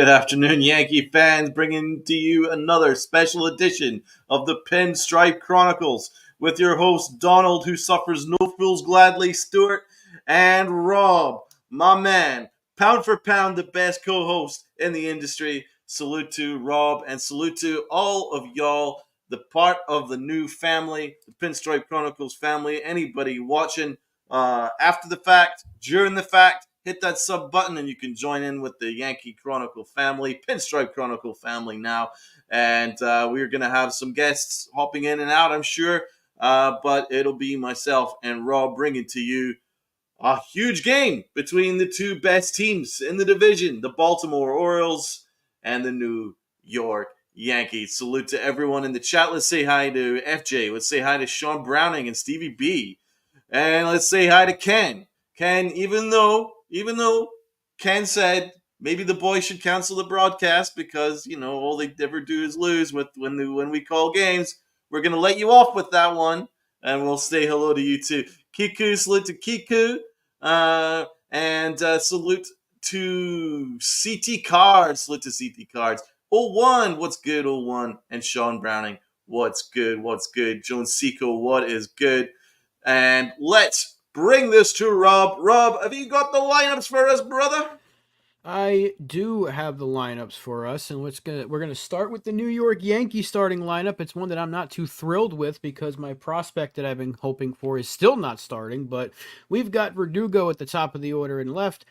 Good afternoon, Yankee fans, bringing to you another special edition of the Pinstripe Chronicles with your host, Donald, who suffers no fools gladly, Stuart, and Rob, my man, pound for pound, the best co host in the industry. Salute to Rob and salute to all of y'all, the part of the new family, the Pinstripe Chronicles family. Anybody watching after the fact, during the fact, hit that sub button and you can join in with the Yankee Chronicle family, Pinstripe Chronicle family now. And we're going to have some guests hopping in and out, I'm sure. But it'll be myself and Rob bringing to you a huge game between the two best teams in the division, the Baltimore Orioles and the New York Yankees. Salute to everyone in the chat. Let's say hi to FJ. Let's say hi to Sean Browning and Stevie B. And let's say hi to Ken. Ken, even though Ken said maybe the boys should cancel the broadcast because, all they ever do is lose when we call games, we're going to let you off with that one. And we'll say hello to you too. Kiku, salute to Kiku. And salute to CT Cards. Salute to CT Cards. 01, what's good, 01? And Sean Browning, what's good, what's good? Jones Seco, what is good? And let's bring this to Rob. Rob, have you got the lineups for us, brother? I do have the lineups for us, and we're gonna start with the New York Yankees starting lineup. It's one that I'm not too thrilled with because my prospect that I've been hoping for is still not starting. But we've got Verdugo at the top of the order in left.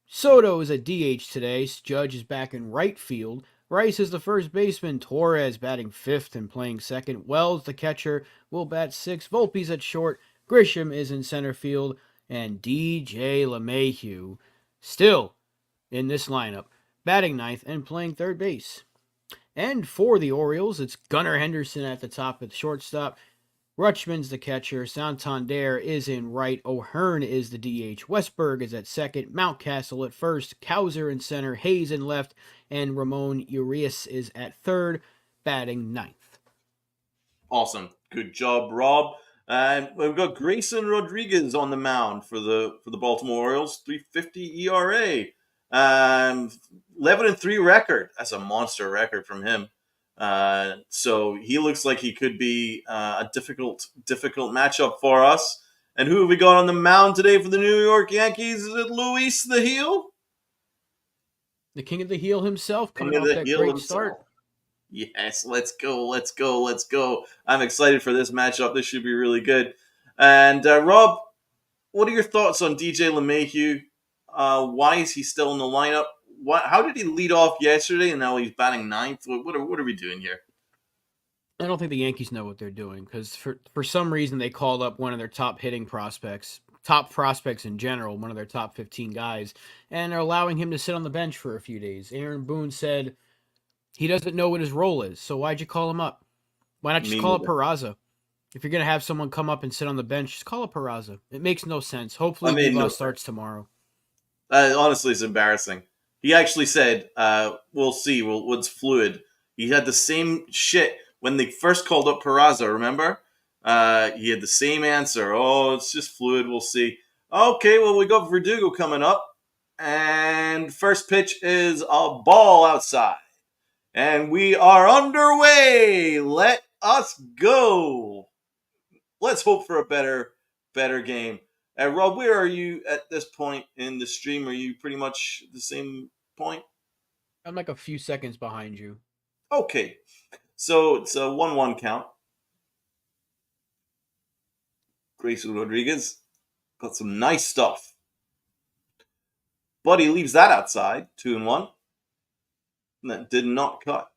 Soto is a DH today. Judge is back in right field. Rice is the first baseman. Torres batting fifth and playing second. Wells, the catcher, will bat sixth. Volpe's at short. Grisham is in center field. And DJ LeMahieu still in this lineup, batting ninth and playing third base. And for the Orioles, it's Gunnar Henderson at the top at shortstop. Rutschman's the catcher. Santander is in right. O'Hearn is the DH. Westberg is at second. Mountcastle at first. Cowser in center. Hayes in left. And Ramon Urias is at third, batting ninth. Awesome. Good job, Rob. And we've got Grayson Rodriguez on the mound for the Baltimore Orioles. 3.50 ERA. 11-3 record. That's a monster record from him. So he looks like he could be a difficult matchup for us. And who have we got on the mound today for the New York Yankees? Is it Luis the Heel? The king of the heel himself coming off that great start. Yes, let's go. I'm excited for this matchup. This should be really good. And Rob, what are your thoughts on DJ LeMahieu? Why is he still in the lineup? How did he lead off yesterday and now he's batting ninth? What are we doing here? I don't think the Yankees know what they're doing because for some reason they called up one of their top hitting prospects, top prospects in general, one of their top 15 guys, and are allowing him to sit on the bench for a few days. Aaron Boone said he doesn't know what his role is, so why'd you call him up? Why not just call up Peraza? If you're going to have someone come up and sit on the bench, just call up Peraza. It makes no sense. Hopefully Vivas starts tomorrow. Honestly, it's embarrassing. He actually said, we'll see. It's fluid. He had the same shit when they first called up Peraza, remember? He had the same answer. Oh, it's just fluid. We'll see. Okay, well, we got Verdugo coming up. And first pitch is a ball outside. And we are underway. Let us go. Let's hope for a better game. Rob, where are you at this point in the stream? Are you pretty much the same point? I'm like a few seconds behind you. Okay. So it's a 1-1 count. Grayson Rodriguez got some nice stuff. But he leaves that outside. 2-1. And that did not cut.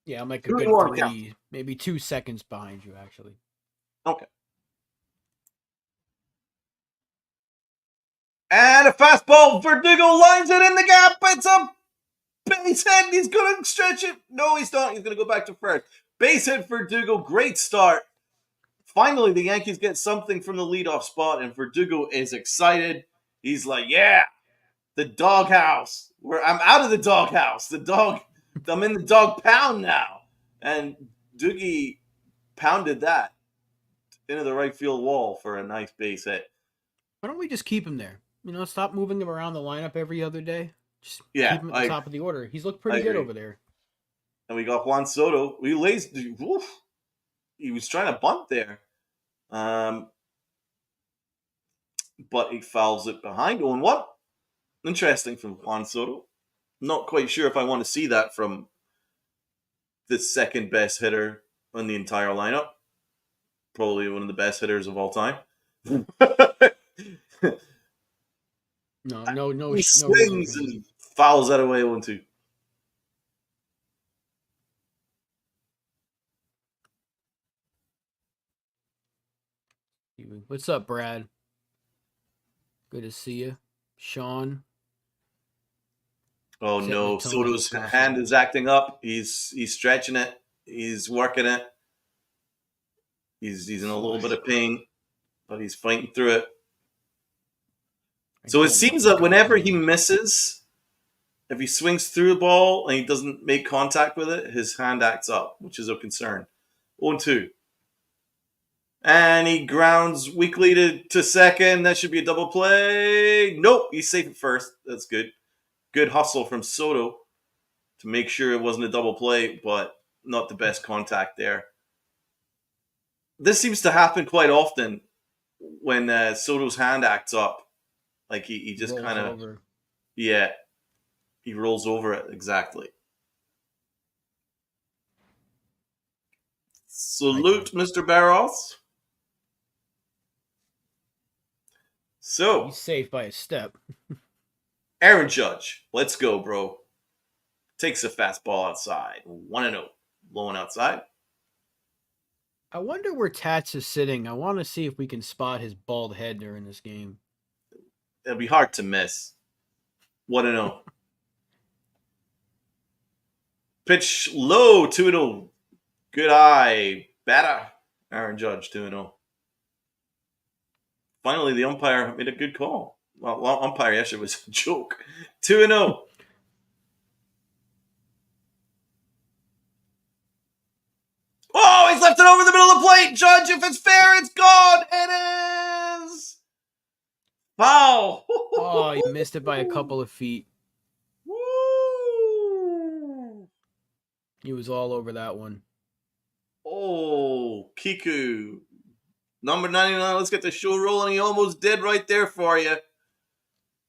Yeah, I'm like a good maybe 2 seconds behind you, actually. Okay. And a fastball. Verdugo lines it in the gap. It's a base hit. He's going to stretch it. No, he's not. He's going to go back to first. Base hit Verdugo. Great start. Finally, the Yankees get something from the leadoff spot, and Verdugo is excited. He's like, yeah, the doghouse. I'm out of the doghouse. I'm in the dog pound now. And Doogie pounded that into the right field wall for a nice base hit. Why don't we just keep him there? Stop moving him around the lineup every other day. Just Yeah, keep him at the top of the order. He's looked I pretty good agree. over there. And we got Juan Soto. He was trying to bunt there. Um, but he fouls it behind. 0-1. Interesting from Juan Soto. Not quite sure if I want to see that from the second best hitter on the entire lineup. Probably one of the best hitters of all time. No He reason swings for him. and fouls that away 1-2. What's up, Brad? Good to see you, Sean. Oh Setting the no, tone on the Soto's hand crossover. is acting up. He's stretching it. He's working it. He's in a little bit of pain, but he's fighting through it. I So it told him it seems was that good, whenever he man. misses, if he swings through the ball and he doesn't make contact with it, his hand acts up, which is a concern. 0-2. And he grounds weakly to second. That should be a double play. Nope, he's safe at first. That's good. Good hustle from Soto to make sure it wasn't a double play, but not the best contact there. This seems to happen quite often when Soto's hand acts up. Like he just Rolls kind of, over. yeah, he rolls over it. Exactly. Salute, Mr. Barros. So, He's safe by a step. Aaron Judge, let's go, bro. Takes a fastball outside. 1-0. Blowing outside. I wonder where Tats is sitting. I want to see if we can spot his bald head during this game. It'll be hard to miss. 1-0. Pitch low. 2-0. Good eye. Better. Aaron Judge, 2-0. Finally, the umpire made a good call. Well, umpire yesterday was a joke. 2-0. Oh, he's left it over the middle of the plate. Judge, if it's fair, it's gone. It is. Foul. Oh, he missed it by a couple of feet. Woo. He was all over that one. Oh, Kiku. Number 99, let's get the show rolling. He almost did right there for you.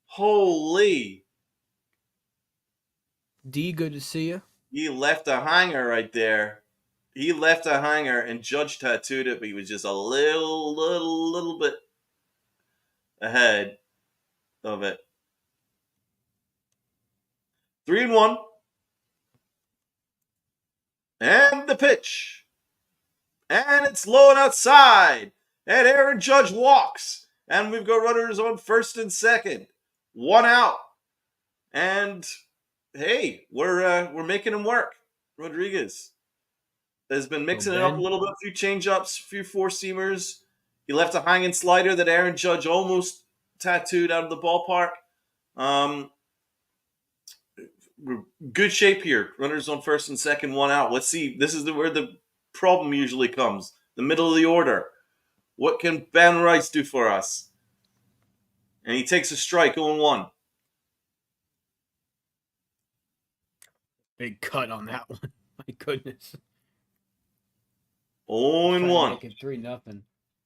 Holy. D, good to see you. He left a hanger right there. He left a hanger and Judge tattooed it, but he was just a little bit ahead of it. 3-1. And the pitch. And it's low and outside. And Aaron Judge walks. And we've got runners on first and second. 1 out. And hey, we're making him work. Rodriguez has been mixing it up a little bit, a few change-ups, a few four-seamers. He left a hanging slider that Aaron Judge almost tattooed out of the ballpark. Good shape here. Runners on first and second, 1 out. Let's see. This is where the problem usually comes. The middle of the order. What can Ben Rice do for us? And he takes a strike, 0-1. Big cut on that one. My goodness. 0-1. Make it 3-0.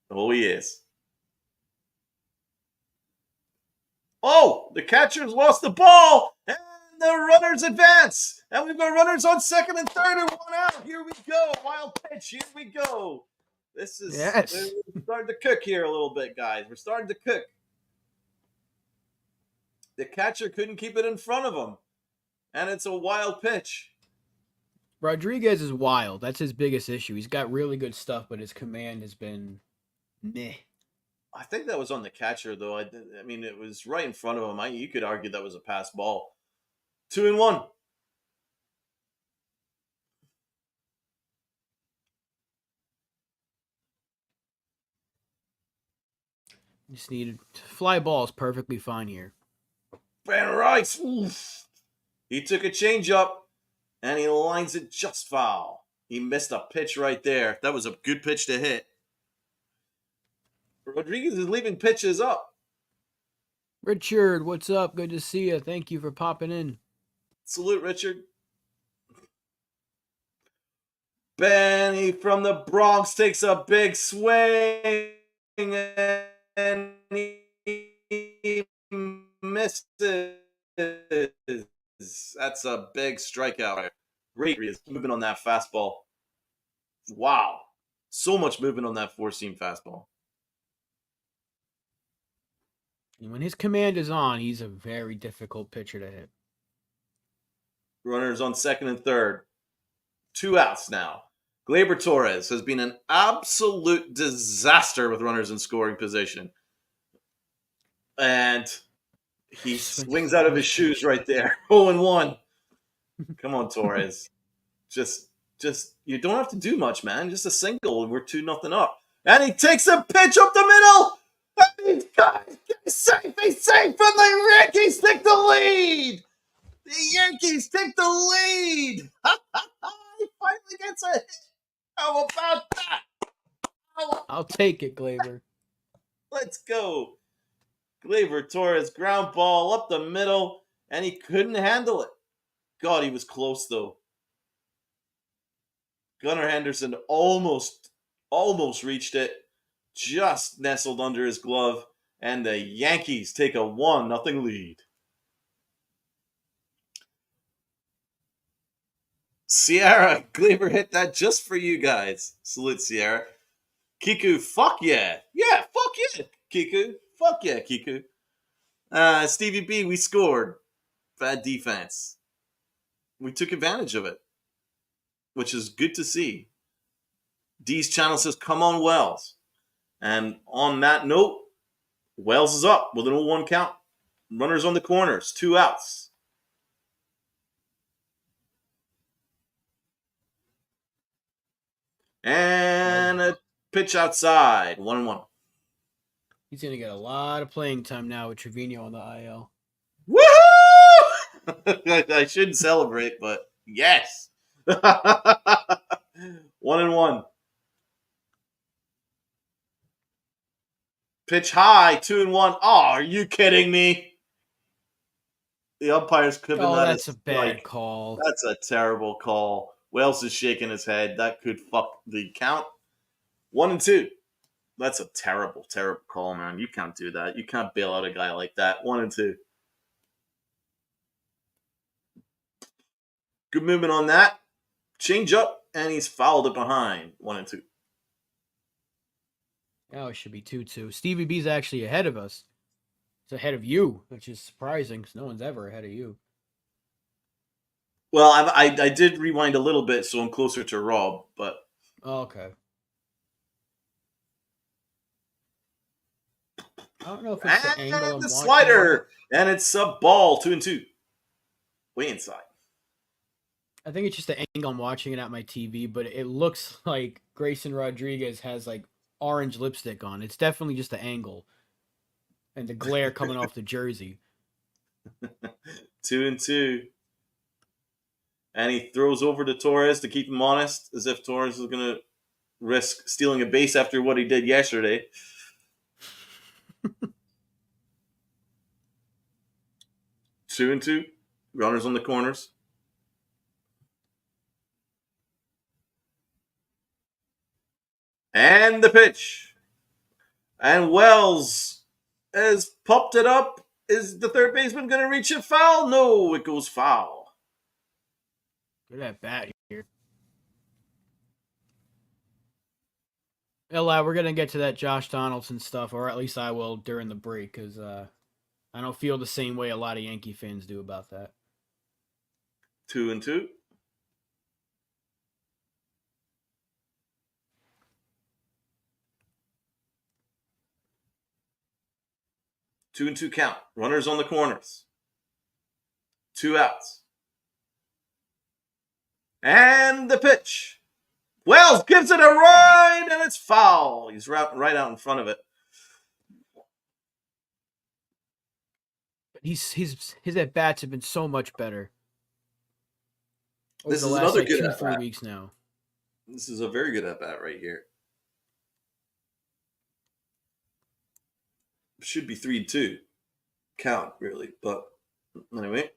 Oh, he is. Oh, the catcher's lost the ball, and the runners advance. And we've got runners on second and third and 1 out. Here we go. Wild pitch. Here we go. This is we're starting to cook here a little bit, guys. We're starting to cook. The catcher couldn't keep it in front of him, and it's a wild pitch. Rodriguez is wild. That's his biggest issue. He's got really good stuff, but his command has been meh. I think that was on the catcher, though. I mean, it was right in front of him. You could argue that was a pass ball. 2-1. Just needed fly balls perfectly fine here. Ben Rice. Oof. He took a changeup and he lines it just foul. He missed a pitch right there. That was a good pitch to hit. Rodriguez is leaving pitches up. Richard, what's up? Good to see you. Thank you for popping in. Salute, Richard. Benny from the Bronx takes a big swing and he misses. That's a big strikeout. Great movement on that fastball. Wow. So much movement on that four-seam fastball. And when his command is on, he's a very difficult pitcher to hit. Runners on second and third. 2 outs now. Gleyber Torres has been an absolute disaster with runners in scoring position. And he swings out of his shoes right there. 0-1. Come on, Torres. Just you don't have to do much, man. Just a single, and we're 2-0 up. And he takes a pitch up the middle. And he's safe. He's safe. And the Yankees take the lead. The Yankees take the lead. He finally gets a hit. How about that? I'll take it, Gleyber. Let's go. Gleyber Torres, ground ball up the middle, and he couldn't handle it. God, he was close, though. Gunnar Henderson almost reached it, just nestled under his glove, and the Yankees take a 1-0 lead. Sierra, Gleyber hit that just for you guys. Salute, Sierra. Kiku, fuck yeah. Yeah, fuck yeah, Kiku. Fuck yeah, Kiku. Stevie B, we scored. Bad defense. We took advantage of it, which is good to see. D's channel says, come on, Wells. And on that note, Wells is up with an 0-1 count. Runners on the corners, 2 outs. And a pitch outside, 1-1. He's going to get a lot of playing time now with Trevino on the IL. Woohoo! I shouldn't celebrate, but yes. 1-1. Pitch high, 2-1. Oh, are you kidding me? The umpire's clipping that. That's a bad call. That's a terrible call. Wells is shaking his head. That could fuck the count. 1-2. That's a terrible, terrible call, man. You can't do that. You can't bail out a guy like that. 1-2. Good movement on that. Change up, and he's fouled it behind. 1-2. Now it should be 2-2. Stevie B's actually ahead of us. He's ahead of you, which is surprising because no one's ever ahead of you. Well, I did rewind a little bit, so I'm closer to Rob, but... Okay. I don't know if it's the angle. And the slider! And it's a ball, 2-2. Way inside. I think it's just the angle I'm watching it at my TV, but it looks like Grayson Rodriguez has like orange lipstick on. It's definitely just the angle and the glare coming off the jersey. 2-2. And he throws over to Torres to keep him honest, as if Torres is going to risk stealing a base after what he did yesterday. 2-2. Runners on the corners. And the pitch. And Wells has popped it up. Is the third baseman going to reach it foul? No, it goes foul. Look at that bat here. Ella, we're going to get to that Josh Donaldson stuff, or at least I will during the break, because I don't feel the same way a lot of Yankee fans do about that. 2-2. Two and two count. Runners on the corners. 2 outs. And the pitch. Wells gives it a ride, and it's foul. He's right out in front of it. His at bats have been so much better. This is another good 2-3 weeks now. This is a very good at bat right here. Should be 3-2. count, really. But anyway,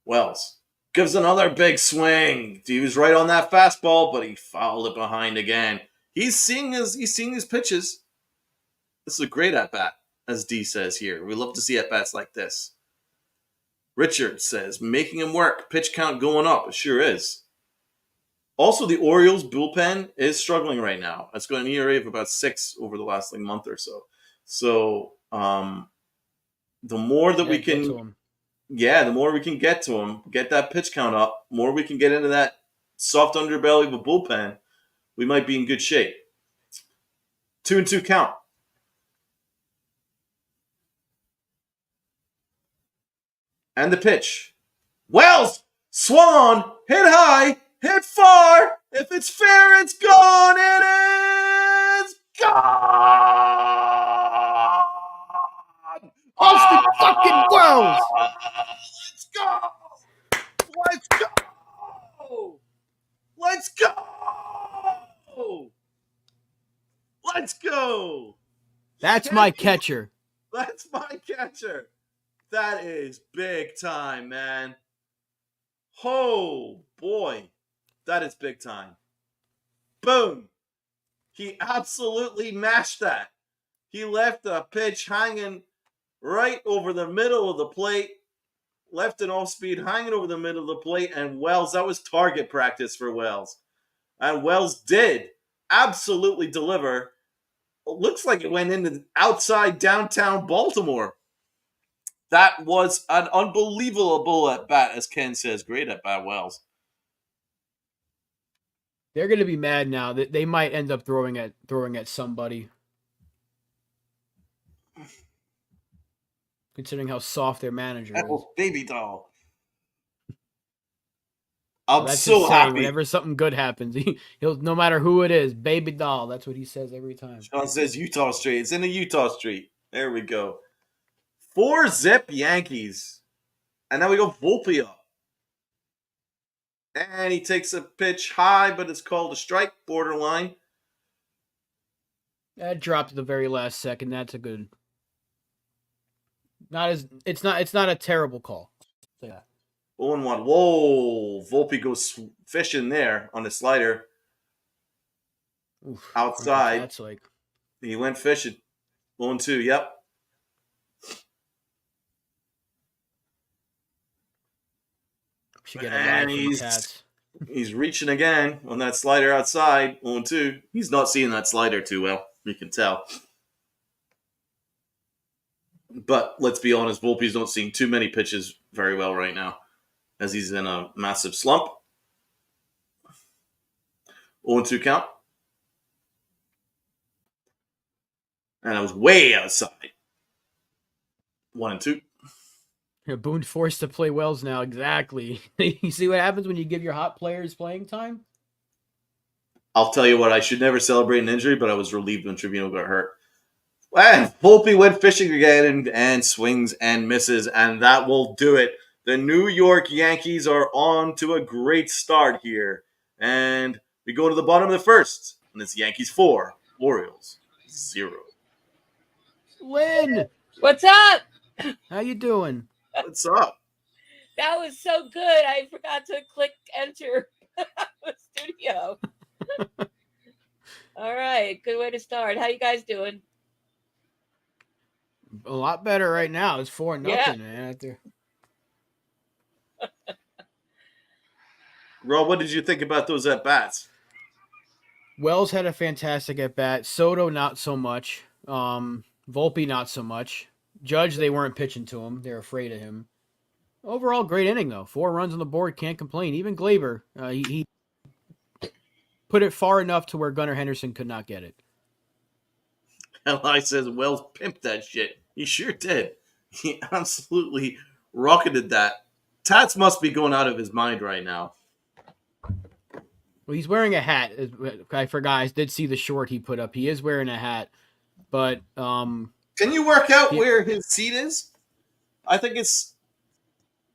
Wells gives another big swing. He was right on that fastball, but he fouled it behind again. He's seeing his pitches. This is a great at bat, as D says here. We love to see at bats like this. Richard says, making him work. Pitch count going up. It sure is. Also, the Orioles bullpen is struggling right now. It's got an ERA of about 6 over the last month or so. So, the more that we can, the more we can get to him, get that pitch count up, more we can get into that soft underbelly of a bullpen, we might be in good shape. 2-2 count. And the pitch. Wells swung on, hit high, hit far. If it's fair, it's gone. It is gone. Austin fucking Wells. Let's go. Let's go. Let's go. Let's go. That's my catcher. That's my catcher. That is big time, man. Oh, boy. That is big time. Boom. He absolutely mashed that. He left a pitch hanging right over the middle of the plate. Left it off speed, hanging over the middle of the plate. And Wells, that was target practice for Wells. And Wells did absolutely deliver. It looks like it went into outside downtown Baltimore. That was an unbelievable at bat, as Ken says. Great at bat, Wells. They're going to be mad now that they might end up throwing at somebody, considering how soft their manager is. Oh, baby doll. I'm That's so happy. Whenever something good happens, he'll no matter who it is, baby doll. That's what he says every time. Sean says Utah Street. It's in the Utah Street. There we go. 4-zip Yankees. And now we go Volpe up. And he takes a pitch high, but it's called a strike, borderline. That dropped at the very last second. That's a good. It's not a terrible call. Yeah. 0-1. Whoa. Volpe goes fishing there on the slider. Oof, outside. That's like. He went fishing. 0-2. Yep. Should get a he's reaching again on that slider outside. 0-2. He's not seeing that slider too well. You can tell. But let's be honest, Volpe's not seeing too many pitches very well right now, as he's in a massive slump. 0-2 count. And I was way outside. 1-2. Boone forced to play Wells now. Exactly. You see what happens when you give your hot players playing time? I'll tell you what, I should never celebrate an injury, but I was relieved when Trevino got hurt. And Volpe went fishing again and swings and misses, and that will do it. The New York Yankees are on to a great start here. And we go to the bottom of the first, and it's Yankees 4, Orioles 0. Lynn! What's up? How you doing? What's up? That was so good. I forgot to click enter the studio. All right. Good way to start. How you guys doing? A lot better right now. It's 4-0, man. Rob, what did you think about those at-bats? Wells had a fantastic at-bat. Soto, not so much. Volpe, not so much. Judge, they weren't pitching to him. They're afraid of him. Overall, great inning, though. 4 runs on the board. Can't complain. Even Glaber, he put it far enough to where Gunnar Henderson could not get it. Eli says, Wells pimped that shit. He sure did. He absolutely rocketed that. Tats must be going out of his mind right now. Well, he's wearing a hat. I forgot. I did see the short he put up. He is wearing a hat. But can you work out where his seat is? I think it's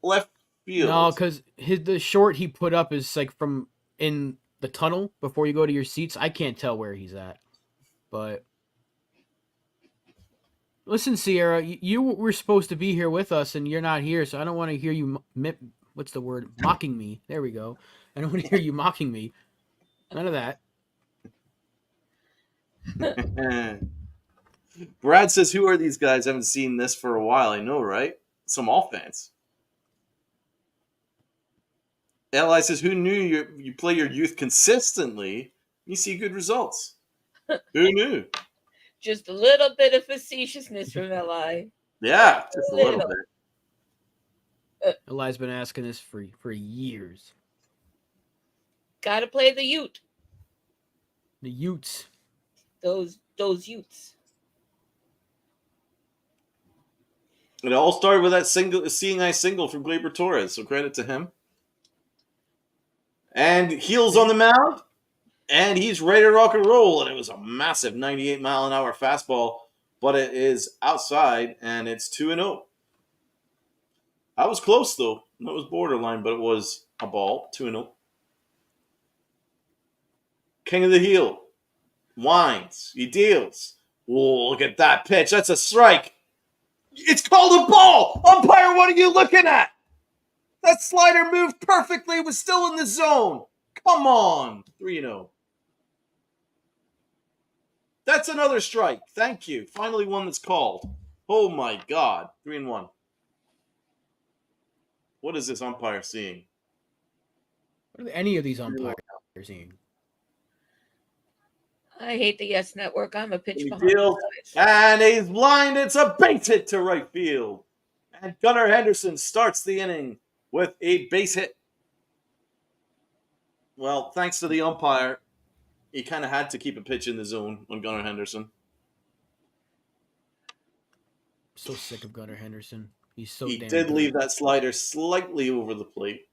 left field. No, because the short he put up is like from in the tunnel before you go to your seats. I can't tell where he's at. But Listen, Sierra, you were supposed to be here with us, and you're not here, so I don't want to hear you. What's the word? Mocking me. There we go. I don't want to hear you mocking me. None of that. Brad says, "Who are these guys? I haven't seen this for a while." I know, right? Some offense. Li says, "Who knew you play your youth consistently? You see good results. Who knew?" Just a little bit of facetiousness from Li. Yeah, just a little bit. Eli's been asking this for years. Gotta play the Ute. The Utes. Those Utes. It all started with that seeing eye single from Gleyber Torres, so credit to him. And Heel's on the mound, and he's ready to rock and roll. And it was a massive 98-mile-an-hour fastball, but it is outside, and it's 2-0. I was close, though. That was borderline, but it was a ball, 2-0. King of the Heel winds. He deals. Whoa, look at that pitch. That's a strike. It's called a ball. Umpire, what are you looking at? That slider moved perfectly. It was still in the zone. Come on. 3-0. That's another strike. Thank you. Finally one that's called. Oh, my God. 3-1. What is this umpire seeing? What are any of these umpires seeing? I hate the Yes Network. I'm a pitch He behind. deals, and he's blind. It's a base hit to right field. And Gunnar Henderson starts the inning with a base hit. Well, thanks to the umpire, he kind of had to keep a pitch in the zone on Gunnar Henderson. I'm so sick of Gunnar Henderson. He's so He damn did good. leave that slider slightly over the plate.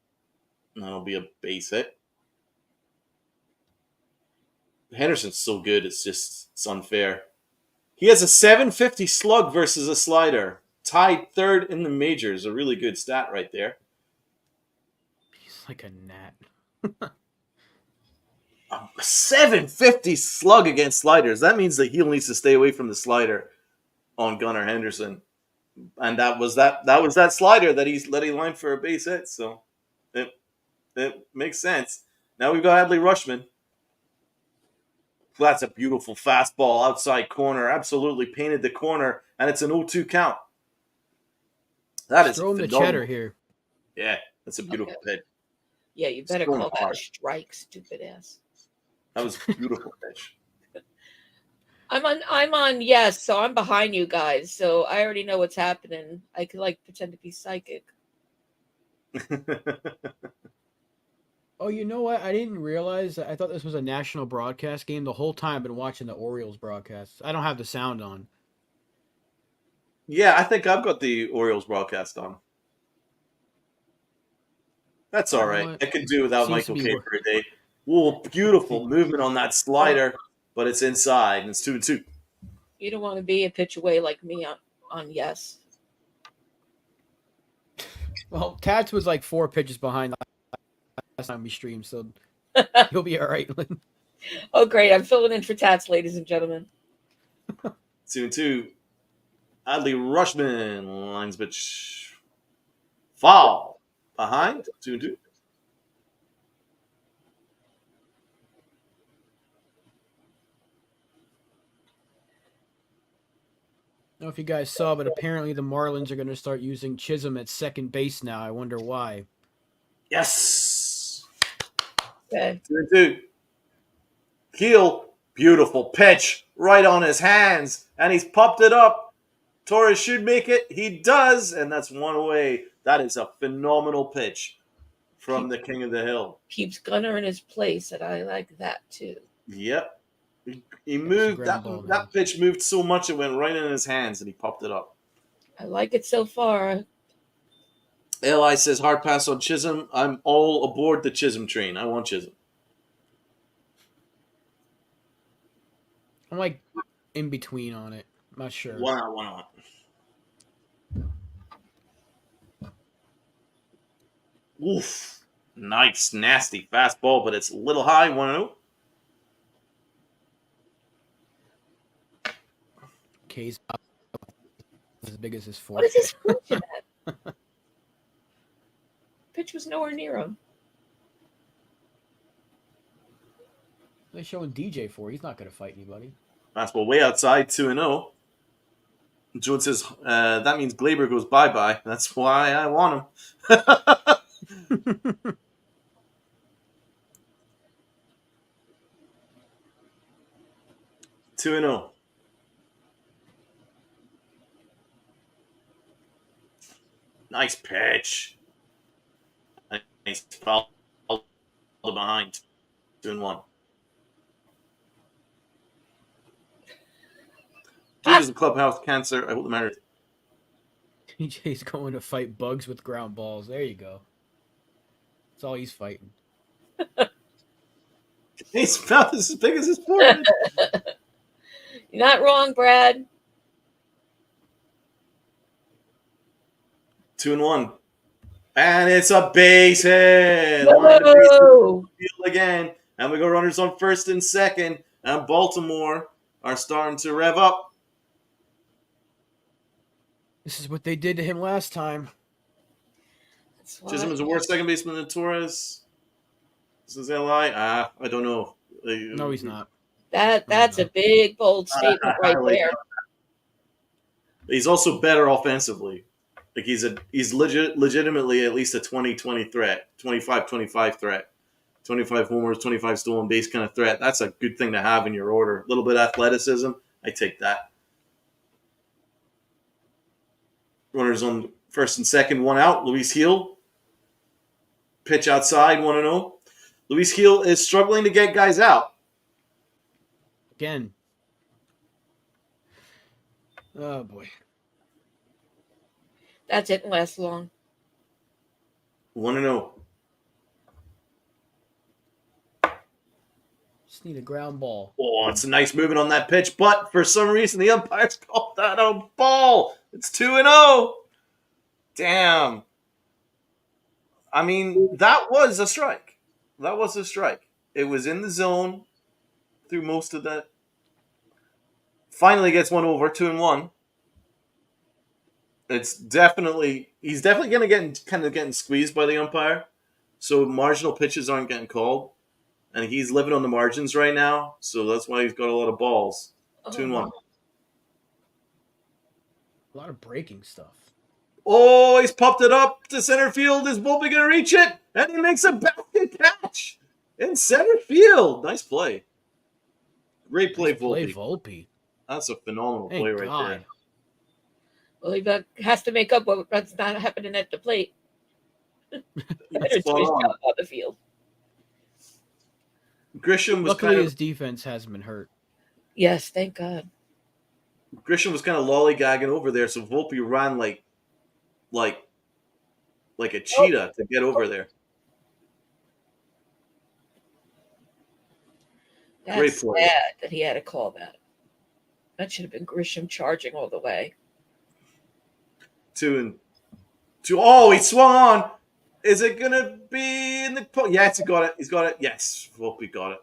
And that'll be a base hit. Henderson's so good, it's unfair. He has a 750 slug versus a slider. Tied third in the majors. A really good stat right there. He's like a gnat. A 750 slug against sliders. That means the heel needs to stay away from the slider on Gunnar Henderson. And that was that slider that he lined for a base hit. So it makes sense. Now we've got Adley Rutschman. That's a beautiful fastball outside corner. Absolutely painted the corner, and it's an 0-2 count. That is throw him the phenomenal. cheddar here. Yeah, that's a beautiful pitch. Yeah, you better Throwing call that hard. a strike, stupid ass. That was a beautiful pitch. I'm on yes, so I'm behind you guys. So I already know what's happening. I could pretend to be psychic. Oh, you know what? I didn't realize. I thought this was a national broadcast game. The whole time I've been watching the Orioles broadcast. I don't have the sound on. Yeah, I think I've got the Orioles broadcast on. That's all right. I can do without Michael K for a day. Whoa, beautiful movement on that slider, but it's inside, and it's 2-2. You don't want to be a pitch away like me on yes. Well, Tats was like 4 pitches behind last time we streamed, so you'll be all right. Oh, great. I'm filling in for Tats, ladies and gentlemen. 2-2. Adley Rutschman lines pitch. Foul. Behind. 2-2. I don't know if you guys saw, but apparently the Marlins are going to start using Chisholm at second base now. I wonder why. Yes. Okay. 2-2. Heel. Beautiful pitch. Right on his hands. And he's popped it up. Torres should make it. He does. And that's one away. That is a phenomenal pitch from the King of the Hill. Keeps Gunnar in his place, and I like that too. Yep. He moved. That pitch moved so much it went right in his hands, and he popped it up. I like it so far. Li says, hard pass on Chisholm. I'm all aboard the Chisholm train. I want Chisholm. I'm like in between on it. I'm not sure. Why not? Oof. Nice, nasty fastball, but it's a little high. 1-0. K's up. as big as his What forehead. is his fortune at? Pitch was nowhere near him. They're showing DJ for. He's not going to fight anybody. Fastball way outside, 2-0. Jones says, that means Glaber goes bye-bye. That's why I want him. 2-0. Nice pitch. Nice foul behind. 2-1. Dude is a clubhouse cancer. I hope the matter. DJ's going to fight bugs with ground balls. There you go. That's all he's fighting. His mouth is as big as his forehead. You're not wrong, Brad. 2-1. And it's a base hit. Whoa! Field again. And we go runners on first and second. And Baltimore are starting to rev up. This is what they did to him last time. Chisholm is a worse second baseman than Torres. This is LI. I don't know. No, he's not. That's a big, bold statement right there. He's also better offensively. Like he's legitimately at least a 20-20 threat, 25-25 threat, 25 homers, 25 stolen base kind of threat. That's a good thing to have in your order. A little bit of athleticism, I take that. Runners on first and second, one out. Luis Gil. Pitch outside, 1-0. Luis Gil is struggling to get guys out. Again. Oh, boy. That didn't last long. 1-0. Just need a ground ball. Oh, it's a nice movement on that pitch, but for some reason the umpires called that a ball. It's 2-0. Damn. I mean, that was a strike. That was a strike. It was in the zone through most of that. Finally gets one over, 2-1. He's definitely going to get kind of getting squeezed by the umpire. So marginal pitches aren't getting called. And he's living on the margins right now. So that's why he's got a lot of balls. 2-1. A lot of breaking stuff. Oh, he's popped it up to center field. Is Volpe going to reach it? And he makes a basket catch in center field. Nice play. Great play, Volpe. Volpe. That's a phenomenal play right there. Well, he has to make up what's not happening at the plate. Better switch out on the field. Grisham was luckily his defense hasn't been hurt. Yes, thank God. Grisham was kind of lollygagging over there, so Volpe ran like a cheetah to get over there. That's Great play. sad that he had to call that. That should have been Grisham charging all the way. 2-2. Oh, he swung on. Is it going to be in the... Yes, he got it. He's got it. Yes, Volpe got it.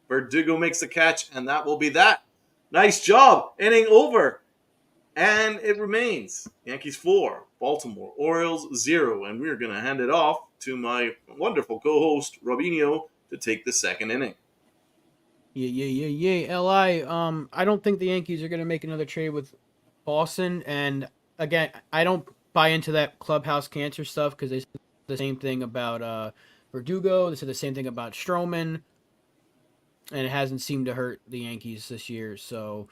Verdugo makes the catch, and that will be that. Nice job. Inning over. And it remains. Yankees 4, Baltimore Orioles 0. And we're going to hand it off to my wonderful co-host, Robinho, to take the second inning. Yeah. Li, I don't think the Yankees are going to make another trade with Boston. And again, I don't buy into that clubhouse cancer stuff because they said the same thing about Verdugo. They said the same thing about Stroman. And it hasn't seemed to hurt the Yankees this year. So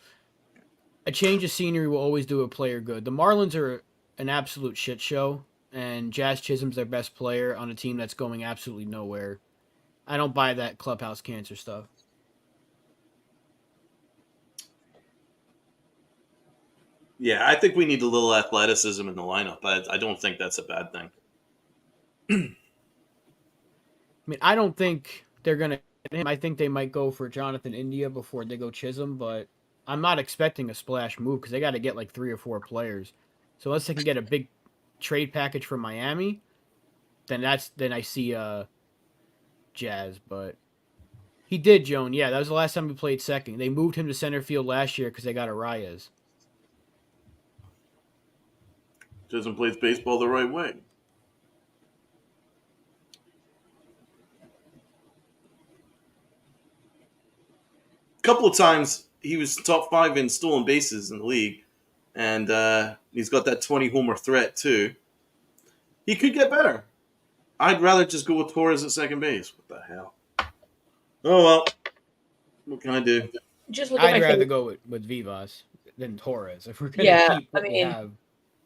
a change of scenery will always do a player good. The Marlins are an absolute shit show. And Jazz Chisholm's their best player on a team that's going absolutely nowhere. I don't buy that clubhouse cancer stuff. Yeah, I think we need a little athleticism in the lineup. I don't think that's a bad thing. I mean, I don't think they're going to hit him. I think they might go for Jonathan India before they go Chisholm, but I'm not expecting a splash move because they got to get like 3 or 4 players. So unless they can get a big trade package from Miami, then I see Jazz. But he did, Joan. Yeah, that was the last time he played second. They moved him to center field last year because they got Arias. Doesn't play baseball the right way. A couple of times he was top 5 in stolen bases in the league, and he's got that 20 homer threat too. He could get better. I'd rather just go with Torres at second base. What the hell? Oh well. What can I do? Just look at I'd my rather face. go with Vivas than Torres if we're gonna Yeah, keep I what we mean, have.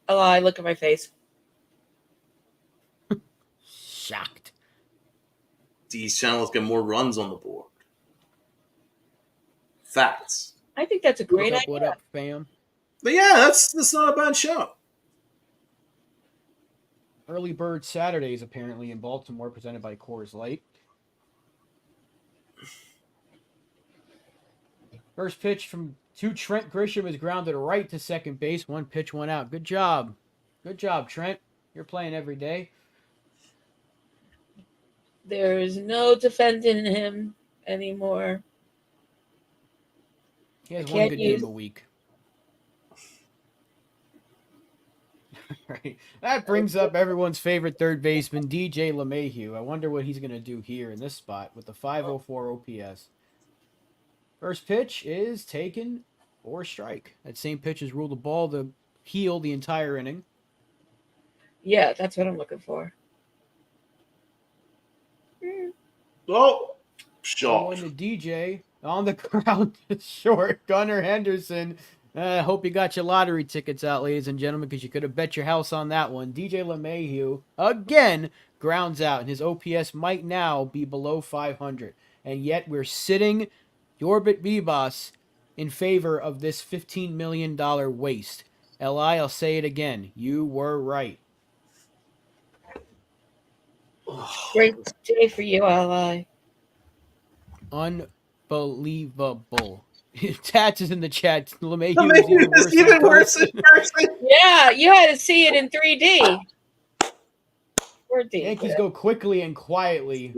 oh, I look at my face. Shocked. These channels get more runs on the board. Facts. I think that's a great idea. What up, fam? But yeah, that's not a bad show. Early Bird Saturdays apparently in Baltimore, presented by Coors Light. First pitch from Trent Grisham is grounded right to second base. One pitch, one out. Good job. Good job, Trent. You're playing every day. There's no defending him anymore. He has I one can't good use- game a week. Right. That brings up everyone's favorite third baseman, DJ LeMahieu. I wonder what he's going to do here in this spot with the 504 OPS. First pitch is taken for a strike. That same pitch has ruled the ball to heel the entire inning. Yeah, that's what I'm looking for. Oh, Going shot. to DJ on the ground short. Gunnar Henderson. I hope you got your lottery tickets out, ladies and gentlemen, because you could have bet your house on that one. DJ LeMahieu again grounds out, and his OPS might now be below 500. And yet we're sitting Yorbit Bibas in favor of this $15 million waste. L.I., I'll say it again. You were right. Great day for you, Ally. Unbelievable. Tats is in the chat. LeMahieu LeMahieu is even worse in person. Yeah, you had to see it in 3D. 4D. Yankees go quickly and quietly.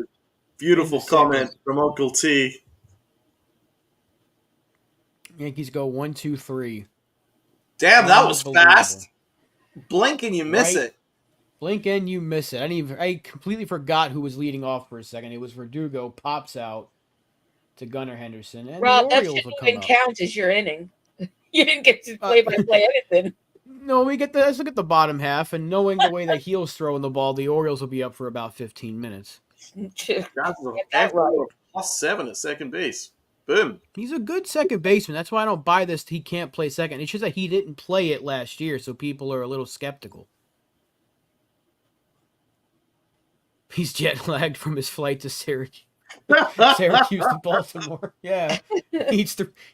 Beautiful In the comment second. from Uncle T. Yankees go 1, 2, 3. Damn, that was Unbelievable. fast. Blink and you miss Right? it. Blink and you miss it. I completely forgot who was leading off for a second. It was Verdugo, pops out to Gunnar Henderson, and Rob, the that Orioles shouldn't will come even out. count as your inning. You didn't get to play by play anything. No, let's look at the bottom half, and knowing the way that Heel's throwing the ball, the Orioles will be up for about 15 minutes. That's Get that right. +7 at second base. Boom. He's a good second baseman. That's why I don't buy this. He can't play second. It's just that he didn't play it last year, so people are a little skeptical. He's jet lagged from his flight to Syracuse to Baltimore. Yeah, he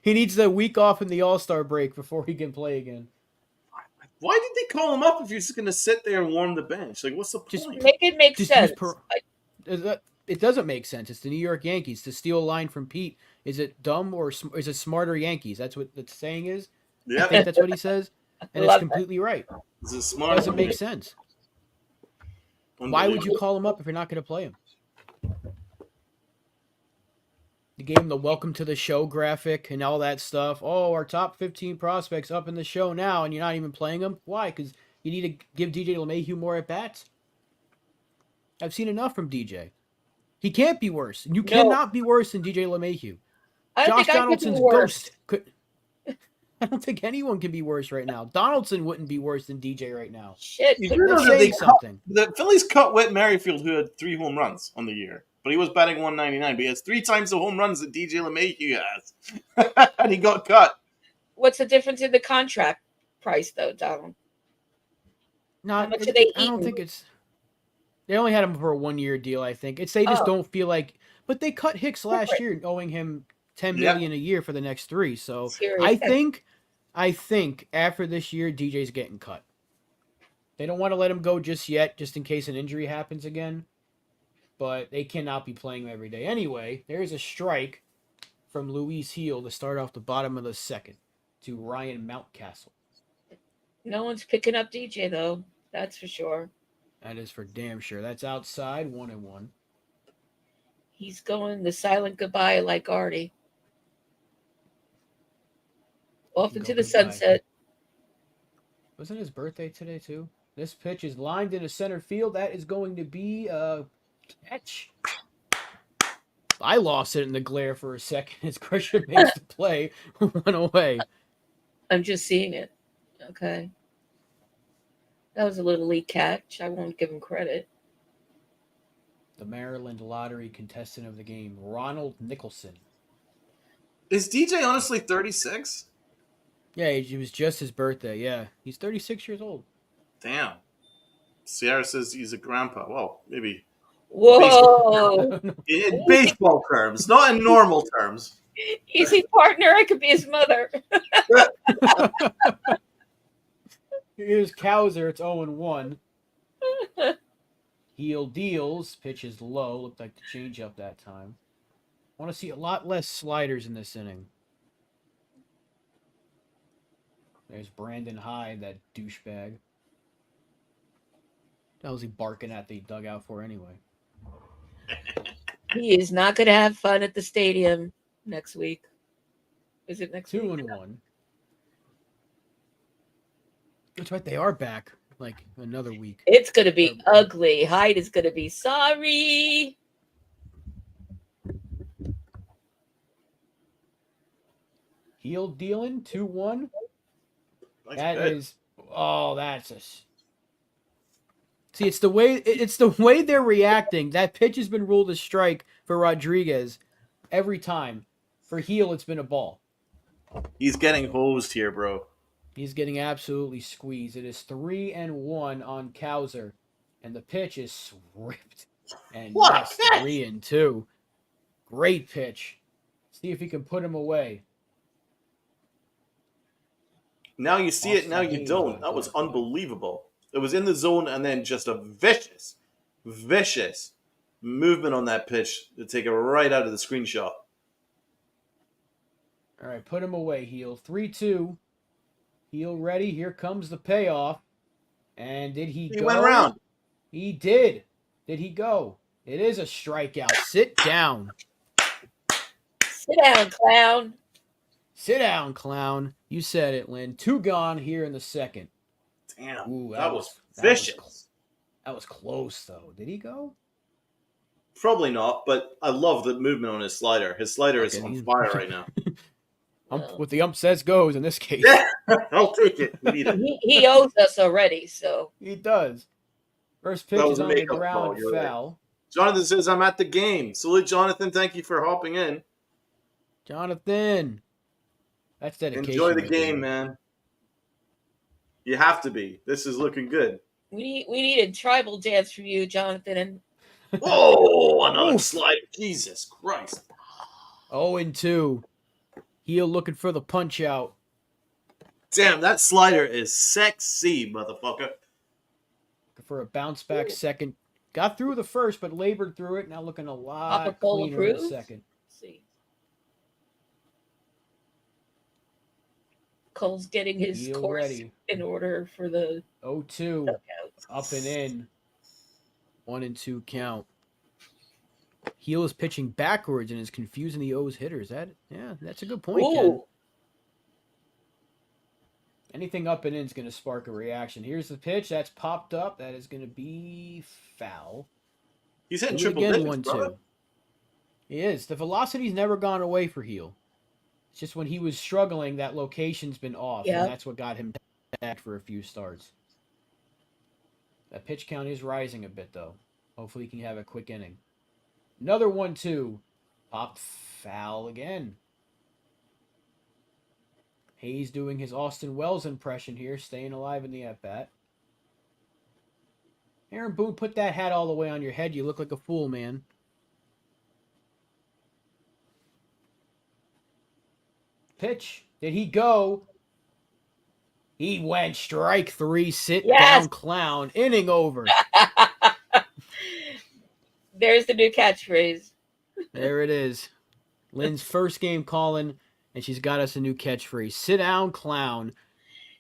needs the week off in the All-Star break before he can play again. Why did they call him up if you're just going to sit there and warm the bench? Like, what's the Just point? Make it make Just sense. It doesn't make sense. It's the New York Yankees. To steal a line from Pete, is it dumb or is it smarter Yankees? That's what the saying is. I think that's what he says, and it's completely right. Is it It smart? doesn't make sense. Why would you call him up if you're not going to play him? You gave him the welcome to the show graphic and all that stuff. Oh, our top 15 prospects up in the show now, and you're not even playing them? Why? Because you need to give DJ LeMahieu more at-bats? I've seen enough from DJ. He can't be worse. You cannot be worse than DJ LeMahieu. I Josh think I could be Donaldson's worse. ghost could... I don't think anyone can be worse right now. Donaldson wouldn't be worse than DJ right now. Shit. You but do know That's that saying something. the Phillies cut Whit Merrifield, who had 3 home runs on the year. But he was batting 199. But he has 3 times the home runs that DJ LeMahieu has. And he got cut. What's the difference in the contract price, though, Donald? How much are they I don't eating? think it's... They only had him for a 1-year deal, I think. They just don't feel like... But they cut Hicks last year, owing him $10 million a year for the next 3. So Seriously. I think after this year, DJ's getting cut. They don't want to let him go just yet, just in case an injury happens again. But they cannot be playing him every day. Anyway, there's a strike from Luis Heel to start off the bottom of the second to Ryan Mountcastle. No one's picking up DJ, though. That's for sure. That is for damn sure. That's outside, 1-1. He's going the silent goodbye like Artie. Off into the sunset. Wasn't his birthday today, too? This pitch is lined into center field. That is going to be a catch. I lost it in the glare for a second as Christian makes the play. Went away. I'm just seeing it. Okay. That was a little league catch. I won't give him credit. The Maryland Lottery contestant of the game, Ronald Nicholson. Is DJ honestly 36? Yeah, it was just his birthday. Yeah, he's 36 years old. Damn. Sierra says he's a grandpa. Well, maybe Whoa. in baseball terms, not in normal terms. Easy partner. I could be his mother. Here's Cowser. It's 0-1. Heel deals. Pitch is low. Looked like the changeup that time. Want to see a lot less sliders in this inning. There's Brandon Hyde, that douchebag. What was he barking at the dugout for anyway? He is not going to have fun at the stadium next week. Is it next week? 2-1. That's right. They are back like another week. It's going to be ugly. Hyde is going to be sorry. Heel dealing 2-1. Nice That pitch. is. Oh, that's a. See, it's the way they're reacting. That pitch has been ruled a strike for Rodriguez every time. For Heel, it's been a ball. He's getting hosed here, bro. He's getting absolutely squeezed. It is 3-1 on Cowser, and the pitch is ripped. And What a that's pitch! 3-2. Great pitch. See if he can put him away. Now you see it, now you Austin don't. Hayes. That was unbelievable. It was in the zone and then just a vicious movement on that pitch to take it right out of the screenshot. All right, put him away, Heel. 3-2. Heel ready. Here comes the payoff. And did he go? He went around. He did. Did he go? It is a strikeout. Sit down. Sit down, clown. Sit down, clown. You said it, Lynn. 2 gone here in the second. Damn. Ooh, that was vicious. That was close, though. Did he go? Probably not, but I love the movement on his slider. His slider is on fire right now. What the ump says goes in this case. Yeah, I'll take it. We need it. He owes us already, so. He does. First pitch That was is a on the makeup ground, call, you're right. foul. Jonathan says, I'm at the game. Salute, Jonathan. Thank you for hopping in. Jonathan. That's dedication. Enjoy the right game, there. man. You have to be. This is looking good. We need a tribal dance from you, Jonathan. Oh, another slide. Jesus Christ. 0-2. Heel looking for the punch out. Damn, that slider is sexy, motherfucker. For a bounce back second. Got through the first, but labored through it. Now looking a lot Papa Cole cleaner in the approved? second. Let's see. Cole's getting his Heel course ready. in order for the 0-2. dugouts. Up and in. 1-2 count. Heel is pitching backwards and is confusing the O's hitters. That's a good point, Ken. Ooh. Anything up and in is going to spark a reaction. Here's the pitch. That's popped up. That is going to be foul. He's hitting Do it triple again, digits, 1-2. brother. He is. The velocity's never gone away for Heel. It's just when he was struggling, that location's been off, Yeah. and that's what got him back for a few starts. That pitch count is rising a bit, though. Hopefully he can have a quick inning. Another 1-2. Popped foul again. Hayes doing his Austin Wells impression here, staying alive in the at-bat. Aaron Boone, put that hat all the way on your head. You look like a fool, man. Pitch. Did he go? He went strike 3. Sit Yes. down, clown. Inning over. There's the new catchphrase. There it is. Lynn's first game calling, and she's got us a new catchphrase. Sit down, clown.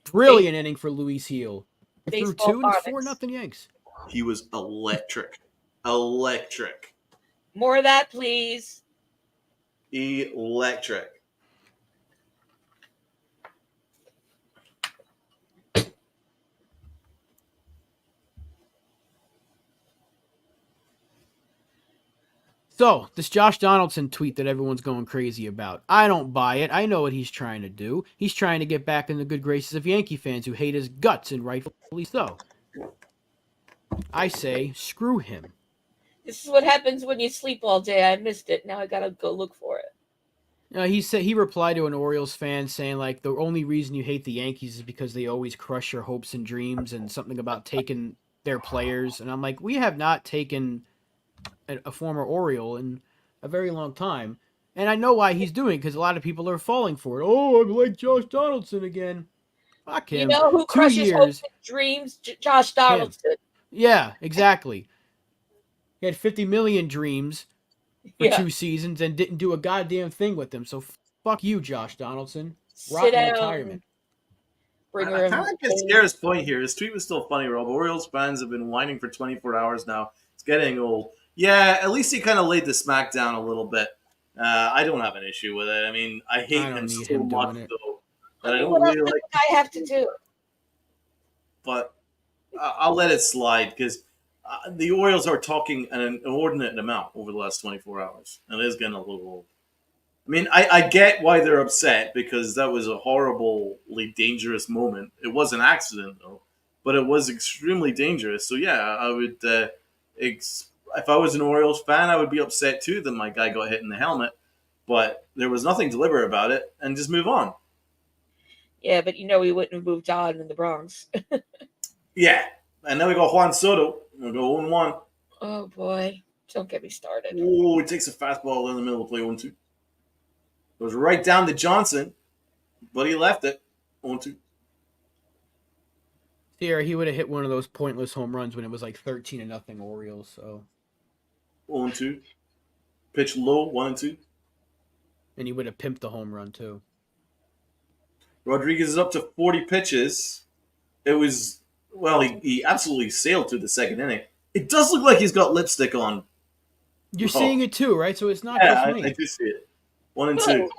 Brilliant inning for Luis Heel. Through Baseball 2 and it's phonics. 4-0 Yanks. He was electric. Electric. More of that, please. Electric. So, this Josh Donaldson tweet that everyone's going crazy about, I don't buy it. I know what he's trying to do. He's trying to get back in the good graces of Yankee fans who hate his guts, and rightfully so. I say, screw him. This is what happens when you sleep all day. I missed it. Now I gotta go look for it. He replied to an Orioles fan saying, like, the only reason you hate the Yankees is because they always crush your hopes and dreams, and something about taking their players. And I'm like, we have not taken a former Oriole in a very long time. And I know why he's doing it, because a lot of people are falling for it. Oh, I'm like Josh Donaldson again. Fuck him. You know who 2 crushes hopes years. and dreams? Josh Donaldson. Yeah, exactly. He had 50 million dreams for Yeah. 2 seasons and didn't do a goddamn thing with them. So fuck you, Josh Donaldson. Rot Sit in down. retirement. Bringer I him. kind of get Scare's point here. His tweet was still funny, Rob. Orioles fans have been whining for 24 hours now. It's getting old. Yeah, at least he kind of laid the smack down a little bit. I don't have an issue with it. I mean, I hate I don't him need so him much, doing it. though, that I don't What else really does like. the guy have to do? But I'll let it slide because the Orioles are talking an inordinate amount over the last 24 hours, and it is getting a little old. I mean, I get why they're upset because that was a horribly dangerous moment. It was an accident, though, but it was extremely dangerous. So, yeah, I would, if I was an Orioles fan, I would be upset too that my guy got hit in the helmet. But there was nothing deliberate about it, and just move on. Yeah, but you know he wouldn't have moved on in the Bronx. Yeah, and then we got Juan Soto. We'll go 1-1. Oh boy, don't get me started. Oh, he takes a fastball in the middle of play 1-2. Goes right down to Johnson, but he left it 1-2. Here, he would have hit one of those pointless home runs when it was like 13-0 Orioles. So, 1-2. Pitch low 1-2. and he would have pimped the home run too. Rodriguez is up to 40 pitches. It was, well, he absolutely sailed through the second inning. It does look like he's got lipstick on. You're seeing it too, right? So it's not Yeah, just me. I do see it. 1-2. Oh.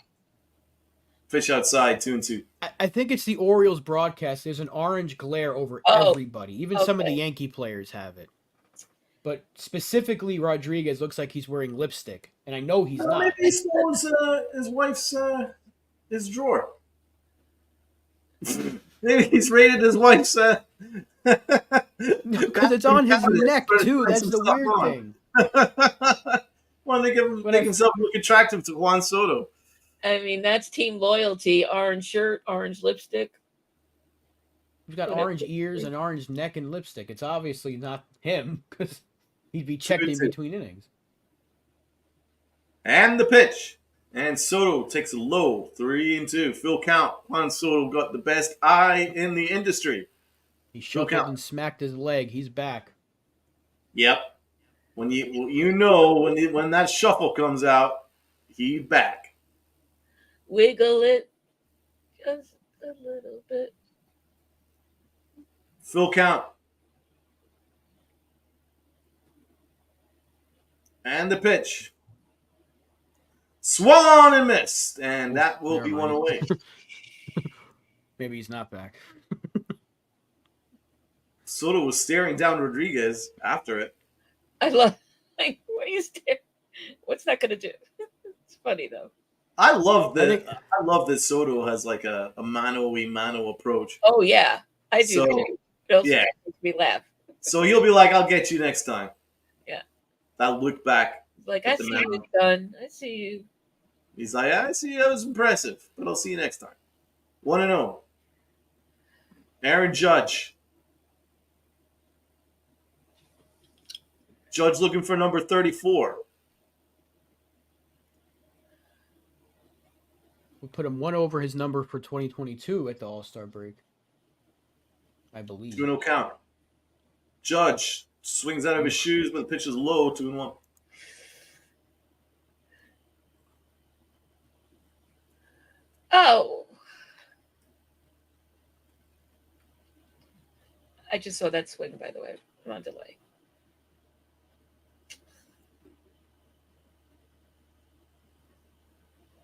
Pitch outside 2-2. I think it's the Orioles broadcast. There's an orange glare over Oh, everybody. Even some of the okay. Yankee players have it. But specifically, Rodriguez looks like he's wearing lipstick, and I know he's not. Maybe he stole his wife's his drawer. Maybe he's raided his wife's. Because it's on his neck too. That's the weird thing. Well, they make himself look attractive to Juan Soto. I mean, that's team loyalty. Orange shirt, orange lipstick. He's got orange ears and orange neck and lipstick. It's obviously not him because he'd be checked in between innings. And the pitch. And Soto takes a low 3-2. Full count. Juan Soto got the best eye in the industry. He shuffled and smacked his leg. He's back. Yep. When when that shuffle comes out, he's back. Wiggle it just a little bit. Full count. And the pitch. Swung and missed. And that will be one away. Maybe he's not back. Soto was staring down Rodriguez after it. I love, like, what are you staring? What's that going to do? It's funny, though. I love that Soto has like a mano-a-mano approach. Oh, yeah. I do, too. It also yeah. makes me laugh. So he'll be like, I'll get you next time. Yeah. That look back. Like, I see you, son. I see you. He's like, I see you. That was impressive, but I'll see you next time. 1-0. Aaron Judge. Judge looking for number 34. We put him one over his number for 2022 at the All-Star break. I believe. 2-0 count. Judge swings out of his shoes, but the pitch is low. 2-1. Oh. I just saw that swing, by the way. I'm on delay.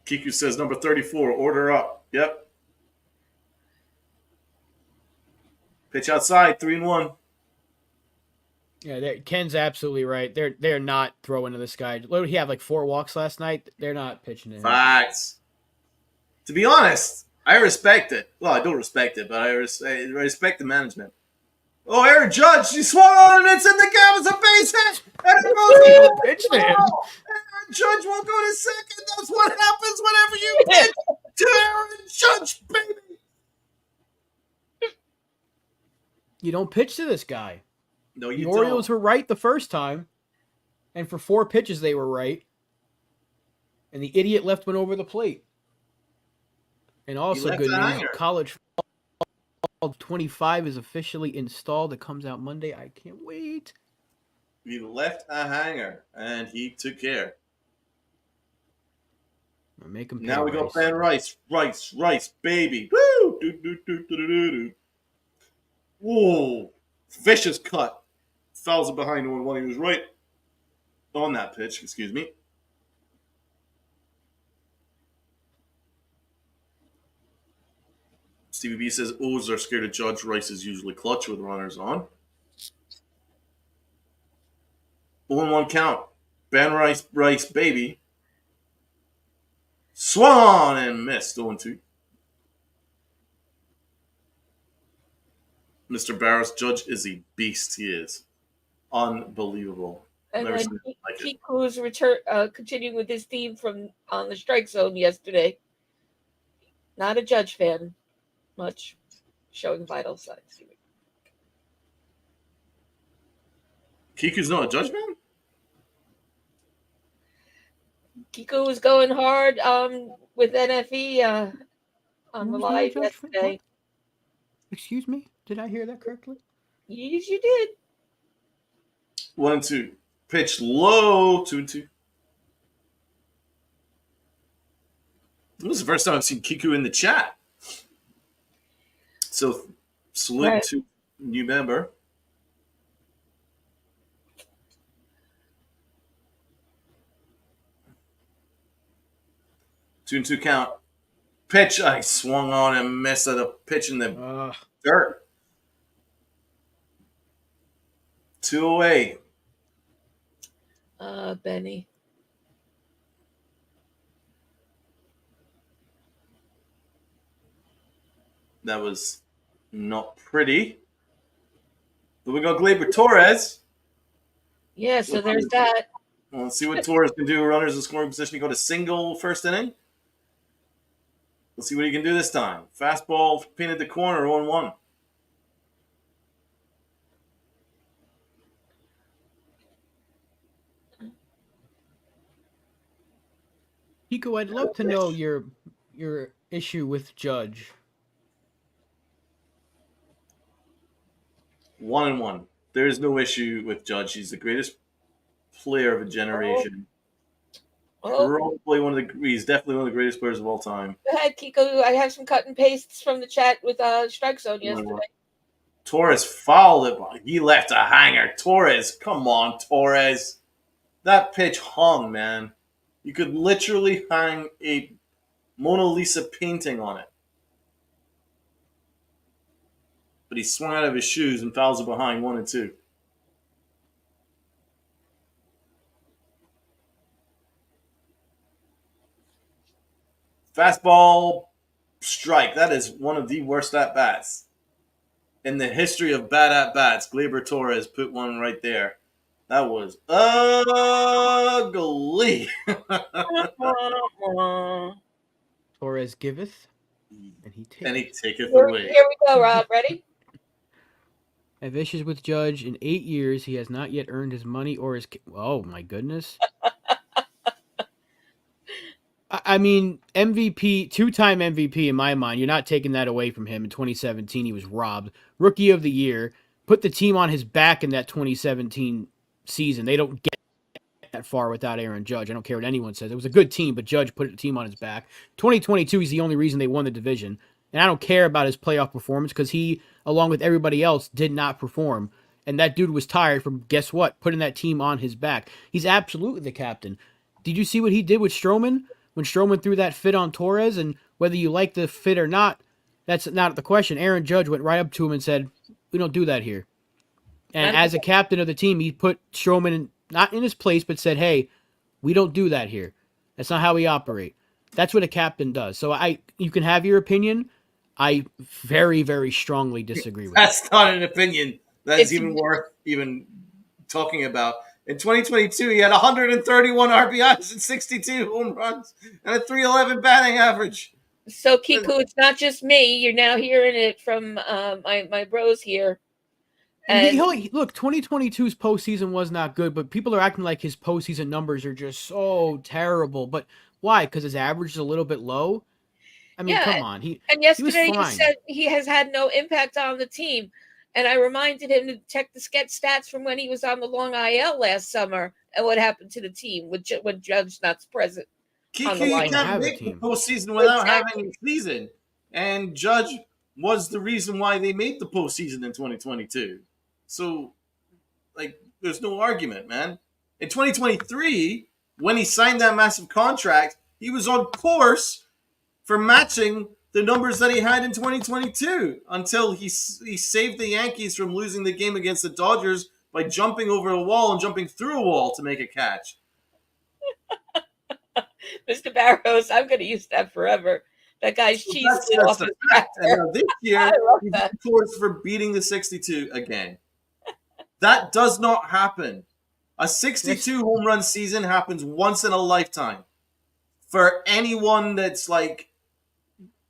Kiku says number 34, order up. Yep. Pitch outside, 3-1. Yeah, Ken's absolutely right. They're not throwing to this guy. What did he have, like 4 walks last night? They're not pitching to him. Facts. To be honest, I respect it. Well, I don't respect it, but I respect the management. Oh, Aaron Judge, he swung on and it's in the gap. It's a base hit. And it goes You in. don't pitch to him. Aaron Judge won't go to second. That's what happens whenever you pitch to Aaron Judge, baby. You don't pitch to this guy. No, The you Orioles don't. were right the first time, and for 4 pitches they were right, and the idiot left one over the plate. And also left good a news, hanger. college football 25 is officially installed. It comes out Monday. I can't wait. He left a hanger, and he took care. I'll make him pay Now we got Rice. Ben Rice, baby. Woo! Do. Whoa! Vicious cut. Fouls it behind 1-1. He was right on that pitch. Excuse me. Stevie B says O's are scared of Judge. Rice is usually clutch with runners on. 0-1 count. Ben Rice, baby. Swung on and missed. 0-2. Mr. Barris, Judge is a beast. He is. Unbelievable. And Never then seen anything like it. Kiku's return, continuing with his theme from on the strike zone yesterday. Not a Judge fan, much, showing vital signs. Kiku's not a Judge fan? Kiku was going hard with NFE on the Who's not a live Judge fan? yesterday. Excuse me? Did I hear that correctly? Yes, you did. 1-2. Pitch low. 2-2. This is the first time I've seen Kiku in the chat. So, salute Right. to new member. Two and two count. Pitch. I swung on and missed at a pitch in the dirt. 2 away. Benny. That was not pretty. But we got Gleyber Torres. Yeah, so there's that. Well, let's see what Torres can do. Runners in scoring position. He got a single first inning. Let's see what he can do this time. Fastball painted the corner, 1-1. Pico, I'd love to know your issue with Judge. 1-1. There is no issue with Judge. He's the greatest player of a generation. Oh, Probably he's definitely one of the greatest players of all time. go ahead, Kiko. I have some cut and pastes from the chat with strike zone yesterday. Torres fouled it. He left a hanger. Torres, come on, Torres. That pitch hung, man. You could literally hang a Mona Lisa painting on it. But he swung out of his shoes and fouls it behind 1-2. Fastball strike. That is one of the worst at-bats in the history of bad at-bats. Gleyber Torres put one right there. That was ugly. Torres giveth, and he taketh. And he taketh Here away. we go, Rob. Ready? I have issues with Judge. In 8 years, he has not yet earned his money or his... Oh, my goodness. I mean, MVP, 2-time MVP in my mind. You're not taking that away from him. In 2017, he was robbed. Rookie of the year. Put the team on his back in that 2017 season. They don't get that far without Aaron Judge. I don't care what anyone says. It was a good team, but Judge put the team on his back. 2022 is the only reason they won the division. And I don't care about his playoff performance because he, along with everybody else, did not perform. And that dude was tired from, guess what, putting that team on his back. He's absolutely the captain. Did you see what he did with Stroman? When Stroman threw that fit on Torres, and whether you like the fit or not, that's not the question. Aaron Judge went right up to him and said, "We don't do that here." And as a captain of the team, he put Stroman not in his place, but said, "Hey, we don't do that here. That's not how we operate." That's what a captain does. So you can have your opinion. I very, very strongly disagree with That's not an opinion that's It's- even worth even talking about. In 2022, he had 131 RBIs and 62 home runs and a 311 batting average. So Kiku, it's not just me. You're now hearing it from my bros here. And look, 2022's postseason was not good, but people are acting like his postseason numbers are just so terrible. But why? Because his average is a little bit low. I mean, come on. And yesterday he said he has had no impact on the team. And I reminded him to check the stats from when he was on the long IL last summer and what happened to the team when Judge not present. Kiki can't make the postseason without having a season. And Judge was the reason why they made the postseason in 2022. So, like, there's no argument, man. In 2023, when he signed that massive contract, he was on course for matching the numbers that he had in 2022 until he saved the Yankees from losing the game against the Dodgers by jumping over a wall and jumping through a wall to make a catch. Mr. Barrows, I'm going to use that forever. That guy's cheese off his back. And this year, he's on course for beating the 62 again. That does not happen. A 62 home run season happens once in a lifetime for anyone that's like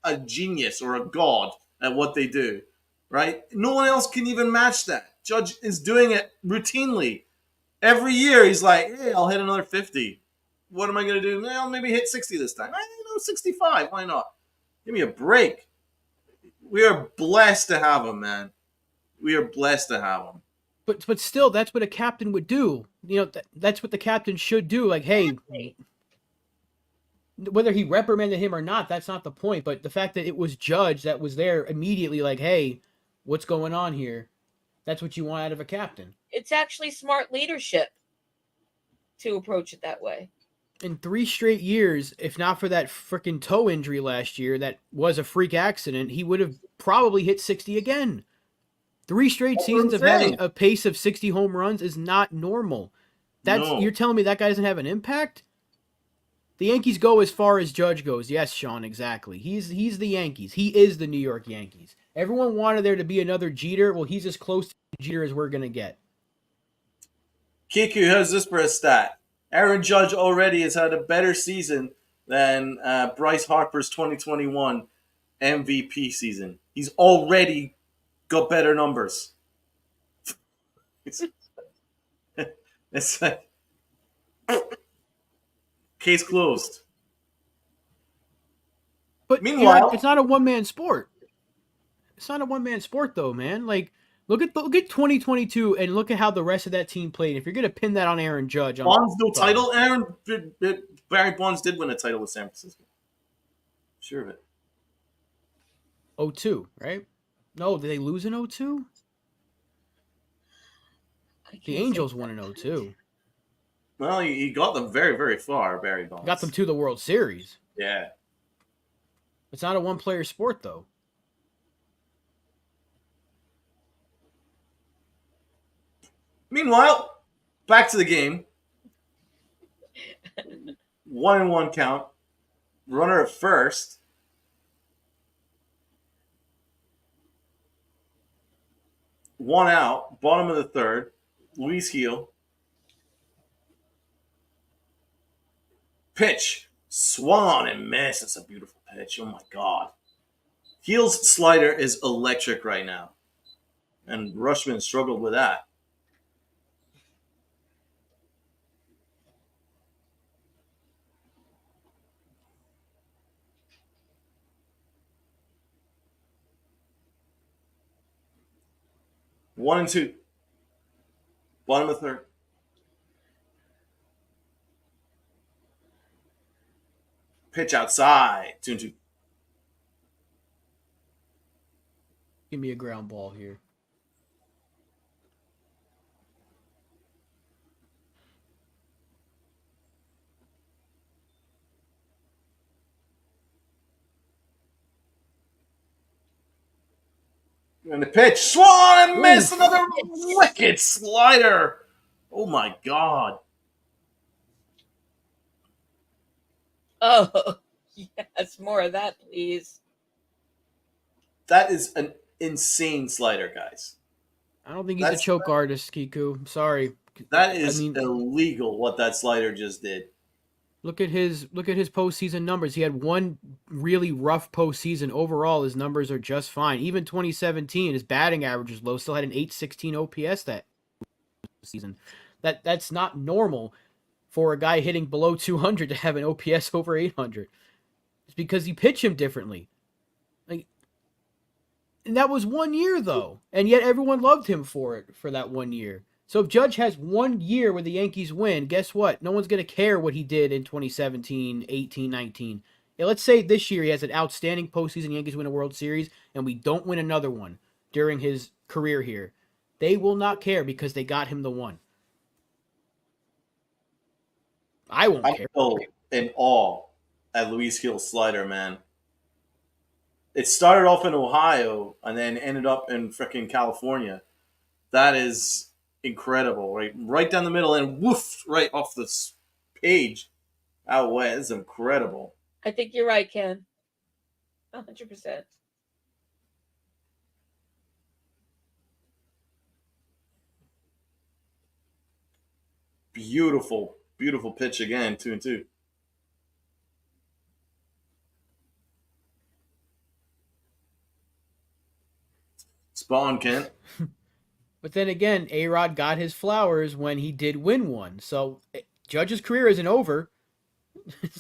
a genius or a god at what they do, right? No one else can even match that. Judge is doing it routinely. Every year he's like, hey, I'll hit another 50. What am I going to do? Well, maybe hit 60 this time. 65. Why not? Give me a break. We are blessed to have him, man. We are blessed to have him. But still, that's what a captain would do. You know, that's what the captain should do. Like, hey, whether he reprimanded him or not, that's not the point. But the fact that it was Judge that was there immediately, like, hey, what's going on here? That's what you want out of a captain. It's actually smart leadership to approach it that way. In 3 straight years, if not for that freaking toe injury last year, that was a freak accident, he would have probably hit 60 again. 3 straight seasons of having a pace of 60 home runs is not normal. You're telling me that guy doesn't have an impact? The Yankees go as far as Judge goes. Yes, Sean, exactly. He's the Yankees. He is the New York Yankees. Everyone wanted there to be another Jeter. Well, he's as close to Jeter as we're going to get. Kiku has this for a stat. Aaron Judge already has had a better season than Bryce Harper's 2021 MVP season. He's already got better numbers. It's like case closed. But meanwhile, it's not a one-man sport. It's not a one-man sport, though, man. Like, look at 2022 and look at how the rest of that team played. If you're gonna pin that on Aaron Judge, Bonds no title. Barry Bonds did win a title with San Francisco. Sure of it. 02, right? No, did they lose in 02? The Angels won in 02. Well, he got them very, very far, Barry Bonds. Got them to the World Series. Yeah. It's not a one-player sport, though. Meanwhile, back to the game. 1-1 count. Runner at first. One out. Bottom of the third. Luis Gil. Pitch. Swung on and missed. That's a beautiful pitch. Oh, my God. Gil's slider is electric right now. And Rushman struggled with that. One and two. Bottom of third. Pitch outside. 2-2. Give me a ground ball here. And the pitch, swung and missed. Another wicked slider. Oh my God. Oh, yes, more of that, please. That is an insane slider, guys. I don't think he's a choke artist, Kiku. I'm sorry. That is illegal what that slider just did. Look at his postseason numbers. He had one really rough postseason. Overall, his numbers are just fine. Even 2017, his batting average is low. Still had an 816 OPS that season. That's not normal for a guy hitting below 200 to have an OPS over 800. It's because you pitch him differently. And that was 1 year though, and yet everyone loved him for that 1 year. So if Judge has 1 year where the Yankees win, guess what? No one's going to care what he did in 2017, 18, 19. Yeah, let's say this year he has an outstanding postseason, Yankees win a World Series, and we don't win another one during his career here. They will not care because they got him the one. I won't care. I'm still in awe at Luis Gil's slider, man. It started off in Ohio and then ended up in freaking California. That is incredible, right? Right down the middle and woof, right off this page. Out west. It's incredible. I think you're right, Ken. 100%. Beautiful, beautiful pitch again, 2-2. Spawn, Kent. But then again, A-Rod got his flowers when he did win one. So Judge's career isn't over.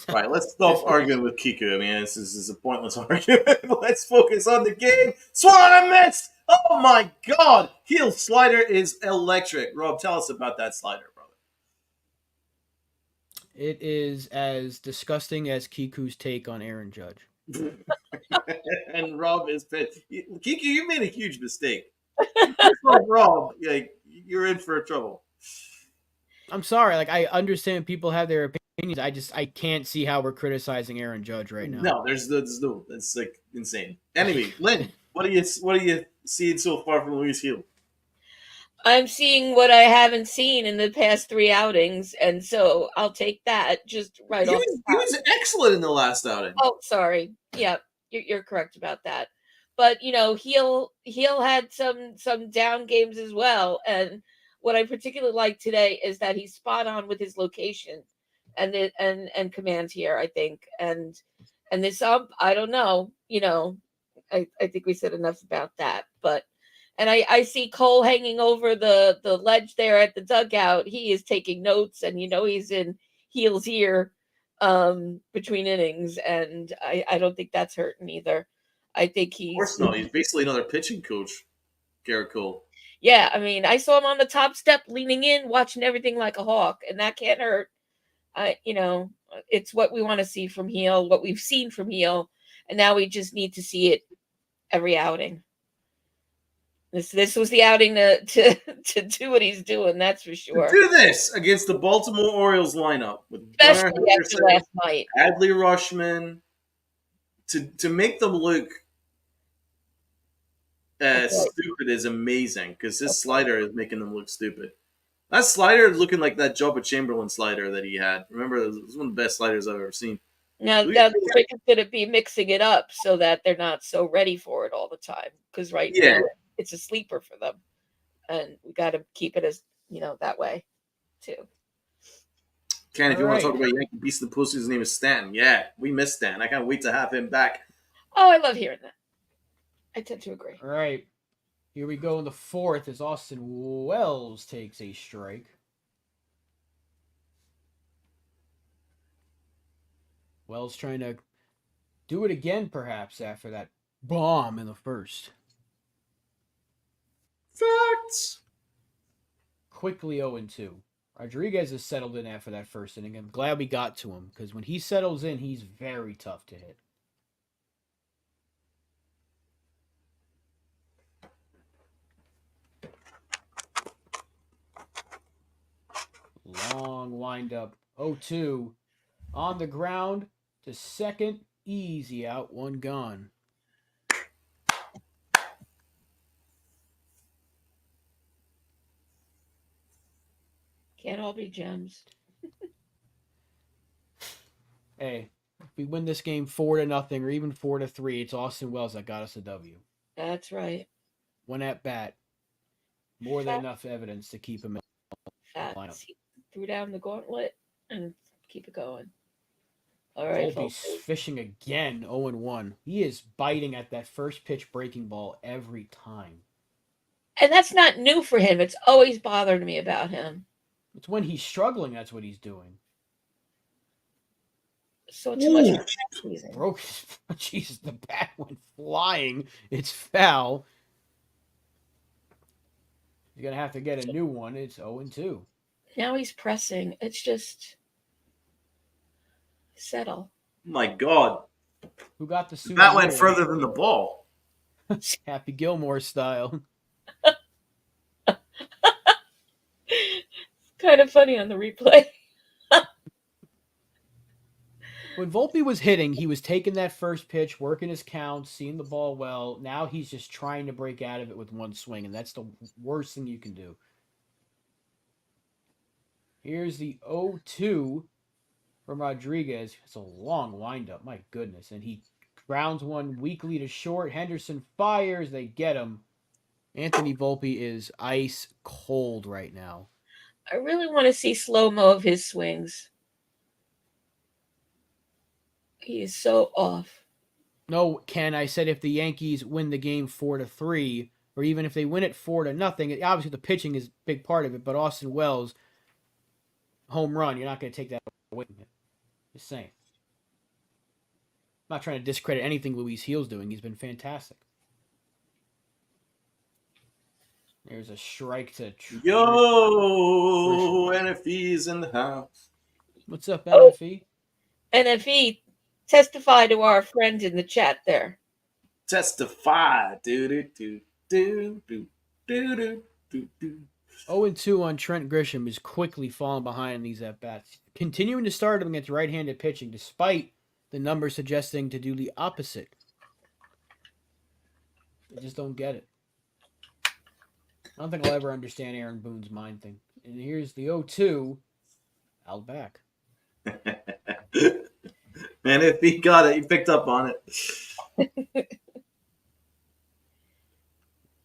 All right, let's stop arguing with Kiku. I mean, this is a pointless argument. Let's focus on the game. Swung and missed! Oh my God! Heel slider is electric. Rob, tell us about that slider, brother. It is as disgusting as Kiku's take on Aaron Judge. And Rob is pissed. Kiku, you made a huge mistake. Rob, you're in for trouble. I'm sorry. I understand people have their opinions. I can't see how we're criticizing Aaron Judge right now. No, there's no. It's insane. Anyway, Lynn, what are you seeing so far from Luis Gil? I'm seeing what I haven't seen in the past 3 outings, and so I'll take that just right off. He was excellent in the last outing. Oh, sorry. Yeah, you're correct about that. But Heel had some down games as well, and what I particularly like today is that he's spot on with his location and command here, I think, and this I don't know, I think we said enough about that, but. And I see Cole hanging over the ledge there at the dugout. He is taking notes, and he's in Heel's ear between innings, and I don't think that's hurting either. I think he's. Of course not. He's basically another pitching coach, Garrett Cole. Yeah, I mean, I saw him on the top step, leaning in, watching everything like a hawk, and that can't hurt. It's what we want to see from Heel, what we've seen from Heel, and now we just need to see it every outing. This was the outing to do what he's doing, that's for sure. Do this against the Baltimore Orioles lineup with especially after last night. Adley Rutschman, to make them look stupid is amazing because this slider is making them look stupid. That slider is looking like that Jabba Chamberlain slider that he had. Remember, it was one of the best sliders I've ever seen. Now the trick is going to be mixing it up so that they're not so ready for it all the time. Because now it's a sleeper for them, and we got to keep it as that way too. Ken, if you want to talk about Yankee beast of the postseason, his name is Stanton. Yeah, we miss Stanton. I can't wait to have him back. Oh, I love hearing that. I tend to agree. All right, here we go in the fourth as Austin Wells takes a strike. Wells trying to do it again, perhaps, after that bomb in the first. Facts. Quickly 0-2. Rodriguez has settled in after that first inning. I'm glad we got to him, because when he settles in, he's very tough to hit. Long windup. 0-2. On the ground to second. Easy out. One gone. Can't all be gems. Hey, if we win this game 4-0 or even 4-3, it's Austin Wells that got us a W. That's right. One at bat. More than enough evidence to keep him in the lineup. Facts. He threw down the gauntlet and keep it going. All right, Volpe's fishing again, 0-1. He is biting at that first pitch breaking ball every time. And that's not new for him. It's always bothered me about him. It's when he's struggling, that's what he's doing. So too much season. Broke his... Jesus, the bat went flying. It's foul. He's going to have to get a new one. It's 0-2. Now he's pressing. It's just... settle. My God. Who got the suit? That went further than the ball. Happy Gilmore style. Kind of funny on the replay. When Volpe was hitting, he was taking that first pitch, working his counts, seeing the ball well. Now he's just trying to break out of it with one swing, and that's the worst thing you can do. Here's the 0-2 from Rodriguez. It's a long windup, my goodness. And he grounds one weakly to short. Henderson fires. They get him. Anthony Volpe is ice cold right now. I really want to see slow-mo of his swings. He is so off. No, Ken, I said if the Yankees win the game 4-3, or even if they win it 4-0, obviously the pitching is a big part of it, but Austin Wells, home run, you're not going to take that away from him. Just saying. I'm not trying to discredit anything Luis Gil's doing. He's been fantastic. There's a strike to... Yo, NFE's in the house. What's up, NFE? NFE, testify to our friend in the chat there. Testify. Do. 0-2 on Trent Grisham is quickly falling behind in these at-bats. Continuing to start him against right-handed pitching, despite the numbers suggesting to do the opposite. I just don't get it. I don't think I'll ever understand Aaron Boone's mind thing. And here's the 0-2. Out back. Man, if he got it, he picked up on it.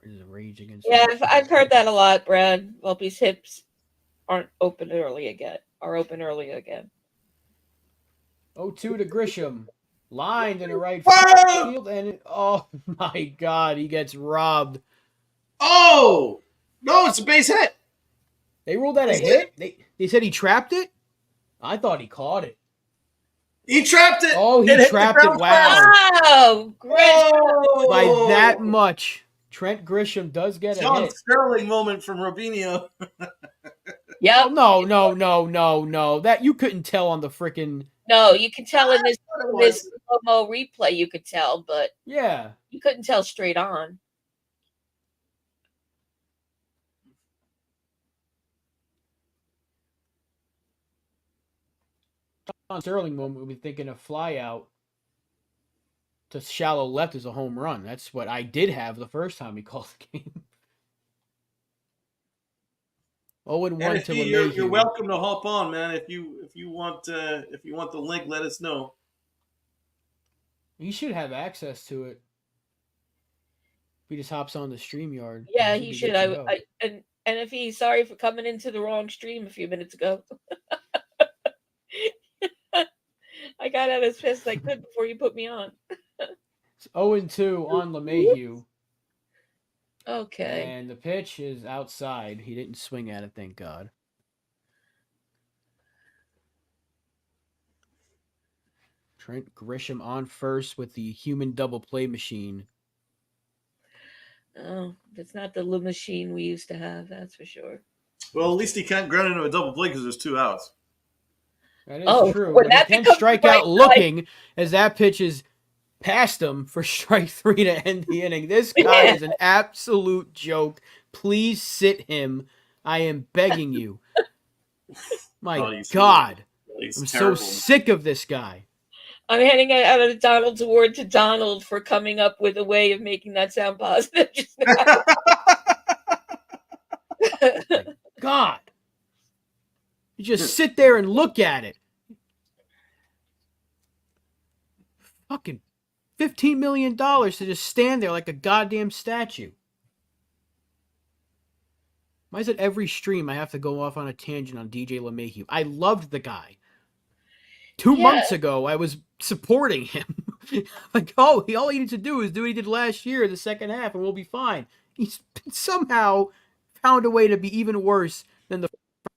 There's a rage against... Yeah, I've heard that a lot, Brad. Volpe's hips aren't open early again. Are open early again. 0-2 to Grisham. Lined in the right field. And oh my God, he gets robbed. Oh! No, it's a base hit. They ruled that a hit? They said he trapped it? I thought he caught it. He trapped it. Oh, he trapped it. Wow. Oh, Grisham. By that much, Trent Grisham does get a John hit. Sterling moment from Robinho. Yep. No. That you couldn't tell on the freaking... No, you can tell in this slow-mo replay, you could tell, but yeah, you couldn't tell straight on. John Sterling moment, we'll be thinking a fly out to shallow left is a home run. That's what I did have the first time he called the game. 0-1 to LeMahieu. You're welcome to hop on, man. If you want the link, let us know. He should have access to it. If he just hops on the StreamYard. Yeah, he should. And if he's sorry for coming into the wrong stream a few minutes ago. I got out as fast as I could before you put me on. It's 0-2 on LeMahieu. Okay. And the pitch is outside. He didn't swing at it, thank God. Trent Grisham on first with the human double play machine. Oh, it's not the little machine we used to have, that's for sure. Well, at least he can't ground into a double play because there's 2 outs. That is true. But he can strike out looking as that pitch is past him for strike 3 to end the inning. This guy is an absolute joke. Please sit him. I am begging you. My God. I'm so sick of this guy. I'm handing out of Donald's award to Donald for coming up with a way of making that sound positive. God. You just sit there and look at it. Fucking $15 million to just stand there like a goddamn statue. Why is it every stream I have to go off on a tangent on DJ LeMahieu? I loved the guy. 2 months ago, I was supporting him. Like, all he needs to do is do what he did last year in the second half, and we'll be fine. He's somehow found a way to be even worse than the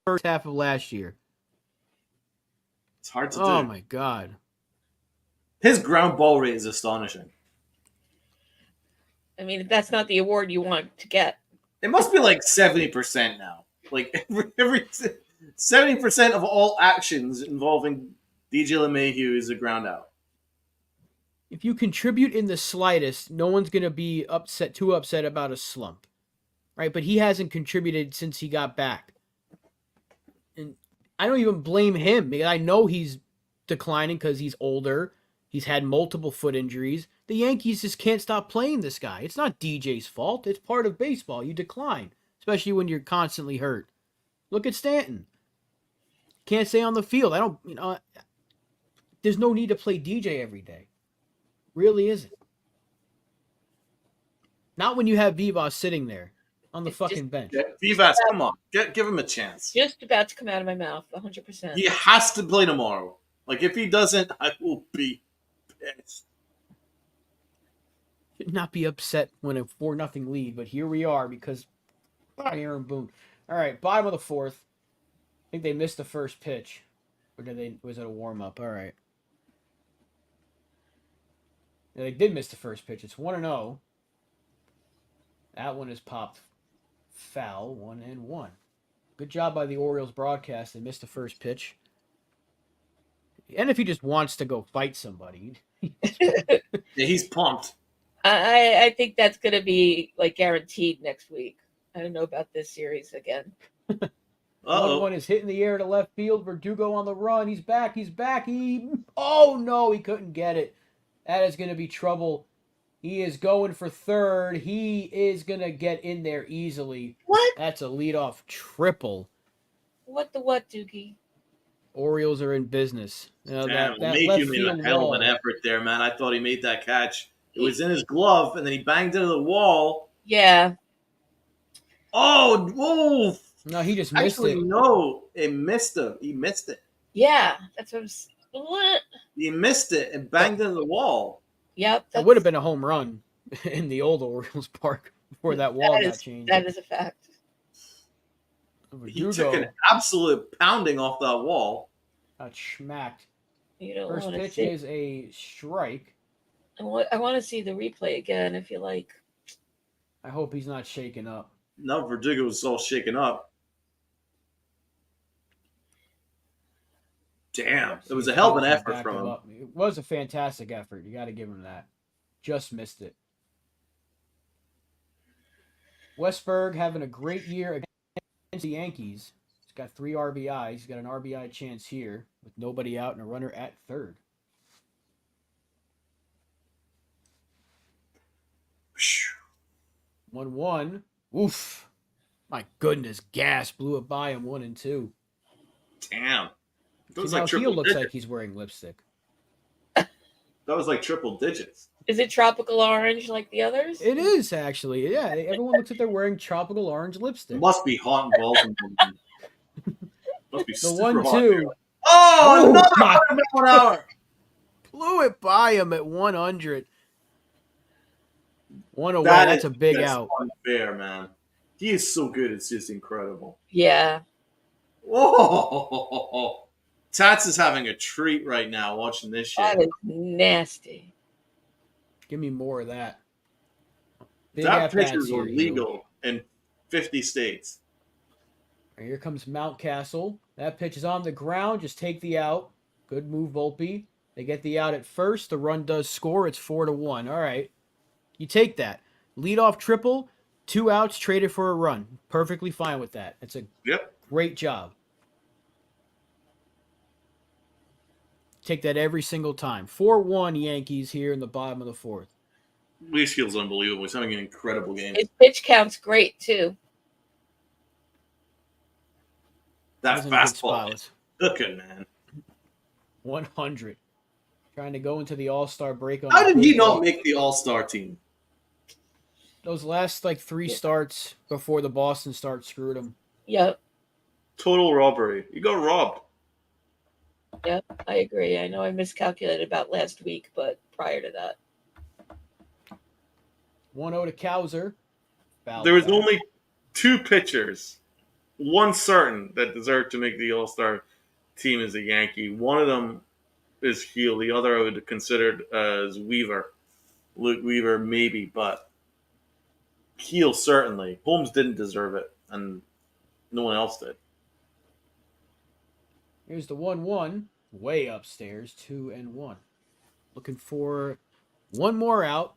first half of last year. It's hard to do. Oh, my God. His ground ball rate is astonishing. I mean, that's not the award you want to get. It must be like 70% now. Like every 70% of all actions involving DJ LeMahieu is a ground out. If you contribute in the slightest, no one's going to be too upset about a slump. Right? But he hasn't contributed since he got back. And I don't even blame him, because I know he's declining because he's older. He's had multiple foot injuries. The Yankees just can't stop playing this guy. It's not DJ's fault. It's part of baseball. You decline, especially when you're constantly hurt. Look at Stanton. Can't stay on the field. There's no need to play DJ every day. Really isn't. Not when you have Vivas sitting there on the fucking bench. Vivas, come on. Give him a chance. Just about to come out of my mouth, 100%. He has to play tomorrow. Like, if he doesn't, I will be pissed. Should not be upset when a 4-0 lead, but here we are because Aaron Boone. All right, bottom of the fourth. I think they missed the first pitch. Or was it a warm-up? All right. Yeah, they did miss the first pitch. It's 1-0. That one is popped foul, 1-1. Good job by the Orioles broadcast. They missed the first pitch. And if he just wants to go fight somebody. Yeah, he's pumped. I think that's going to be like guaranteed next week. I don't know about this series again. 1-1 is hit in the air to left field. Verdugo on the run. He's back. Oh, no, he couldn't get it. That is going to be trouble. He is going for third. He is going to get in there easily. What? That's a leadoff triple. What, Doogie? Orioles are in business. Damn, that left field made a hell of an effort there, man. I thought he made that catch. It was in his glove, and then he banged into the wall. Yeah. Oh, whoa. No, he just missed it. No, it missed him. He missed it. Yeah, that's what He missed it and banged into the wall. Yep. It would have been a home run in the old Orioles park before that wall got changed. That is a fact. He took an absolute pounding off that wall. Got schmacked. First pitch is a strike. I want to see the replay again if you like. I hope he's not shaken up. No, Verdugo was all shaken up. Damn. It was a hell of an effort from him. It was a fantastic effort. You got to give him that. Just missed it. Westberg having a great year against the Yankees. He's got 3 RBIs. He's got an RBI chance here with nobody out and a runner at third. Whew. 1-1. Oof. My goodness. Gas blew it by him 1-2. Damn. See, now he looks like he's wearing lipstick. That was like triple digits. Is it tropical orange like the others? It is, actually. Yeah, everyone looks like they're wearing tropical orange lipstick. It must be hot in Baltimore. Must be the super 1-2. Oh, another 1 hour. Blew it by him at 100. 1 away. That's a big out. Unfair, man. He is so good. It's just incredible. Yeah. Whoa. Tats is having a treat right now watching this shit. That is nasty. Give me more of that. Big that pitch is illegal in 50 states. Right, here comes Mountcastle. That pitch is on the ground. Just take the out. Good move, Volpe. They get the out at first. The run does score. It's 4-1. All right. You take that. Leadoff triple, 2 outs, traded for a run. Perfectly fine with that. It's a great job. Take that every single time. 4-1 Yankees here in the bottom of the fourth. Leachfield's unbelievable. He's having an incredible game. His pitch count's great, too. That was in a good fastball spot. is cooking, man. 100. Trying to go into the All-Star break on How a did good he not note. make the All-Star team? Those last like 3 starts before the Boston start screwed him. Yep. Total robbery. You got robbed. Yep. I agree. I know I miscalculated about last week, but prior to that. 1-0 to Kowser. Foul There was back. only 2 pitchers, one certain, that deserved to make the All-Star team as a Yankee. One of them is Heel. The other I would have considered as Weaver. Luke Weaver, maybe, but Heel certainly. Holmes didn't deserve it, and no one else did. Here's the 1-1. Way upstairs. 2-1. Looking for one more out.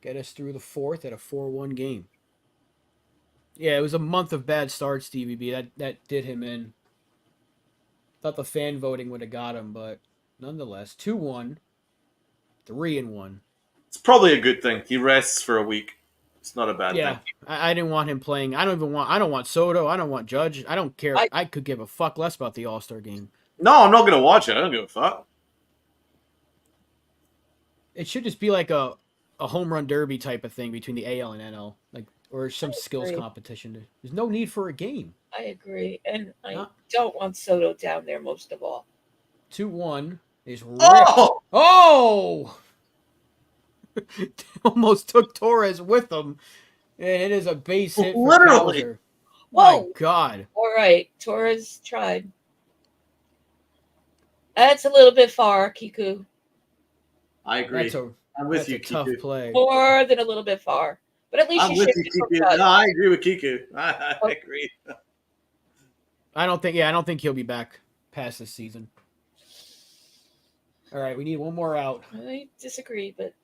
Get us through the 4th at a 4-1 game. Yeah, it was a month of bad starts, DVB. That did him in. Thought the fan voting would have got him, but nonetheless, 2-1, 3-1. It's probably a good thing. He rests for a week. It's not a bad Yeah, thing. I didn't want him playing. I don't want Soto. I don't want Judge. I don't care. I could give a fuck less about the All-Star game. No, I'm not going to watch it. I don't give a fuck. It should just be like a home run derby type of thing between the AL and NL, like, or some skills competition. There's no need for a game. I agree, and I don't want Soto down there most of all. 2-1 is ripped. Oh! Oh! Almost took Torres with him, and it is a base hit for Literally. Kowser. Whoa! My God. All right, Torres tried. That's a little bit far, Kiku. I agree. I'm with that's you, a tough Kiku. play. More than a little bit far. But at least I'm you with shifted you, from Kiku. Judge. No, I agree with Kiku. I agree. I don't think he'll be back past this season. All right, we need one more out. I disagree, but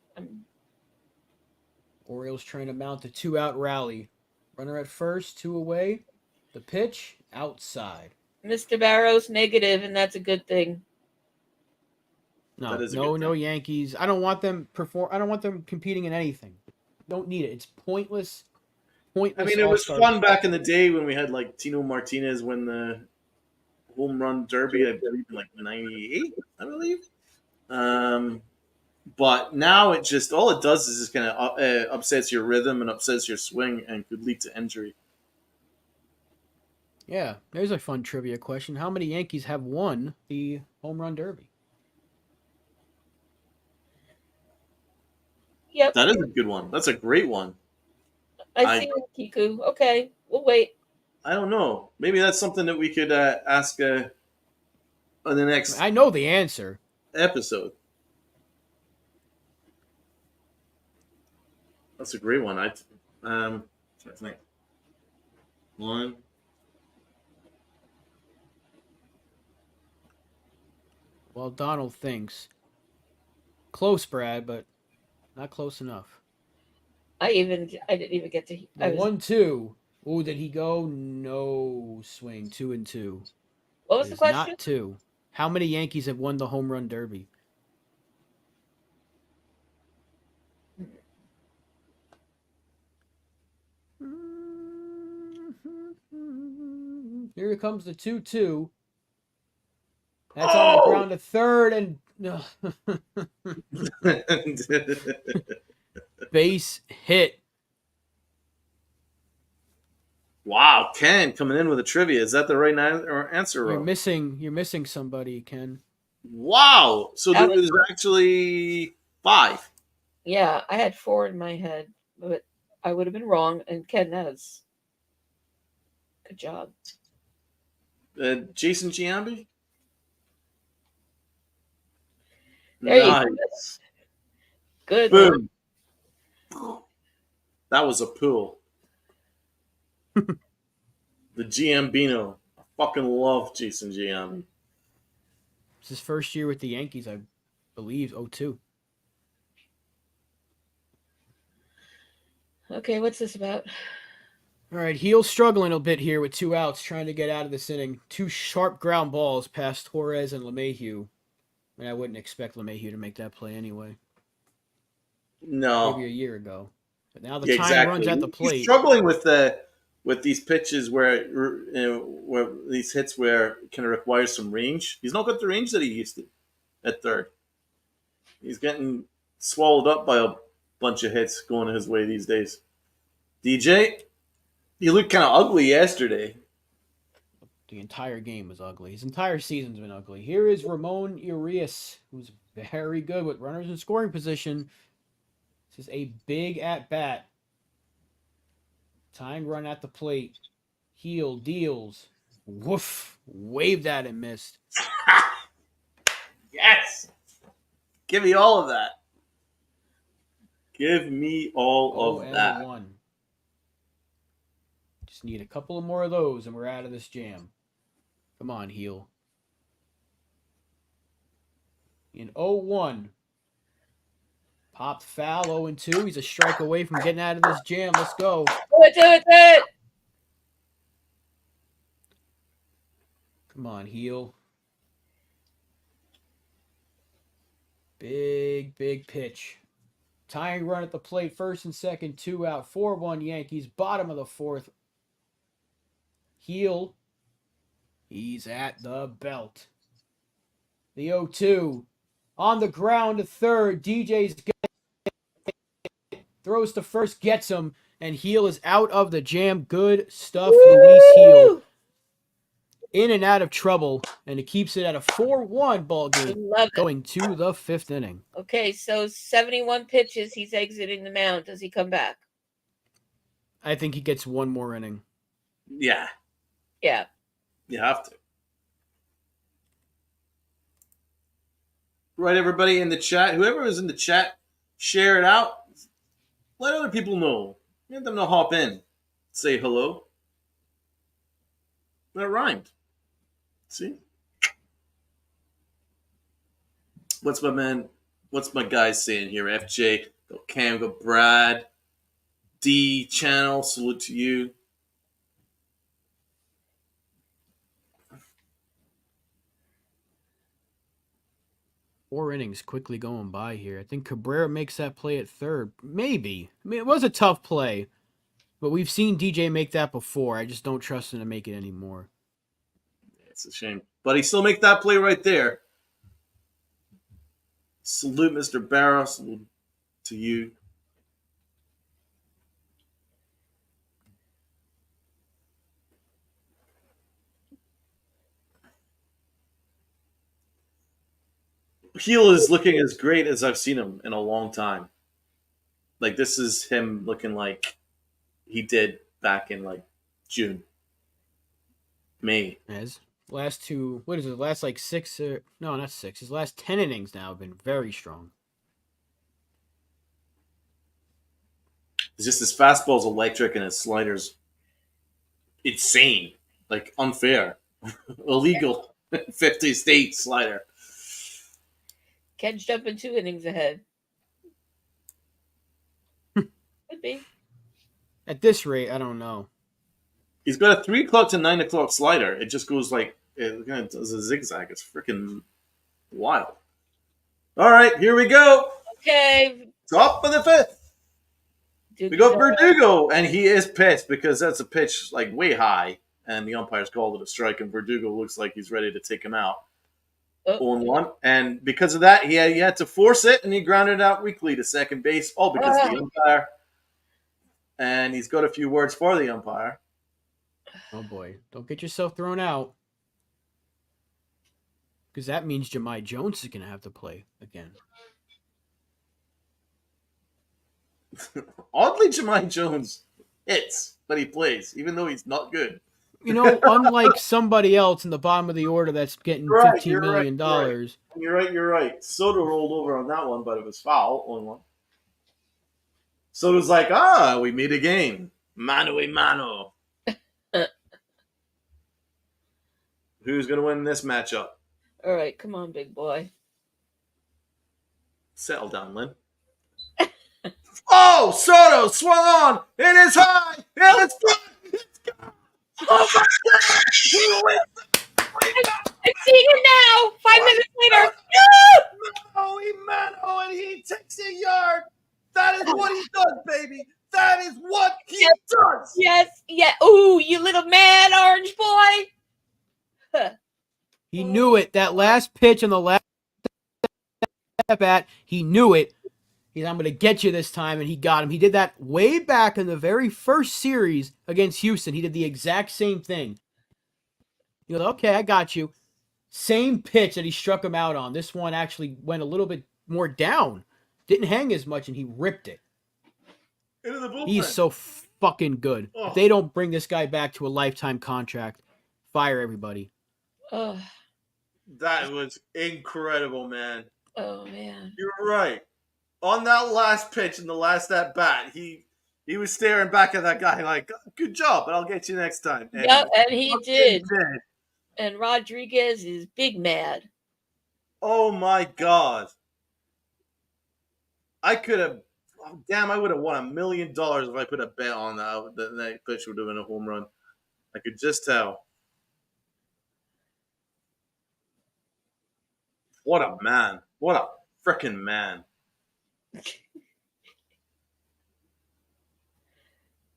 Orioles trying to mount a 2-out rally. Runner at first, 2 away. The pitch outside. Mr. Barrow's negative, and that's a good thing. No Yankees. I don't want them I don't want them competing in anything. Don't need it. It's pointless. I mean, it was fun back in the day when we had like Tino Martinez win the home run derby. I believe in like '98. I believe. But now it just all it does is just kind of upsets your rhythm and upsets your swing and could lead to injury. Yeah, there's a fun trivia question. How many Yankees have won the home run derby? Yep. That is a good one. That's a great one. I see it, Kiku. Okay, we'll wait. I don't know. Maybe that's something that we could ask on the next. I know the answer. Episode. That's a great one. One. Well, Donald thinks close, Brad, but not close enough. I didn't even get to. 1-2. Oh, did he go? No swing. 2-2. What was the question? Not 2. How many Yankees have won the home run derby? Here comes the 2-2. That's on the ground to third and base hit. Wow, Ken coming in with a trivia. Is that the right answer? You're missing somebody, Ken. Wow. So there was actually 5. Yeah, I had 4 in my head, but I would have been wrong, and Ken has. Good job. Jason Giambi? There you go. Good. Boom. That was a pool. The Giambino. I fucking love Jason Giambi. It's his first year with the Yankees, I believe, 02. Okay, what's this about? All right, Heel's struggling a bit here with 2 outs, trying to get out of this inning. 2 sharp ground balls past Torres and LeMahieu. And I wouldn't expect LeMahieu to make that play anyway. No. Maybe a year ago. But now the time runs at the plate. He's struggling with with these pitches where where these hits where it kind of requires some range. He's not got the range that he used to at third. He's getting swallowed up by a bunch of hits going his way these days. DJ, you looked kind of ugly yesterday. The entire game was ugly. His entire season's been ugly. Here is Ramon Urias, who's very good with runners in scoring position. This is a big at-bat. Tying run at the plate. Heel deals. Woof. Waved at and missed. Yes! Give me all of that. Give me all of that. 1. Just need a couple of more of those and we're out of this jam. Come on, heel. In 0-1. Popped foul, 0-2. He's a strike away from getting out of this jam. Let's go. Do it. Come on, heel. Big pitch. Tying run at the plate, first and second, 2 out, 4-1 Yankees, bottom of the 4th. Heel. He's at the belt. The 0-2. On the ground to third. DJ's throws to first, gets him, and Heel is out of the jam. Good stuff, Luis Heel. In and out of trouble, and it keeps it at a 4-1 ball game going to the 5th inning. Okay, so 71 pitches. He's exiting the mound. Does he come back? I think he gets one more inning. Yeah. Yeah. You have to. Right, everybody in the chat. Whoever is in the chat, share it out. Let other people know. Get them to hop in. Say hello. That rhymed. See? What's my guys saying here? FJ, go Cam, go Brad. D channel, salute to you. Four innings quickly going by here. I think Cabrera makes that play at third. Maybe. I mean, it was a tough play, but we've seen DJ make that before. I just don't trust him to make it anymore. It's a shame. But he still make that play right there. Salute, Mr. Barra. Salute to you. Heel is looking as great as I've seen him in a long time. Like, this is him looking like he did back in, like, June. May. As last two, what is it? Last like 6 or no, not 6. His last 10 innings now have been very strong. It's just his fastball's electric and his slider's insane. Like, unfair. Illegal. 50 state slider. Ken's jumping 2 innings ahead. Could be. At this rate, I don't know. He's got a 3 o'clock to 9 o'clock slider. It just goes like, it kind of does a zigzag. It's freaking wild. All right, here we go. Okay. Top of the 5th. We got Verdugo, and he is pissed because that's a pitch like way high, and the umpire's called it a strike, and Verdugo looks like he's ready to take him out. 0-1, and because of that, he had to force it, and he grounded out weakly to second base, all because of the umpire. And he's got a few words for the umpire. Oh boy, don't get yourself thrown out, because that means Jahmai Jones is going to have to play again. Oddly, Jahmai Jones hits, but he plays, even though he's not good. You know, unlike somebody else in the bottom of the order that's getting $15 million. You're right. Soto rolled over on that one, but it was foul. 1-1. Soto's like, we meet again. Mano a mano. Who's going to win this matchup? All right, come on, big boy. Settle down, Lynn. Oh, Soto swung on. It is high. Yeah, let's go. Oh my God! I'm seeing it now. 5 minutes later. Mano, and he takes a yard. That is what he does, baby. That is what he does. Yes. Yeah. Ooh. that last pitch and the last at bat, he knew it. He's, I'm going to get you this time, and he got him. He did that way back in the very first series against Houston. He did the exact same thing. You go, okay, I got you. Same pitch that he struck him out on. This one actually went a little bit more down. Didn't hang as much, and he ripped it. Into the bullpen. He's so fucking good. Oh. If they don't bring this guy back to a lifetime contract, fire everybody. Oh, That was incredible, man. oh man. You're right. On that last pitch in the last at bat, he was staring back at that guy like, "Good job, but I'll get you next time." And Yep, and he fucking did. And Rodriguez is big mad. Oh my god! I could have. Oh, damn, I would have won $1 million if I put a bet on that pitch would have been a home run. I could just tell. What a man! What a frickin' man!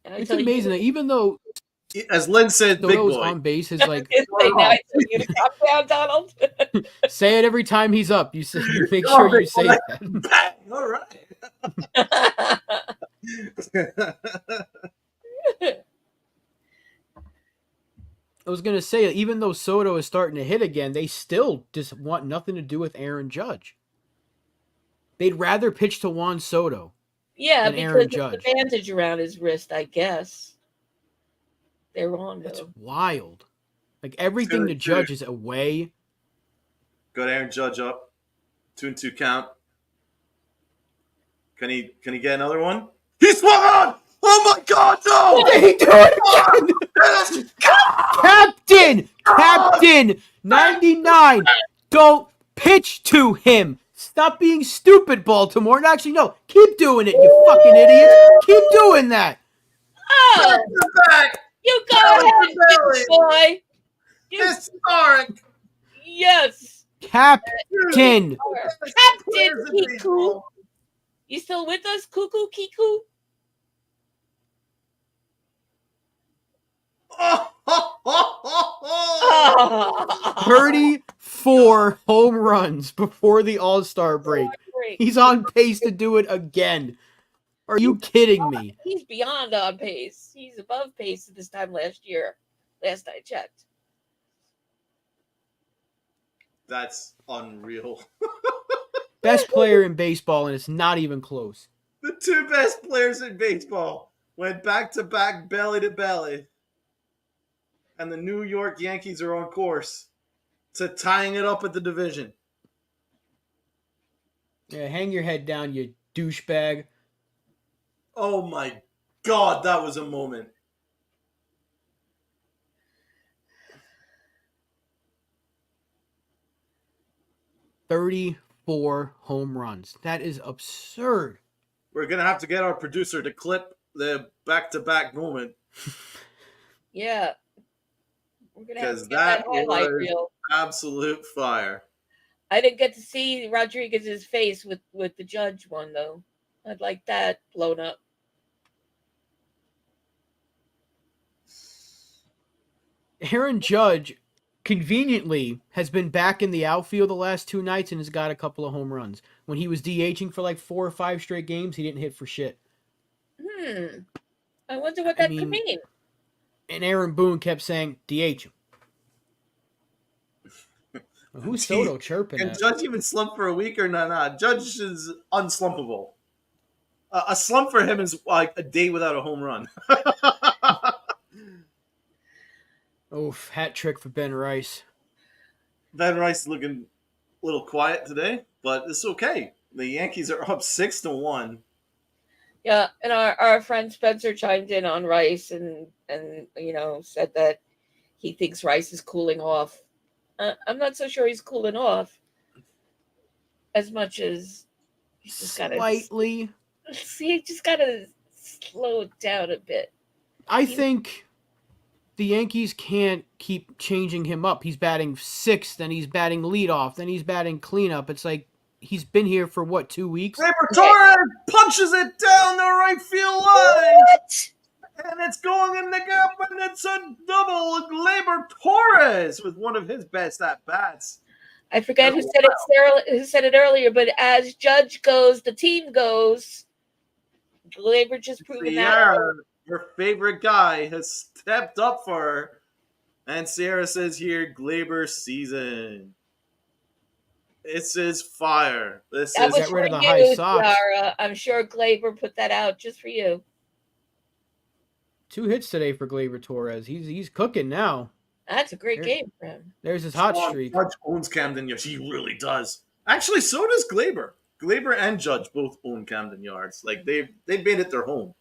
It's amazing that even though, as Lynn said, big Soto's boy on base is like, now I tell you to calm down, Donald. say it every time he's up. You say, you make sure you say that. Bang! All right. I was gonna say, even though Soto is starting to hit again, they still just want nothing to do with Aaron Judge. They'd rather pitch to Juan Soto. Yeah, than because Aaron of Judge. the bandage around his wrist, I guess. They're wrong, That's though. wild. Like everything to Judge is away. Got Aaron Judge up. 2-2 count. Can he get another one? He swung on! Oh my god, no! Did he do it again? Captain 99. Don't pitch to him. Stop being stupid, Baltimore. And actually, no, keep doing it, you fucking idiots. Keep doing that. Oh, Back. you go ahead, big boy. Historic. Yes. Captain. Captain Kiku. You still with us, Cuckoo Kiku? Oh. 34 home runs before the All-Star break. He's on pace to do it again. Are you kidding me? He's beyond on pace. He's above pace at this time last year. Last I checked. That's unreal. Best player in baseball, and it's not even close. The two best players in baseball went back-to-back belly to belly. And the New York Yankees are on course to tying it up at the division. Yeah, hang your head down, you douchebag. Oh my god, that was a moment. $34 home runs. That is absurd. We're going to have to get our producer to clip the back-to-back moment. Yeah. We're going to have to Because get that that highlight was reel. absolute fire. I didn't get to see Rodriguez's face with the Judge one, though. I'd like that blown up. Aaron Judge, conveniently, has been back in the outfield the last two nights and has got a couple of home runs. When he was DHing for like 4 or 5 straight games, he didn't hit for shit. I wonder what that could mean. And Aaron Boone kept saying, DH him. Who's Soto chirping Can at? Judge even slump for a week or not? Judge is unslumpable. A slump for him is like a day without a home run. Oof, hat trick for Ben Rice. Ben Rice is looking a little quiet today, but it's okay. The Yankees are up 6-1. Yeah, and our friend Spencer chimed in on Rice and said that he thinks Rice is cooling off. I'm not so sure he's cooling off as much as he's just got to slightly. See, just got to slow it down a bit. I think the Yankees can't keep changing him up. He's batting 6th, then he's batting leadoff, then he's batting cleanup. It's like he's been here for 2 weeks? Gleyber Torres punches it down the right field line. What? And it's going in the gap, and it's a double. Gleyber Torres with one of his best at-bats. I forget who said it. Sarah, who said it earlier, but as Judge goes, the team goes. Gleyber just proven Sierra, her favorite guy, has stepped up for her. And Sierra says here, Gleyber season. This is fire. This that is was Get rid for of the you, high socks. Ciara. I'm sure Gleyber put that out just for you. 2 hits today for Gleyber Torres. He's cooking now. That's a great game for him. There's his hot streak. Judge owns Camden Yards. He really does. Actually, so does Gleyber. Gleyber and Judge both own Camden Yards. Like they've made it their home.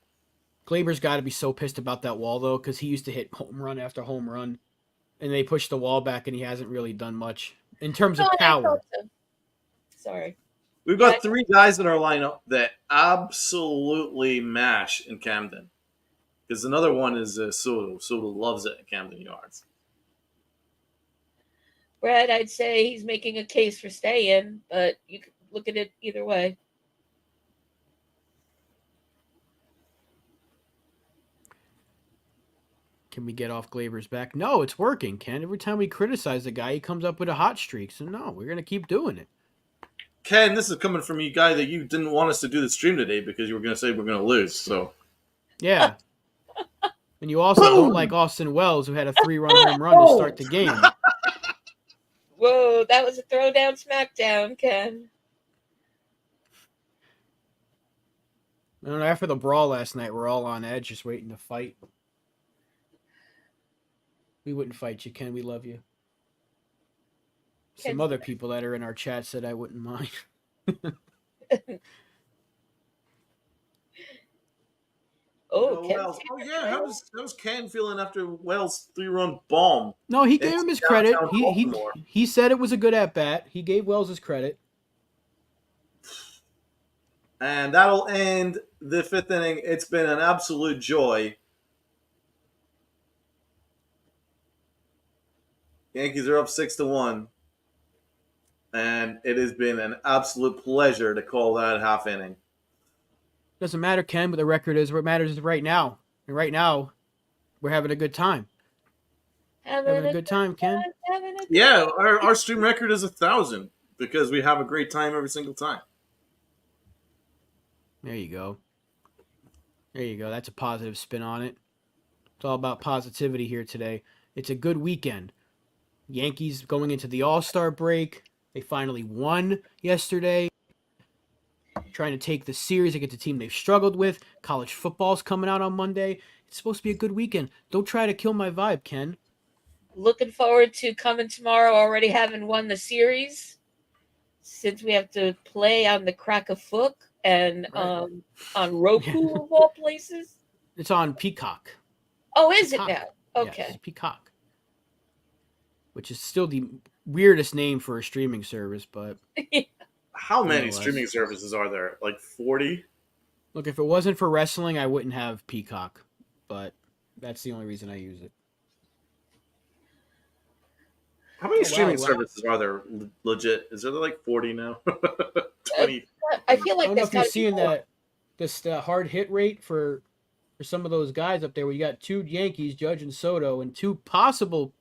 Gleyber's got to be so pissed about that wall though, because he used to hit home run after home run, and they pushed the wall back, and he hasn't really done much in terms of power. Sorry. We've got 3 guys in our lineup that absolutely mash in Camden. Because another one is Soto. Soto loves it at Camden Yards. Brad, I'd say he's making a case for staying, but you could look at it either way. Can we get off Gleyber's back? No, it's working, Ken. Every time we criticize the guy, he comes up with a hot streak. So no, we're going to keep doing it. Ken, this is coming from you, guy, that you didn't want us to do the stream today because you were going to say we're going to lose. So yeah. And you also don't like Austin Wells, who had a 3-run home run to start the game. Whoa, that was a throwdown smackdown, Ken. I don't know, after the brawl last night, we're all on edge just waiting to fight. We wouldn't fight you, Ken. We love you. Some other people that are in our chat said I wouldn't mind. Wells. Oh yeah, how's Ken feeling after Wells' 3-run bomb? No, he gave him his credit. He said it was a good at bat. He gave Wells his credit. And that'll end the 5th inning. It's been an absolute joy. Yankees are up 6-1. And it has been an absolute pleasure to call that half inning. Doesn't matter, Ken, what the record is. What matters is right now. And right now, we're having a good time. Having a good time, Ken. Yeah, our stream record is 1,000 because we have a great time every single time. There you go. There you go. That's a positive spin on it. It's all about positivity here today. It's a good weekend. Yankees going into the All-Star break. They finally won yesterday. Trying to take the series against a team they've struggled with. College football's coming out on Monday. It's supposed to be a good weekend. Don't try to kill my vibe, Ken. Looking forward to coming tomorrow, already having won the series. Since we have to play on the crack of Fook and on Roku of all places. It's on Peacock. Oh, is it now? Okay. Yes, Peacock. Which is still the weirdest name for a streaming service, but... How many streaming services are there? Like 40? Look, if it wasn't for wrestling, I wouldn't have Peacock. But that's the only reason I use it. How many streaming services are there legit? Is there like 40 now? 20? I feel like I don't know if you're seeing this hard hit rate for some of those guys up there where you got 2 Yankees, Judge and Soto, and 2 possible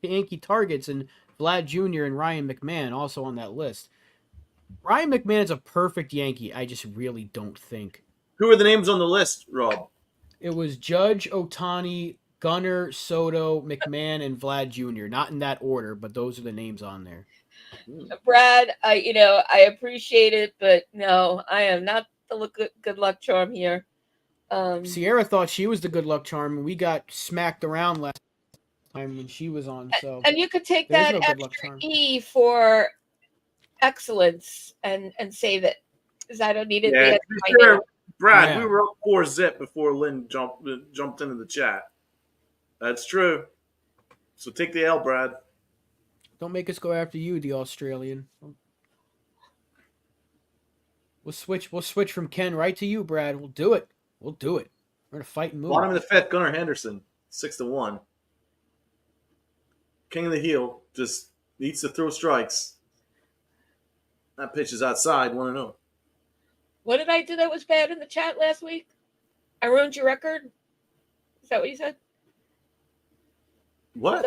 Yankee targets, and Vlad Jr. and Ryan McMahon also on that list. Ryan McMahon's a perfect Yankee. I just really don't think. Who are the names on the list, Rob? It was Judge, Ohtani, Gunnar, Soto, McMahon, and Vlad Jr. Not in that order, but those are the names on there. Brad, I appreciate it, but no, I am not the good luck charm here. Sierra thought she was the good luck charm, and we got smacked around last time when she was on. So, and you could take that extra E for excellence and save it, because I don't need it. Yeah, sure, Brad, we were up 4-0 before Lynn jumped into the chat. That's true. So take the L, Brad. Don't make us go after you, the Australian. We'll switch from Ken right to you, Brad. We'll do it. We're gonna fight and move. Bottom of the 5th, Gunnar Henderson, 6-1. King of the Heel just needs to throw strikes. That pitch is outside, 1-0. What did I do that was bad in the chat last week? I ruined your record? Is that what you said? What?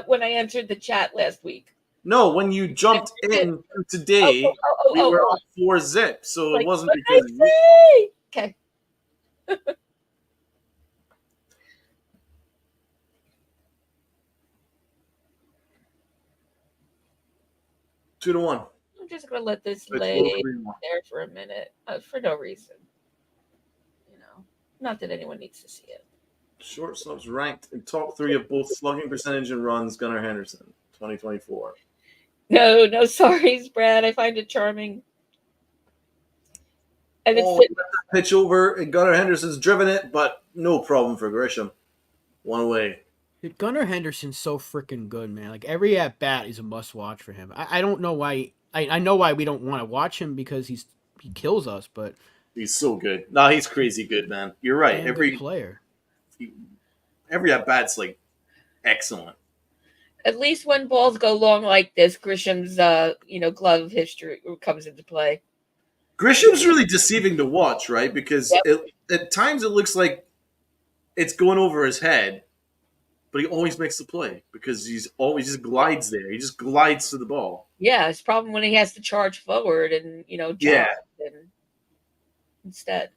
When I entered the chat last week. No, when you jumped in today, we were up 4-0, so it wasn't because. Okay. 2-1. I'm just gonna let this lay there for a minute for no reason. Not that anyone needs to see it. Shortstop's ranked in top 3 of both slugging percentage and runs. Gunnar Henderson, 2024. No sorries, Brad. I find it charming. And pitch over, and Gunnar Henderson's driven it, but no problem for Grisham. One away. Gunnar Henderson's so freaking good, man. Like every at bat is a must watch for him. I don't know why. I know why we don't want to watch him because he kills us, but he's so good. No, he's crazy good, man. You're right. Every player, every at bat's like excellent. At least when balls go long like this, Grisham's glove history comes into play. Grisham's really deceiving to watch, right? Because at times it looks like it's going over his head, but he always makes the play because he's always just glides there. He just glides to the ball. Yeah, it's problem when he has to charge forward and instead.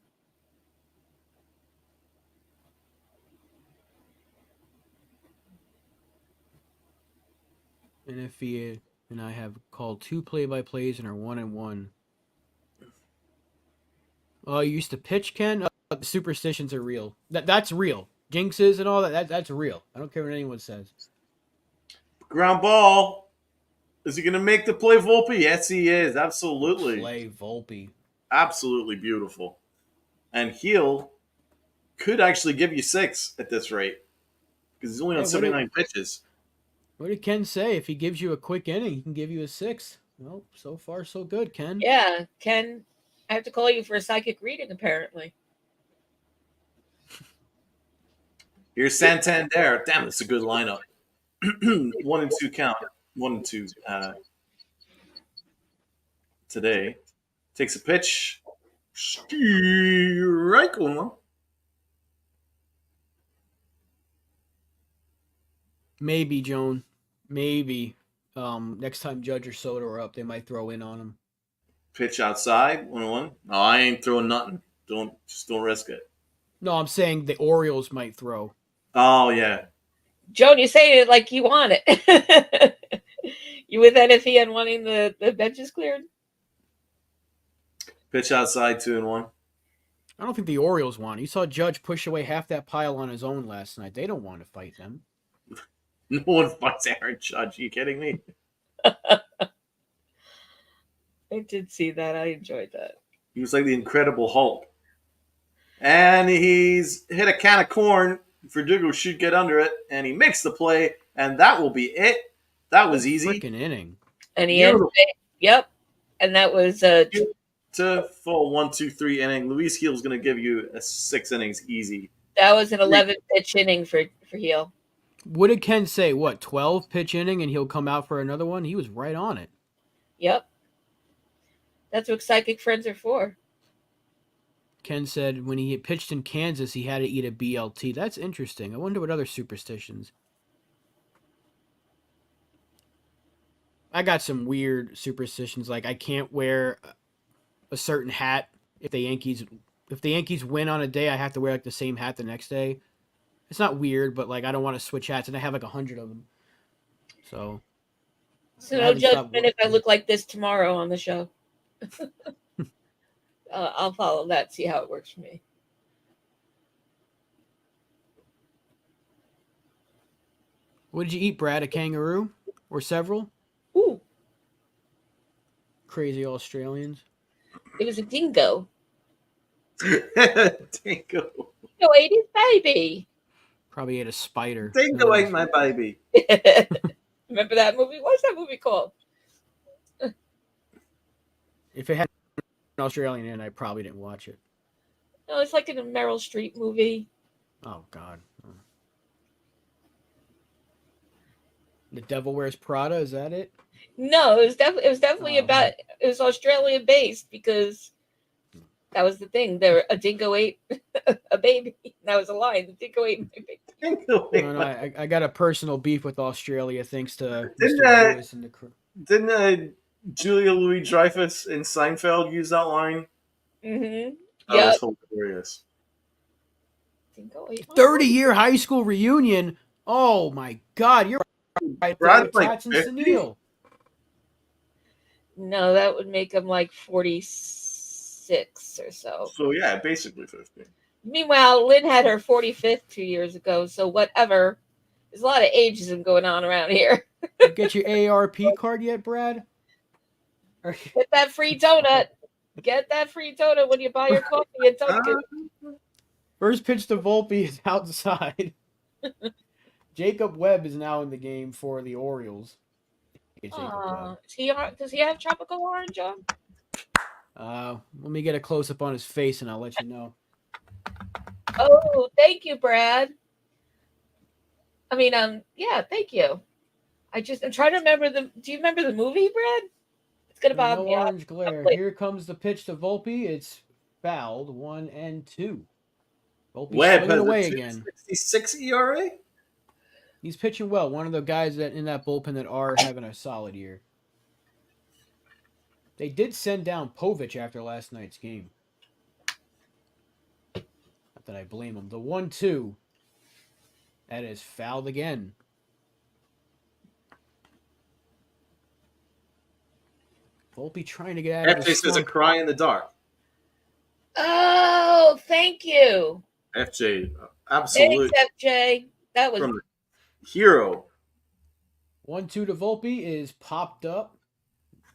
And if he and I have called 2 play-by-plays and are 1-1. Oh, you used to pitch, Ken? The superstitions are real. That's real. Jinxes and all that's real. I don't care what anyone says. Ground ball. Is he going to make the play, Volpe? Yes, he is. Absolutely. Play Volpe. Absolutely beautiful. And Heel could actually give you 6 at this rate because he's only on 79 pitches. What did Ken say? If he gives you a quick inning, he can give you a 6. Well, so far so good, Ken. Yeah, Ken. I have to call you for a psychic reading, apparently. Here's Santander. Damn, it's a good lineup. 1-2 count. 1-2 today. Takes a pitch. Strike one. Maybe, Joan. Maybe. Next time Judge or Soto are up, they might throw in on him. Pitch outside, 1-1. No, I ain't throwing nothing. Don't risk it. No, I'm saying the Orioles might throw. Oh, yeah. Joan, you say it like you want it. You with NFE and wanting the benches cleared? Pitch outside, 2-1. I don't think the Orioles want it. You saw Judge push away half that pile on his own last night. They don't want to fight them. No one fights Aaron Judge. Are you kidding me? I did see that. I enjoyed that. He was like the Incredible Hulk. And he's hit a can of corn. Verdugo should get under it, and he makes the play, and that will be it. That was easy. Freaking inning. And he ended it. Yep. And that was to full 1-2-3 inning. Luis Gil's going to give you a 6 innings easy. That was an 11-pitch inning for Gil. What did Ken say? 12 pitch inning, and he'll come out for another one? He was right on it. Yep. That's what psychic friends are for. Ken said when he pitched in Kansas, he had to eat a BLT. That's interesting. I wonder what other superstitions. I got some weird superstitions, like I can't wear a certain hat if the Yankees win on a day. I have to wear like the same hat the next day. It's not weird, but like I don't want to switch hats, and I have like 100 of them. So no judgment if I look like this tomorrow on the show. I'll follow that, see how it works for me. What did you eat, Brad? A kangaroo? Or several? Ooh. Crazy Australians. It was a dingo. Dingo. Dingo ate his baby. Probably ate a spider. Dingo ate my baby. Remember that movie? What's that movie called? If it had an Australian in it, I probably didn't watch it. No, it's like in a Meryl Streep movie. Oh, God. The Devil Wears Prada, is that it? No, it was definitely about, it was Australian based because That was the thing. A dingo ate a baby. That was a line. The dingo ate my baby. No, I got a personal beef with Australia thanks to Didn't, Mr. Lewis and the crew. Didn't Julia Louis-Dreyfus in Seinfeld use that line? Mm-hmm. That was hilarious. Dingo ate my 30-year high school reunion. Oh my God, you're right there with Tats and Sunil. No, that would make him like 46 or so. So yeah, basically 50. Meanwhile, Lynn had her 45th 2 years ago, so whatever. There's a lot of ageism going on around here. Get your AARP card yet, Brad? Get that free donut. Get that free donut when you buy your coffee at Dunkin'. First pitch to Volpe is outside. Jacob Webb is now in the game for the Orioles. Does he have tropical orange on? Let me get a close-up on his face and I'll let you know. Oh, thank you, Brad. I mean, yeah, thank you. I'm trying to remember do you remember the movie, Brad? It's gonna bother me. Orange glare. Here comes the pitch to Volpe. It's fouled. 1-2. Volpe swinging away again. 66 ERA. He's pitching well. One of the guys in that bullpen that are having a solid year. They did send down Povich after last night's game. Not that I blame him. The 1-2. That is fouled again. Volpe trying to get out of FJ says a cry in the dark. Oh, thank you. FJ, absolutely. Thanks, FJ. That was from the hero. 1-2 to Volpe is popped up.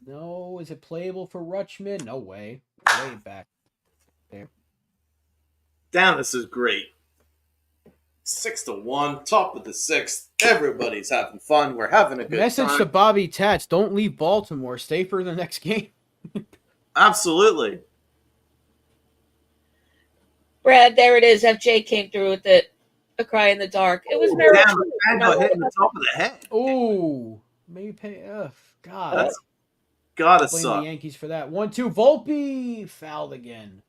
No, is it playable for Rutschman? No way. Way back there. Damn, this is great. 6-1, top of the sixth. Everybody's having fun. We're having a good Message time. to Bobby Tats: don't leave Baltimore. Stay for the next game. Absolutely. Brad, there it is. FJ came through with it. A cry in the dark. It was Damn, the man got hit in the top of the head. Oh, maybe pay. God, That's gotta blame suck. the Yankees for that. 1-2. Volpe fouled again.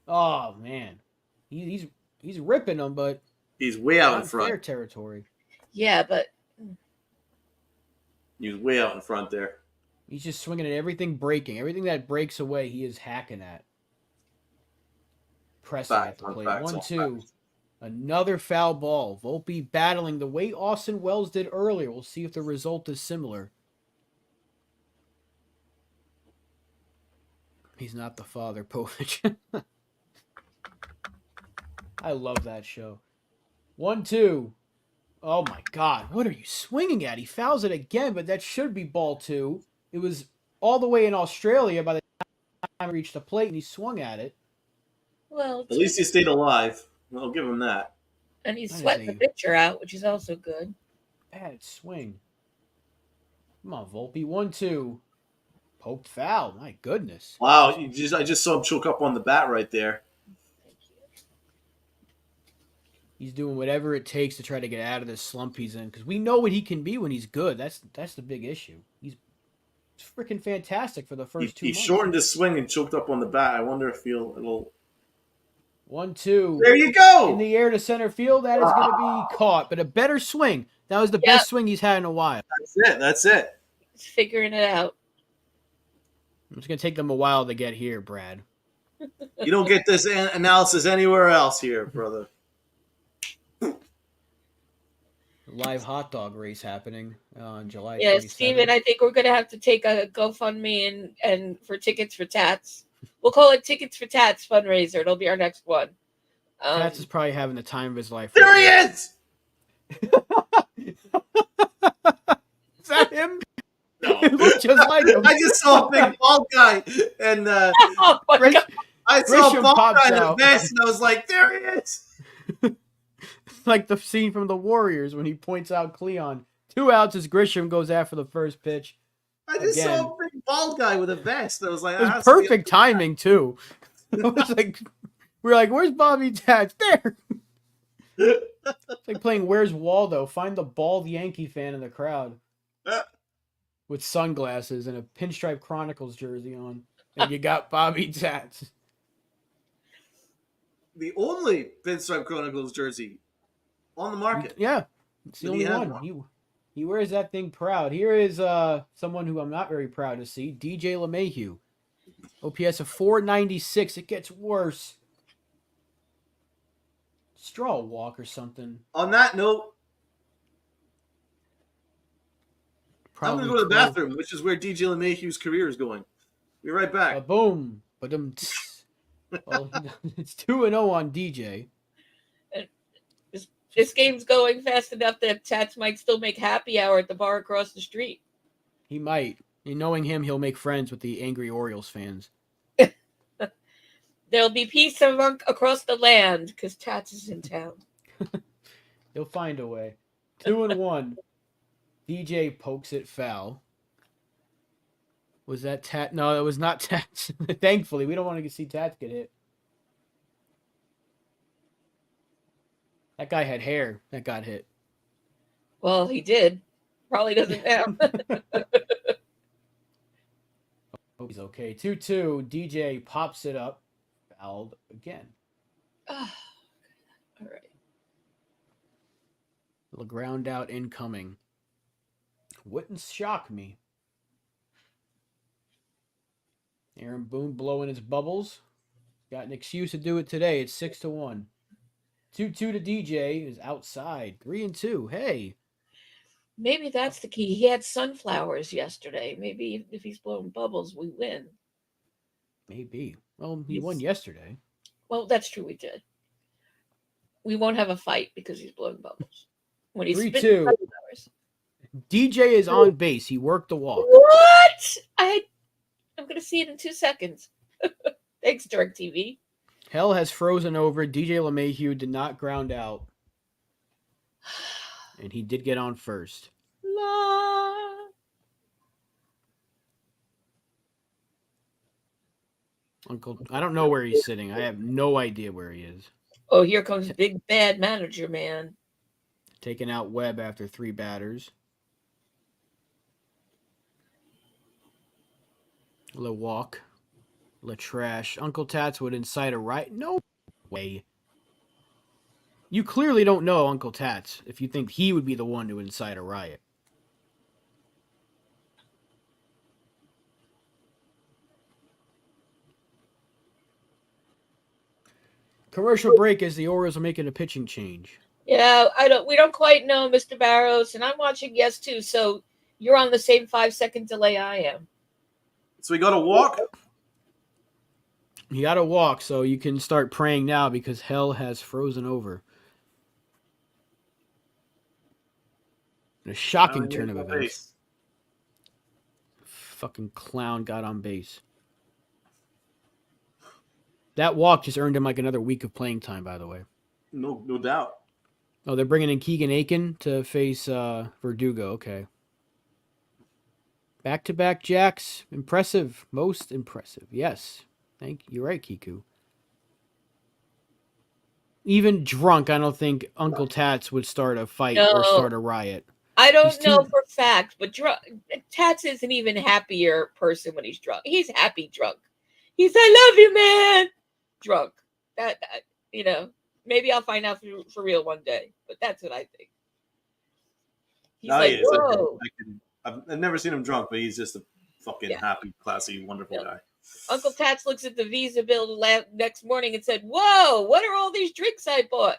Oh man, he's ripping them, but He's way out in front. Fair territory. Yeah, but He's way out in front there. He's just swinging at everything breaking. Everything that breaks away, he is hacking at. Pressing at the plate. 1-2. Another foul ball. Volpe battling the way Austin Wells did earlier. We'll see if the result is similar. He's not the father, Povich. I love that show. 1-2. Oh my God. What are you swinging at? He fouls it again, but that should be ball 2. It was all the way in Australia by the time he reached the plate and he swung at it. well, At least he stayed alive. I'll give him that. and he's sweating the pitcher out, which is also good. Bad swing. Come on, Volpe. 1-2. Poked foul. My goodness. Wow, I just saw him choke up on the bat right there. He's doing whatever it takes to try to get out of this slump he's in, because we know what he can be when he's good. That's the big issue. He's freaking fantastic for the first 2 He months. shortened his swing and choked up on the bat. I wonder if it'll. 1-2. There you go. In the air to center field. That is going to be caught, but a better swing. That was the best swing he's had in a while. That's it. He's figuring it out. It's going to take them a while to get here, Brad. You don't get this analysis anywhere else here, brother. Live hot dog race happening on July 27th. Yeah, Steven, I think we're going to have to take a GoFundMe and for tickets for Tats. We'll call it Tickets for Tats fundraiser. It'll be our next one. Tats is probably having the time of his life. There he is! Is that him? No. It looked just like him. I just saw a big bald guy, and Oh my God. I saw a Grisham bald pops guy in a out. vest, and I was like, there he is! Like the scene from the Warriors when he points out Cleon. 2 outs as Grisham goes after the first pitch. I just saw a big bald guy with a vest. I was like, It was perfect timing, too. It was like, we were like, where's Bobby Tats? There! It's like playing Where's Waldo? Find the bald Yankee fan in the crowd. With sunglasses and a Pinstripe Chronicles jersey on. And you got Bobby Tats. The only Pinstripe Chronicles jersey on the market. Yeah, it's the But only he has one. He wears that thing proud. Here is someone who I'm not very proud to see, DJ LeMahieu. OPS of 496. It gets worse. Straw walk or something. On that note, I'm Probably going to go to the 12. bathroom, which is where DJ LeMahieu's career is going. Be right back. Boom. Well, it's 2-0 on DJ. This game's going fast enough that Tats might still make happy hour at the bar across the street. He might. And knowing him, he'll make friends with the angry Orioles fans. There'll be peace across the land because Tats is in town. He'll find a way. 2-1. DJ pokes it foul. Was that Tat? No, it was not Tats. Thankfully, we don't want to see Tats get hit. That guy had hair that got hit. Well, he did. Probably doesn't now. Hope he's okay. 2-2. DJ pops it up. Fouled again. All right. The ground out incoming. Wouldn't shock me. Aaron Boone blowing his bubbles. Got an excuse to do it today. It's 6-1. 2-2 to DJ is outside. 3-2. Hey. Maybe that's the key. He had sunflowers yesterday. Maybe if he's blowing bubbles, we win. Maybe. Well, he won yesterday. Well, that's true. We did. We won't have a fight because he's blowing bubbles. When he's 3-2. sunflowers. DJ is on base. He worked the walk. What? I'm going to see it in 2 seconds. Thanks, DirecTV. Hell has frozen over. DJ LeMahieu did not ground out. And he did get on first. Uncle, I don't know where he's sitting. I have no idea where he is. Oh, here comes big bad manager man. Taking out Webb after 3 batters. Le walk. Le trash. Uncle Tats would incite a riot. No way. You clearly don't know Uncle Tats if you think he would be the one to incite a riot. Commercial break as the Orioles are making a pitching change. Yeah, we don't quite know, Mr. Barrows, and I'm watching Yes too, so you're on the same 5-second delay I am. So we got to walk? You got to walk, so you can start praying now because hell has frozen over. A shocking turn of events. Fucking clown got on base. That walk just earned him like another week of playing time, by the way. No doubt. Oh, they're bringing in Keegan Aiken to face Verdugo. Okay. Back-to-back jacks. Impressive. Most impressive. Yes. Thank you. You're right, Kiku. Even drunk, I don't think Uncle Tats would start a fight or start a riot. I don't know for a fact, but Tats isn't even a happier person when he's drunk. He's happy drunk. He's, I love you, man. Drunk. That maybe I'll find out for real one day, but that's what I think. He's whoa. I've never seen him drunk, but he's just a fucking happy, classy, wonderful guy. Uncle Tats looks at the Visa bill next morning and said, whoa, what are all these drinks I bought?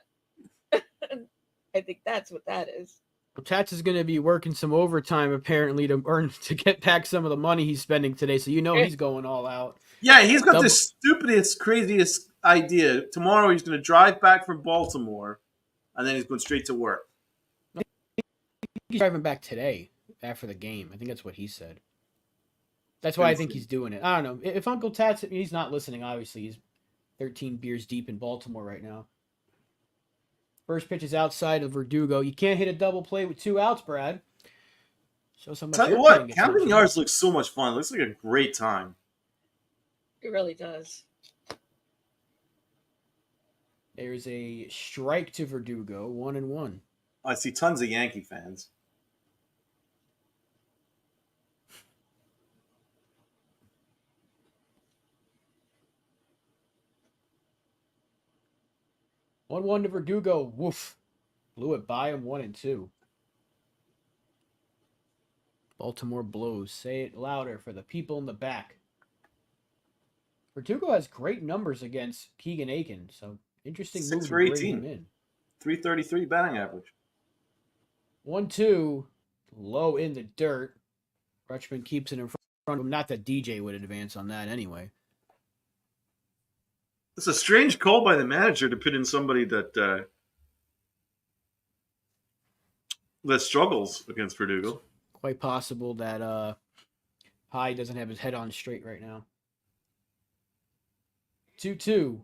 I think that's what that is. Well, Tats is going to be working some overtime apparently to get back some of the money he's spending today, so he's going all out. Yeah, he's got the stupidest, craziest idea. Tomorrow he's going to drive back from Baltimore, and then he's going straight to work. He's driving back today after the game. I think that's what he said. That's why I think he's doing it. I don't know. If Uncle Tats, he's not listening, obviously. He's 13 beers deep in Baltimore right now. First pitch is outside of Verdugo. You can't hit a double play with 2 outs, Brad. Show some. Tell you what, counting yards looks so much fun. It looks like a great time. It really does. There's a strike to Verdugo, 1-1. I see tons of Yankee fans. 1-1 to Verdugo. Woof. Blew it by him 1-2. Baltimore Blues. Say it louder for the people in the back. Verdugo has great numbers against Keegan Aiken, so interesting 6 move to for bring 18. him in. 333 batting average. 1-2. Low in the dirt. Rutschman keeps it in front of him. Not that DJ would advance on that anyway. It's a strange call by the manager to put in somebody that struggles against Verdugo. Quite possible that Hyde doesn't have his head on straight right now. 2-2.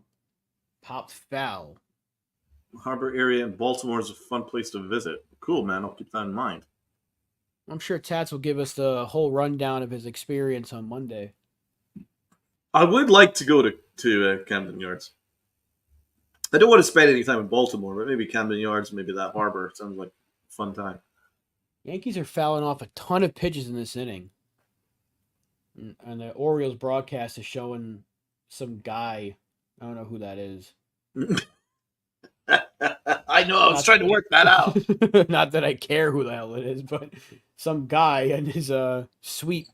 Popped foul. Harbor area in Baltimore is a fun place to visit. Cool, man. I'll keep that in mind. I'm sure Tats will give us the whole rundown of his experience on Monday. I would like to go to Camden Yards. I don't want to spend any time in Baltimore, but maybe Camden Yards, maybe that harbor. Sounds like a fun time. Yankees are fouling off a ton of pitches in this inning. And the Orioles broadcast is showing some guy. I don't know who that is. I know. I was trying to work that out. Not that I care who the hell it is, but some guy and his sweet.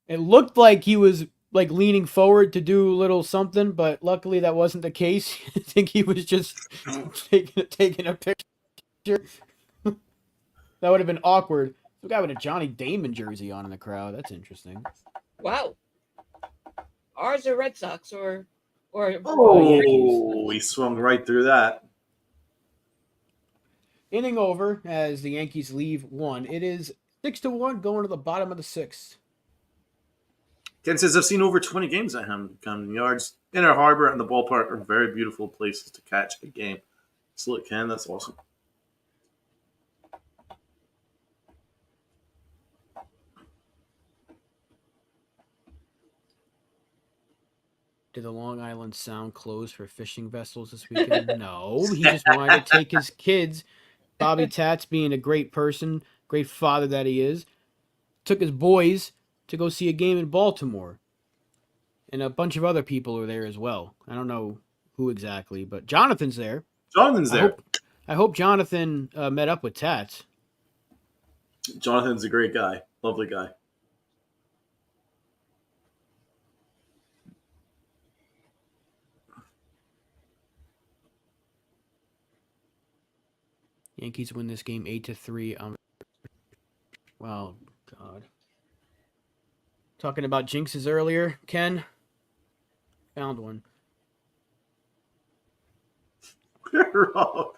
It looked like he was like leaning forward to do a little something, but luckily that wasn't the case. I think he was just taking a picture. That would have been awkward. The guy with a Johnny Damon jersey on in the crowd. That's interesting. Wow. Ours are Red Sox or Oh, he swung right through that. Inning over as the Yankees leave one. It is 6-1 going to the bottom of the sixth. Ken says, I've seen over 20 games at Camden Yards. Inner Harbor and the ballpark are very beautiful places to catch a game. Salute, Ken. That's awesome. Did the Long Island Sound close for fishing vessels this weekend? No. He just wanted to take his kids. Bobby Tats, being a great person, great father that he is, took his boys to go see a game in Baltimore. And a bunch of other people are there as well. I don't know who exactly, but Jonathan's there. Jonathan's there. I hope Jonathan met up with Tats. Jonathan's a great guy. Lovely guy. Yankees win this game 8-3. Wow, God. Talking about jinxes earlier, Ken. Found one. Rob,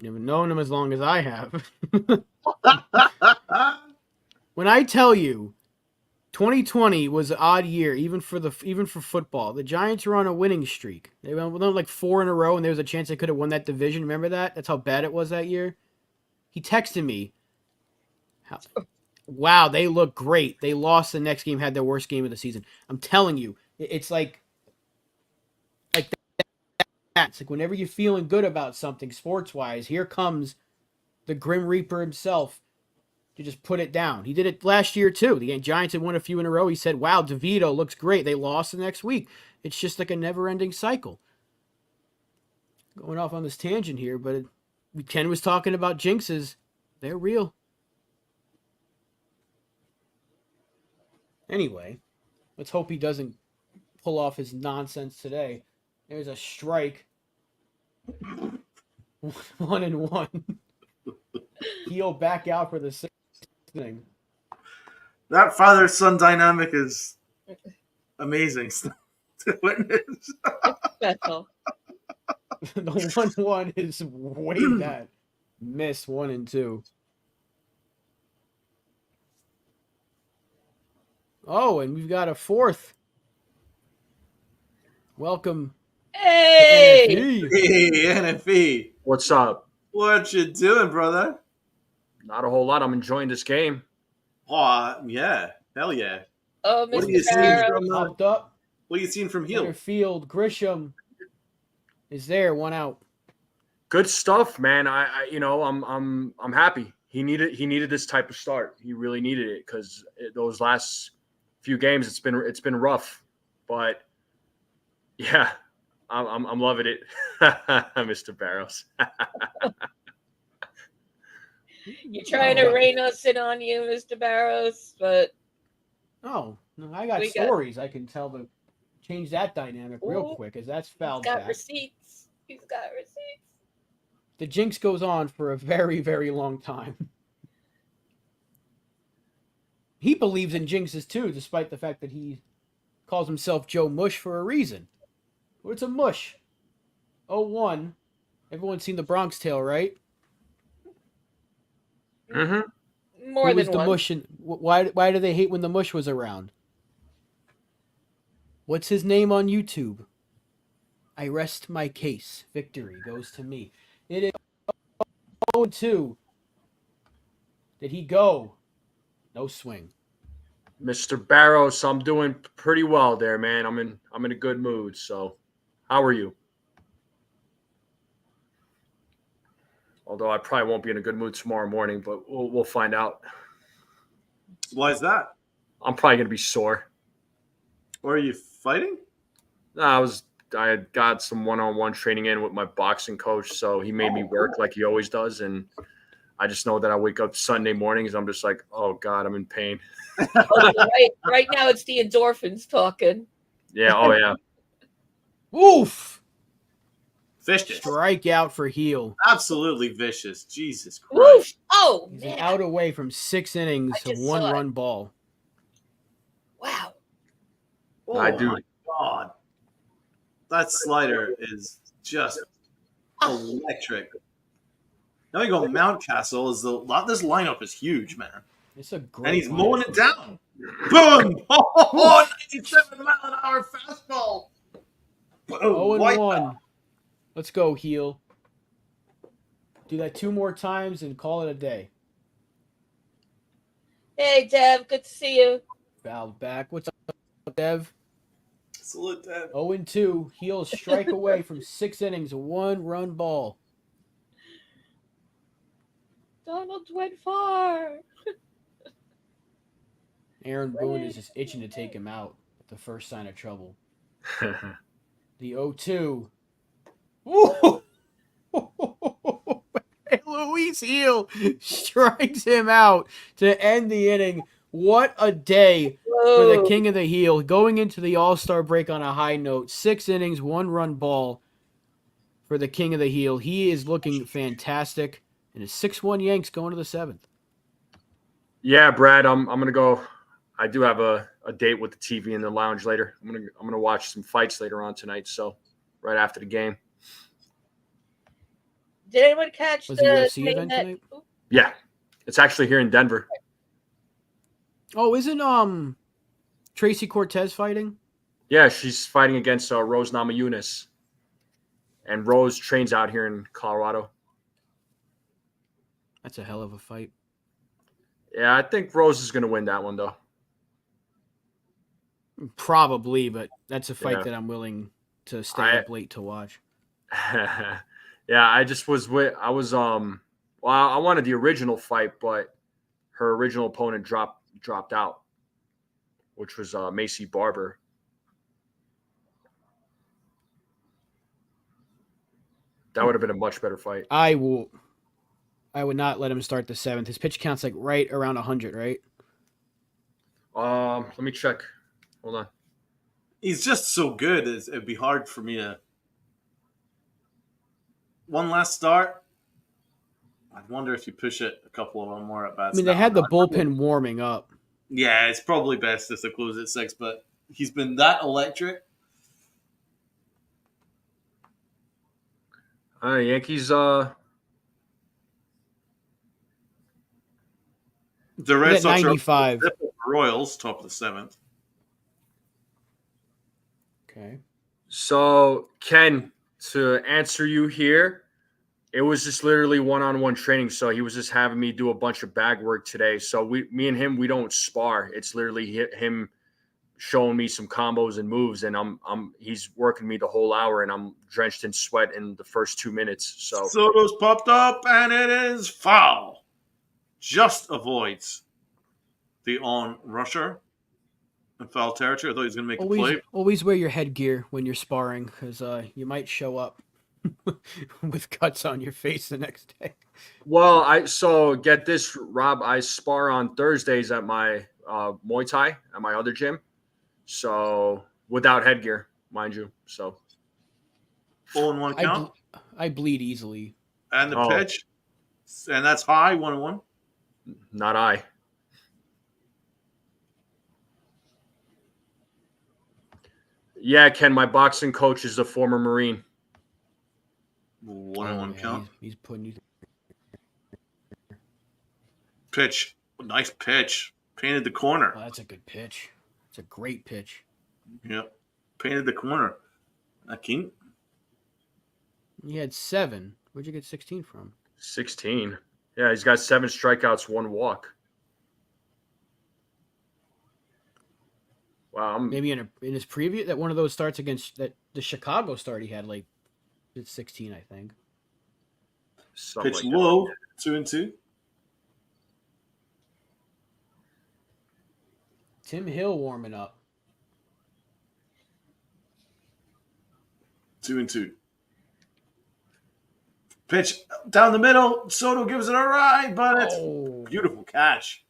Never known him as long as I have. When I tell you 2020 was an odd year, even for football. The Giants were on a winning streak. They went like 4 in a row, and there was a chance they could have won that division. Remember that? That's how bad it was that year. He texted me. Wow, they look great. They lost the next game, had their worst game of the season. I'm telling you, it's like that. It's like whenever you're feeling good about something sports-wise, here comes the Grim Reaper himself to just put it down. He did it last year, too. The Giants had won a few in a row. He said, wow, DeVito looks great. They lost the next week. It's just like a never-ending cycle. Going off on this tangent here, but Ken was talking about jinxes. They're real. Anyway, let's hope he doesn't pull off his nonsense today. There's a strike. 1-1. He'll back out for the sixth inning. That father-son dynamic is amazing to witness. Special. The 1-1 is way bad. Miss 1 and 2. Oh, and we've got a fourth. Welcome. Hey! Hey, NFE. What's up? What you doing, brother? Not a whole lot. I'm enjoying this game. Oh, yeah. Hell yeah. Oh, What are Mr. you seeing Barrow. from Popped up. What are you seeing from Heel? Center field. Grisham is there. 1 out. Good stuff, man. I'm happy. He needed this type of start. He really needed it because those last few games, it's been rough, but yeah, I'm loving it, Mr. Barrows. You're trying to rein us in on you, Mr. Barrows, but no, I got stories. I can change that dynamic real quick, as that's fouled he's got back. receipts. He's got receipts. The jinx goes on for a very, very long time. He believes in jinxes too, despite the fact that he calls himself Joe Mush for a reason. What's a mush? 0-1. Everyone's seen the Bronx Tale, right? Mm-hmm. More Who than was the one. mush, and why do they hate when the mush was around? What's his name on YouTube? I rest my case. Victory goes to me. It is 0-2. Did he go? No swing. Mr. Barrows, I'm doing pretty well there, man. I'm in a good mood. So, how are you? Although I probably won't be in a good mood tomorrow morning, but we'll find out. Why is that? I'm probably gonna be sore. Or are you fighting? I had got some one-on-one training in with my boxing coach, so he made me work like he always does, and I just know that I wake up Sunday mornings, I'm just like, oh God, I'm in pain. Right now it's the endorphins talking. Yeah, oh yeah. Oof! Vicious. Strikeout for Heel. Absolutely vicious. Jesus Christ. Woof! Oh, He's man. out away from 6 innings of one-run ball. Wow. Oh, I do. My God. That slider is just electric. Now we go Mountcastle. This lineup is huge, man. It's a great And he's lineup. mowing it down. Boom! Oh, 97-mile-an-hour fastball. Boom! 0-1. Let's go, Heel. Do that 2 more times and call it a day. Hey, Dev. Good to see you. Fouled back. What's up, Dev? Salute, Dev. 0-2. Heel strike away from 6 innings, a 1-run ball. Donald went far. Aaron Boone is just itching to take him out at the first sign of trouble. The 0-2. Woo! Luis Heel strikes him out to end the inning. What a day for the King of the Heel. Going into the All-Star break on a high note. 6 innings, 1-run ball for the King of the Heel. He is looking fantastic. And it's 6-1 Yanks going to the 7th. Yeah, Brad, I'm gonna go. I do have a date with the TV in the lounge later. I'm gonna watch some fights later on tonight. So right after the game. Did anyone catch Was the UFC event tonight? Yeah, it's actually here in Denver. Oh, isn't Tracy Cortez fighting? Yeah, she's fighting against Rose Namajunas, and Rose trains out here in Colorado. That's a hell of a fight. Yeah, I think Rose is going to win that one, though. Probably, but that's a fight Yeah. that I'm willing to stay up late to watch. Yeah, I wanted the original fight, but her original opponent dropped out, which was Macy Barber. That would have been a much better fight. I would not let him start the 7th. His pitch count's like right around 100, right? Let me check. Hold on. He's just so good. It'd be hard for me to. One last start. I wonder if you push it a couple of more at bats. I mean, they had the bullpen warming up. Yeah, it's probably best if they close at 6, but he's been that electric. Yankees. The Red Sox 95. are Royals, top of the 7th. Okay. So, Ken, to answer you here, it was just literally one-on-one training. So he was just having me do a bunch of bag work today. So me and him, we don't spar. It's literally him showing me some combos and moves, and he's working me the whole hour, and I'm drenched in sweat in the first 2 minutes. So Soto's popped up, and it is foul. Just avoids the on rusher. in foul territory. I thought he was going to make a play. Always wear your headgear when you're sparring, because you might show up with cuts on your face the next day. Well, so get this, Rob. I spar on Thursdays at my Muay Thai at my other gym, so without headgear, mind you. So 0-1 count. I bleed easily. And the pitch, and that's high 1-1. Not I. Yeah, Ken. My boxing coach is a former Marine. 1-1 count. He's putting you. Pitch, nice pitch. Painted the corner. Oh, that's a good pitch. It's a great pitch. Yep, painted the corner. Akin. He had 7. Where'd you get 16 from? 16. Yeah, he's got 7 strikeouts, 1 walk. Wow. Maybe in his preview, that one of those starts against the Chicago start, he had it's 16, I think. Something Pitch like low, 2-2. Tim Hill warming up. 2-2. Pitch down the middle. Soto gives it a ride, but it's beautiful catch.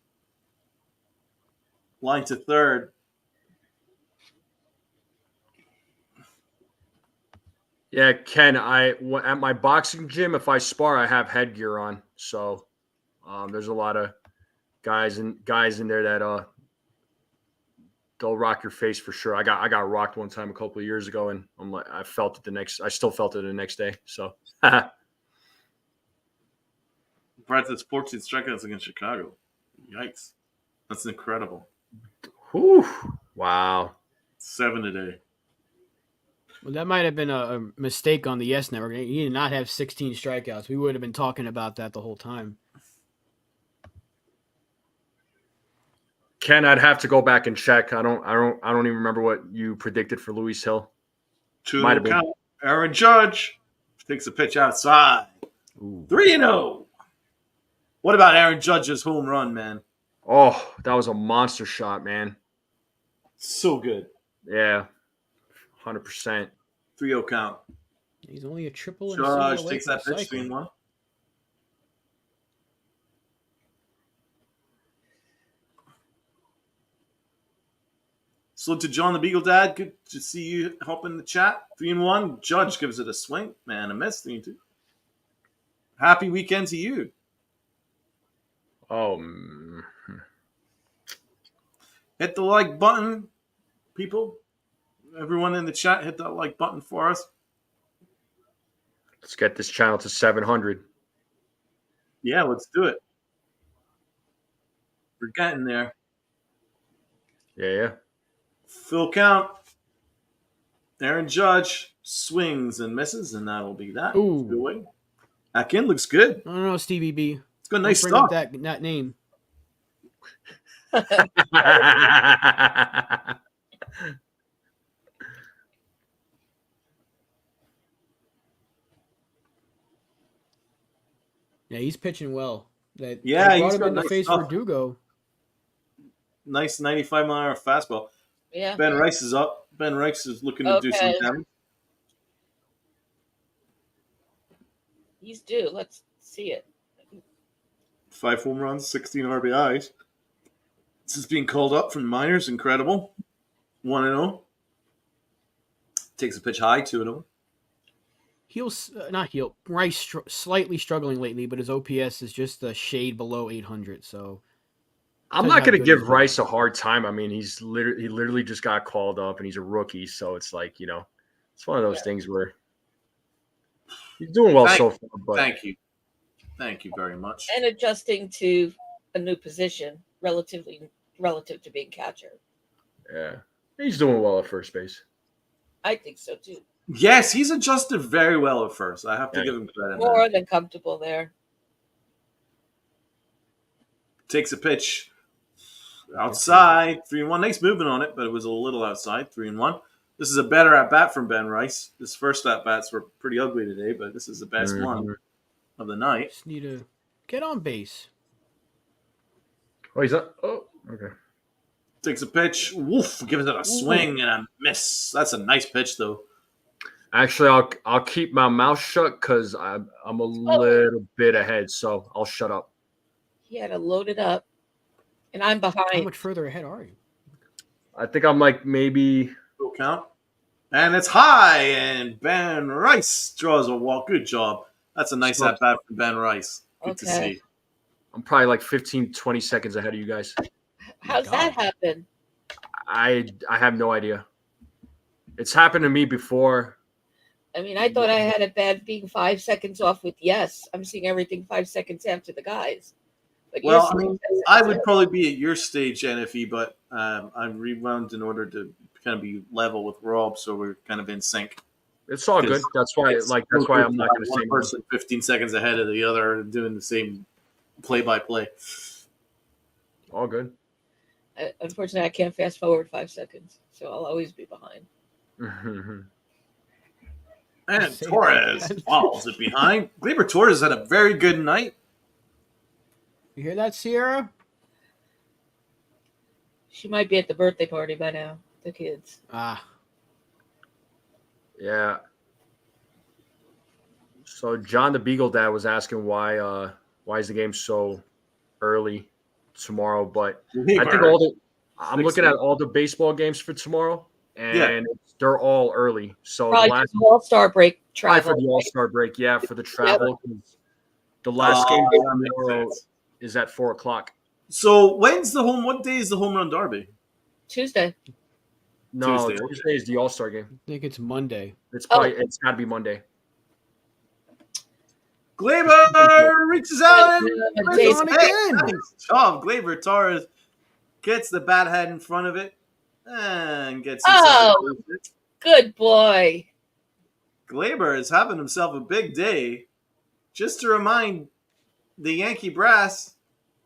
Line to third. Yeah, Ken, at my boxing gym, if I spar, I have headgear on. So there's a lot of guys in there that they'll rock your face for sure. I got rocked one time a couple of years ago, and I still felt it the next day. So Brad's 14 strikeouts against Chicago. Yikes. That's incredible. Whew. Wow. 7 today. Well, that might have been a mistake on the Yes Network. He did not have 16 strikeouts. We would have been talking about that the whole time. Ken, I'd have to go back and check. I don't even remember what you predicted for Luis Hill. 2-0 count. Aaron Judge takes a pitch outside. 3-0. What about Aaron Judge's home run, man? Oh, that was a monster shot, man. So good. Yeah, 100%. 3-0 count. He's only a triple. Judge takes that pitch, 3-1. So to John the Beagle Dad, good to see you helping the chat. 3-1. Judge gives it a swing. Man, a miss. 3-2. Happy weekend to you. Oh. Hit the like button, people. Everyone in the chat, hit that like button for us. Let's get this channel to 700. Yeah, let's do it. We're getting there. Yeah. Full count. Aaron Judge swings and misses, and that'll be that. Ooh. Akin looks good. I don't know, Stevie B. It's got nice Bring stuff. up that name. Yeah, he's pitching well. They brought him in the face for Dugo. Nice 95-mile-an-hour fastball. Yeah. Ben Rice is up. Ben Rice is looking to do some damage. He's due. Let's see it. 5 home runs, 16 RBIs. This is being called up from the minors. Incredible. 1-0. Takes a pitch high, 2-0. Rice slightly struggling lately, but his OPS is just a shade below 800. So I'm not going to give Rice a hard time. I mean, he literally just got called up, and he's a rookie. So it's like, it's one of those things where he's doing well so far. But Thank you very much. And adjusting to a new position relative to being catcher. Yeah, he's doing well at first base. I think so too. Yes, he's adjusted very well at first. I have to give him credit. More than comfortable there. Takes a pitch outside, 3-1. Nice movement on it, but it was a little outside, 3-1. This is a better at-bat from Ben Rice. His first at-bats were pretty ugly today, but this is the best one of the night. Just need to get on base. Oh, he's up. Oh, okay. Takes a pitch. Woof. Gives it a swing and a miss. That's a nice pitch, though. Actually, I'll keep my mouth shut because I'm a little bit ahead, so I'll shut up. He had to load it up, and I'm behind. How much further ahead are you? I think I'm like maybe. Full count. And it's high, and Ben Rice draws a walk. Good job. That's a nice at-bat for Ben Rice. Good to see. I'm probably like 15, 20 seconds ahead of you guys. How's that happen? I have no idea. It's happened to me before. I mean, I thought I had it bad being 5 seconds off with yes. I'm seeing everything 5 seconds after the guys. But well, I mean, I would probably be at your stage, NFE, but I rewound in order to kind of be level with Rob, so we're kind of in sync. It's all good. That's why I'm not going to say one person 15 seconds ahead of the other doing the same play-by-play. All good. Unfortunately, I can't fast forward 5 seconds, so I'll always be behind. And Torres follows it behind. Gleyber Torres had a very good night. You hear that, Sierra? She might be at the birthday party by now. The kids. Yeah. So John the Beagle Dad was asking why is the game so early tomorrow? But I think I'm looking at all the baseball games for tomorrow, and they're all early. So probably the last All-Star break travel. For the All-Star break, for the travel. The last game tomorrow is at 4:00. So when's the home? What day is the home run derby? Tuesday. No, Tuesday is the All-Star game. I think it's Monday. It's got to be Monday. Gleyber reaches out and on again. Nice job. Gleyber Torres gets the bat head in front of it and gets it. Good boy. Gleyber is having himself a big day. Just to remind the Yankee brass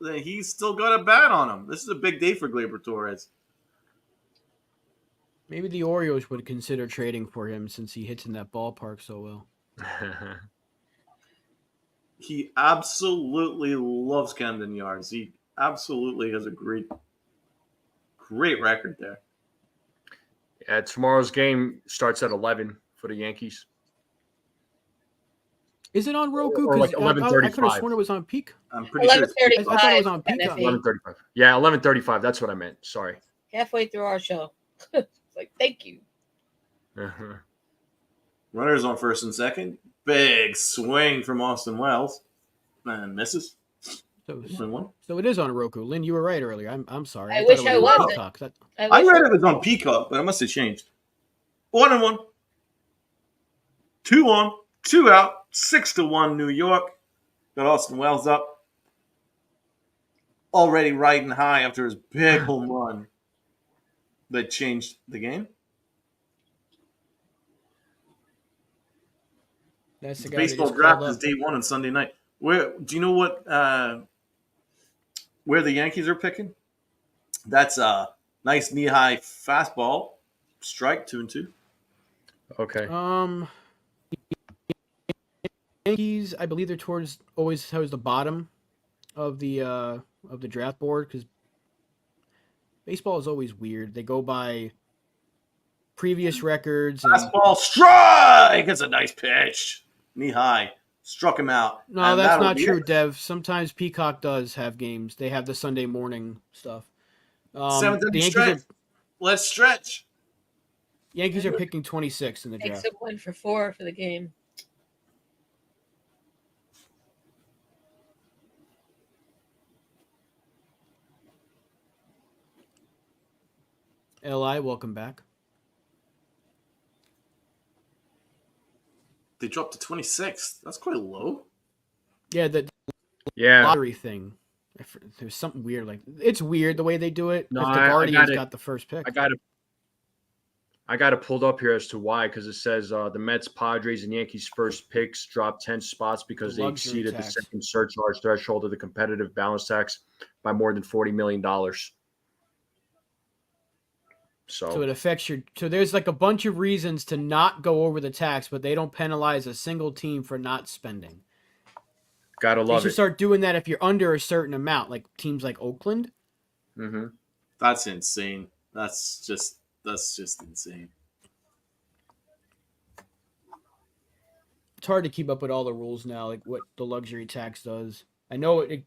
that he's still got a bat on him. This is a big day for Gleyber Torres. Maybe the Orioles would consider trading for him since he hits in that ballpark so well. He absolutely loves Camden Yards. He absolutely has a great record there. Yeah, tomorrow's game starts at 11 for the Yankees. Is it on Roku? Or like 11:35. I could have sworn it was on Peak. I'm pretty sure. 11:35. I thought it was on Peak. 11:35. Yeah, 11:35. That's what I meant. Sorry. Halfway through our show. It's like, thank you. Runners on first and second. Big swing from Austin Wells. And misses. So it is on Roku. Lynn, you were right earlier. I'm sorry. I wish I wasn't. I read it was on Peacock, but it must have changed. 1-1. 2-1. 2 out. 6-1 New York. Got Austin Wells up. Already riding high after his big home run that changed the game. That's the guy. Baseball draft is day 1 on Sunday night. Do you know what? Where the Yankees are picking? That's a nice knee-high fastball. Strike 2-2. Okay. Yankees, I believe they're always towards the bottom of the draft board because baseball is always weird. They go by previous records. Fastball strike. It's a nice pitch. Knee high. Struck him out. No, that's not true, Dev. Sometimes Peacock does have games. They have the Sunday morning stuff. 7:30 stretch. Let's stretch. Yankees are picking 26 in the draft. Takes a 1 for 4 for the game. LI, welcome back. They dropped to 26. That's quite low. Yeah, the lottery thing. There's something weird. Like it's weird the way they do it. No, the Guardians got the first pick. I got it pulled up here as to why, because it says the Mets, Padres, and Yankees' first picks dropped 10 spots because they exceeded the second surcharge threshold of the competitive balance tax by more than $40 million. So it affects your. So there's like a bunch of reasons to not go over the tax, but they don't penalize a single team for not spending. Gotta love it. You should start doing that if you're under a certain amount, like teams like Oakland. Mm-hmm. That's insane. That's just insane. It's hard to keep up with all the rules now, like what the luxury tax does. I know it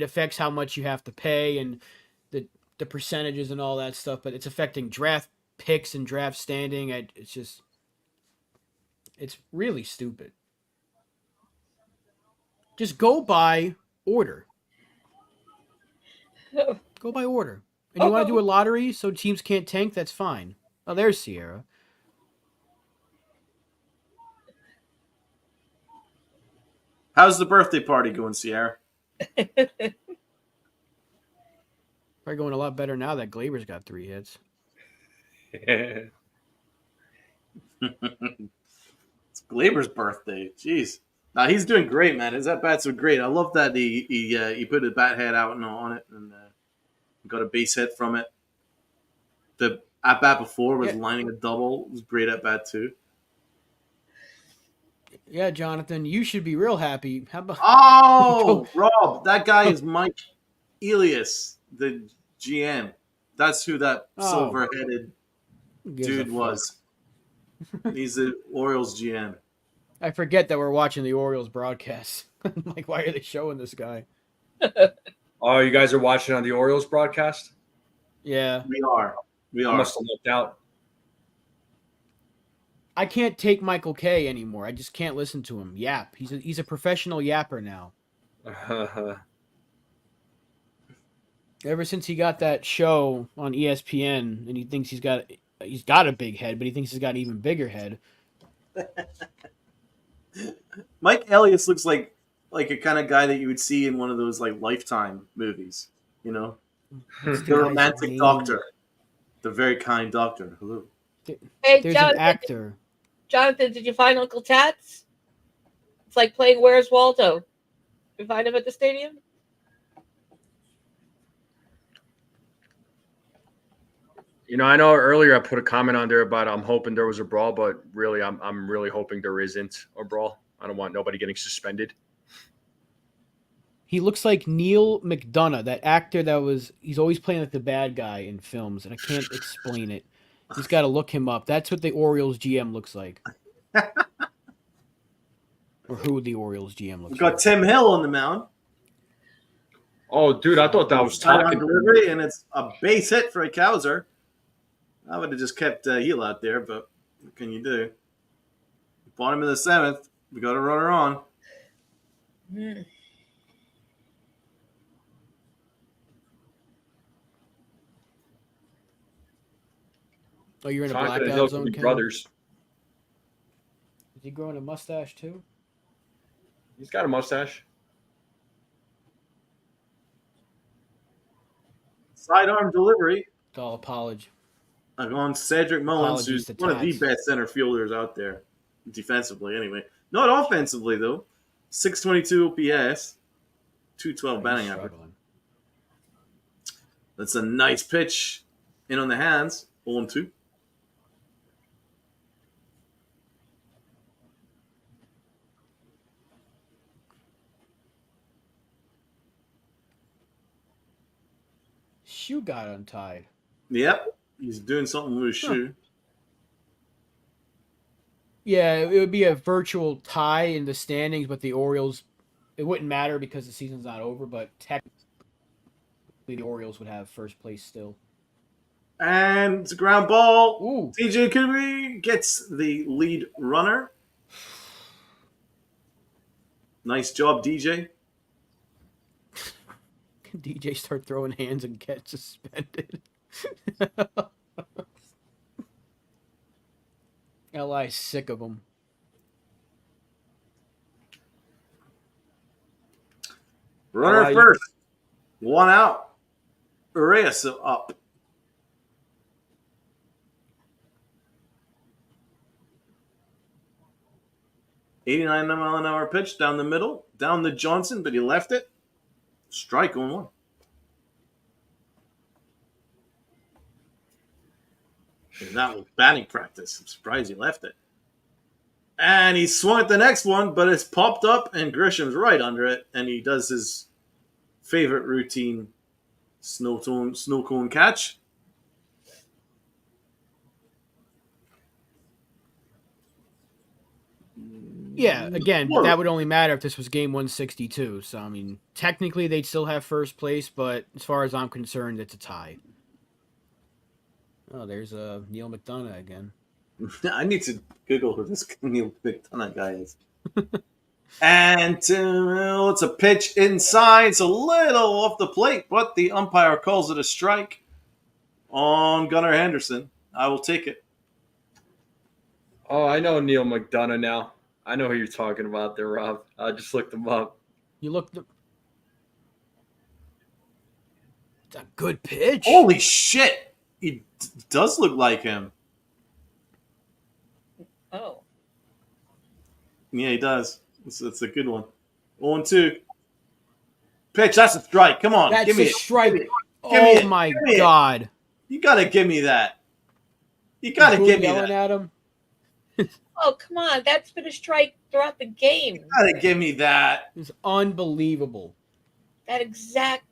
affects how much you have to pay and the percentages and all that stuff, but it's affecting draft picks and draft standing. It's really stupid. Just go by order. Go by order. And you want to do a lottery so teams can't tank? That's fine. Oh, there's Sierra. How's the birthday party going, Sierra? Probably going a lot better now that Glaber's got 3 hits. It's Glaber's birthday. Jeez. Nah, he's doing great, man. His at-bats are great. I love that he put his bat head out and on it and got a base hit from it. The at-bat before was lining a double. It was a great at-bat, too. Yeah, Jonathan, you should be real happy. How about Rob, that guy is Mike Elias, the GM. That's who that silver-headed dude was. He's the Orioles GM. I forget that we're watching the Orioles broadcast. I'm like, why are they showing this guy? Oh, you guys are watching on the Orioles broadcast? Yeah. We are. I must have looked out. I can't take Michael Kay anymore. I just can't listen to him yap. He's a professional yapper now. Ever since he got that show on ESPN, and he thinks he's got a big head, but he thinks he's got an even bigger head. Mike Elias looks like a kind of guy that you would see in one of those like Lifetime movies, you know, the romantic doctor, the very kind doctor. Hello. Hey, There's Jonathan, an actor. Jonathan, did you find Uncle Tats? It's like playing Where's Waldo. You find him at the stadium? You know, I know earlier I put a comment on there about I'm hoping there was a brawl, but really I'm really hoping there isn't a brawl. I don't want nobody getting suspended. He looks like Neil McDonough, that actor he's always playing like the bad guy in films, and I can't explain it. He's got to look him up. That's what the Orioles GM looks like. Or who the Orioles GM looks like. We got Tim Hill on the mound. Oh, dude, I thought that was talking. Delivery, and it's a base hit for a Cowser. I would have just kept Heel out there, but what can you do? Bottom of the 7th. We got a runner on. Oh, you're in a Talking blackout zone, Ken? brothers. Is he growing a mustache too? He's got a mustache. Sidearm delivery. It's all apology. On Cedric Mullins, Apologies who's to one of the Tats. best center fielders out there, defensively anyway. Not offensively, though. 622 OPS, 212 batting average. That's a nice pitch in on the hands, 0-2. Shoe got untied. Yep, he's doing something with his shoe. Yeah, it would be a virtual tie in the standings, but the Orioles, it wouldn't matter because the season's not over, but technically the Orioles would have first place still. And it's a ground ball. Ooh. DJ Kubi gets the lead runner. Nice job, DJ. Can DJ start throwing hands and get suspended? LI's sick of him. Runner first. 1 out. Urias up. $89-mile-an-hour pitch down the middle. Down to Johnson, but he left it. Strike on 1. And that was batting practice. I'm surprised he left it. And he swung at the next one, but it's popped up, and Grisham's right under it, and he does his favorite routine Snow cone catch. Yeah, again, Whoa. that would only matter if this was game 162. So, I mean, technically they'd still have first place, but as far as I'm concerned, it's a tie. Oh, there's Neil McDonough again. I need to Google who this Neil McDonough guy is. And it's a pitch inside. It's a little off the plate, but the umpire calls it a strike on Gunnar Henderson. I will take it. Oh, I know Neil McDonough now. I know who you're talking about there, Rob. I just looked him up. You look. It's a good pitch. Holy shit! He does look like him. Oh. Yeah, he does. It's a good one. 1-2. Pitch. That's a strike. Come on, That's give me a it. strike. Give me Oh it. my Give me it. God! You gotta give me that. You gotta Who give me yelling that. at him? Oh, come on. That's been a strike throughout the game. You gotta give me that. It's unbelievable. That exact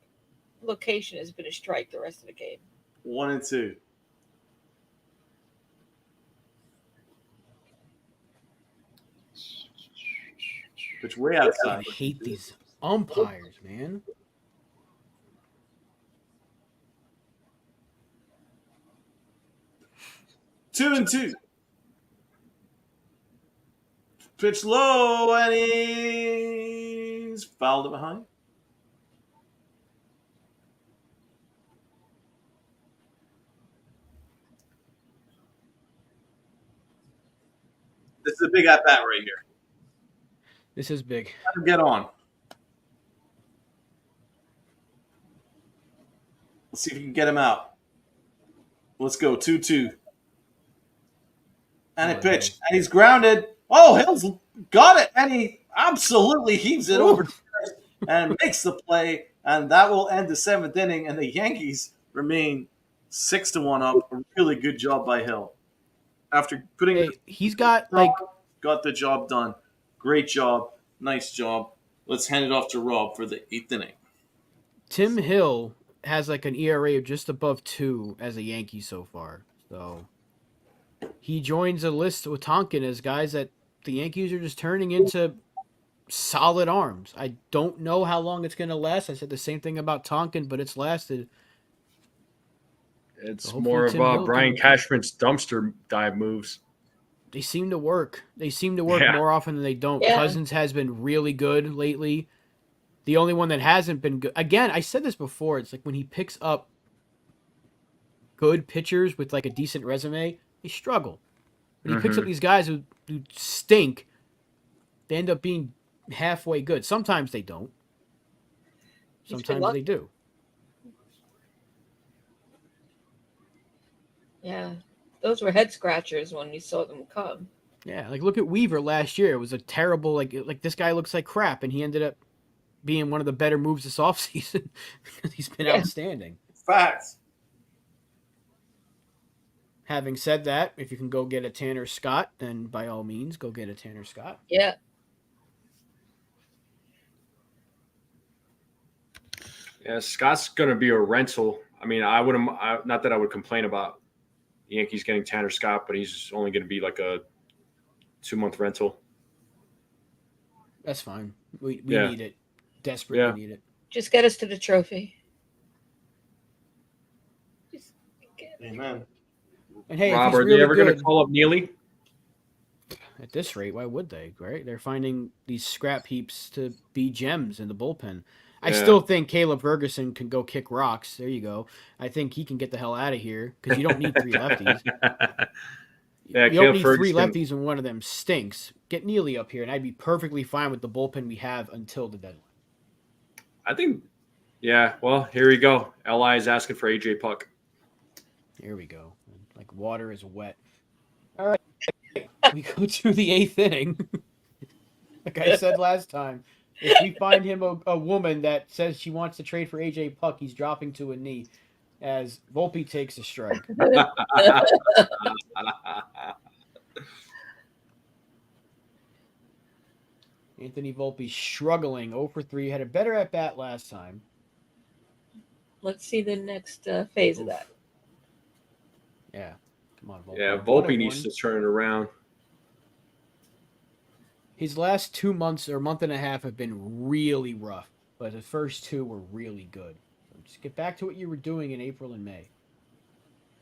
location has been a strike the rest of the game. 1-2. Pitch way I outside. hate these umpires, man. Two and two. Pitch low, and he's fouled it behind. This is a big at bat right here. This is big. Let him get on. Let's see if we can get him out. Let's go 2-2. And a pitch, and he's grounded. Oh, Hill's got it, and he absolutely heaves it over to first and makes the play, and that will end the seventh inning. And the Yankees remain 6-1 up. A really good job by Hill. After putting, He's got like got the job done. Great job, nice job. Let's hand it off to Rob for the eighth inning. Tim Hill has like an ERA of just above 2 as a Yankee so far. So he joins a list with Tonkin as guys that the Yankees are just turning into solid arms. I don't know how long it's going to last. I said the same thing about Tonkin, but it's lasted. It's So more hopefully Tim Hill of Brian can- Cashman's dumpster dive moves. They seem to work. They seem to work Yeah. more often than they don't. Yeah. Cousins has been really good lately. The only one that hasn't been good, again, I said this before, it's like when he picks up good pitchers with like a decent resume, they struggle. When he picks up these guys who stink, they end up being halfway good. Sometimes they don't. He's been Sometimes lucky. they do. Yeah. Those were head scratchers when you saw them come. Yeah, like look at Weaver last year. It was a terrible like this guy looks like crap, and he ended up being one of the better moves this offseason because he's been outstanding. Facts. Having said that, if you can go get a Tanner Scott, then by all means, go get a Tanner Scott. Yeah. Yeah, Scott's going to be a rental. I mean, not that I would complain about the Yankees getting Tanner Scott, but he's only going to be like a 2-month rental. That's fine. We Yeah. need it. Desperately Yeah. need it. Just get us to the trophy. Just get it. Amen. And hey, Rob, if he's are really they ever going good, to call up Neely? at this rate, why would they, right? They're finding these scrap heaps to be gems in the bullpen. I Yeah. still think Caleb Ferguson can go kick rocks. There you go. I think he can get the hell out of here because you don't need 3 lefties. Yeah, you Caleb don't need 3 Ferguson. lefties when one of them stinks. Get Neely up here, and I'd be perfectly fine with the bullpen we have until the deadline. I think, yeah, well, here we go. LI is asking for AJ Puck. Here we go. Like water is wet. All right. We go to the 8th inning. Like I said last time, if we find him a woman that says she wants to trade for AJ Puck, he's dropping to a knee as Volpe takes a strike. Anthony Volpe struggling 0 for 3. Had a better at bat last time. Let's see the next phase of that. Yeah. Come on, Volpe. Yeah, 1 Volpe of needs 1. to turn it around. His last 2 months or month and a half have been really rough, but the first 2 were really good. So just get back to what you were doing in April and May.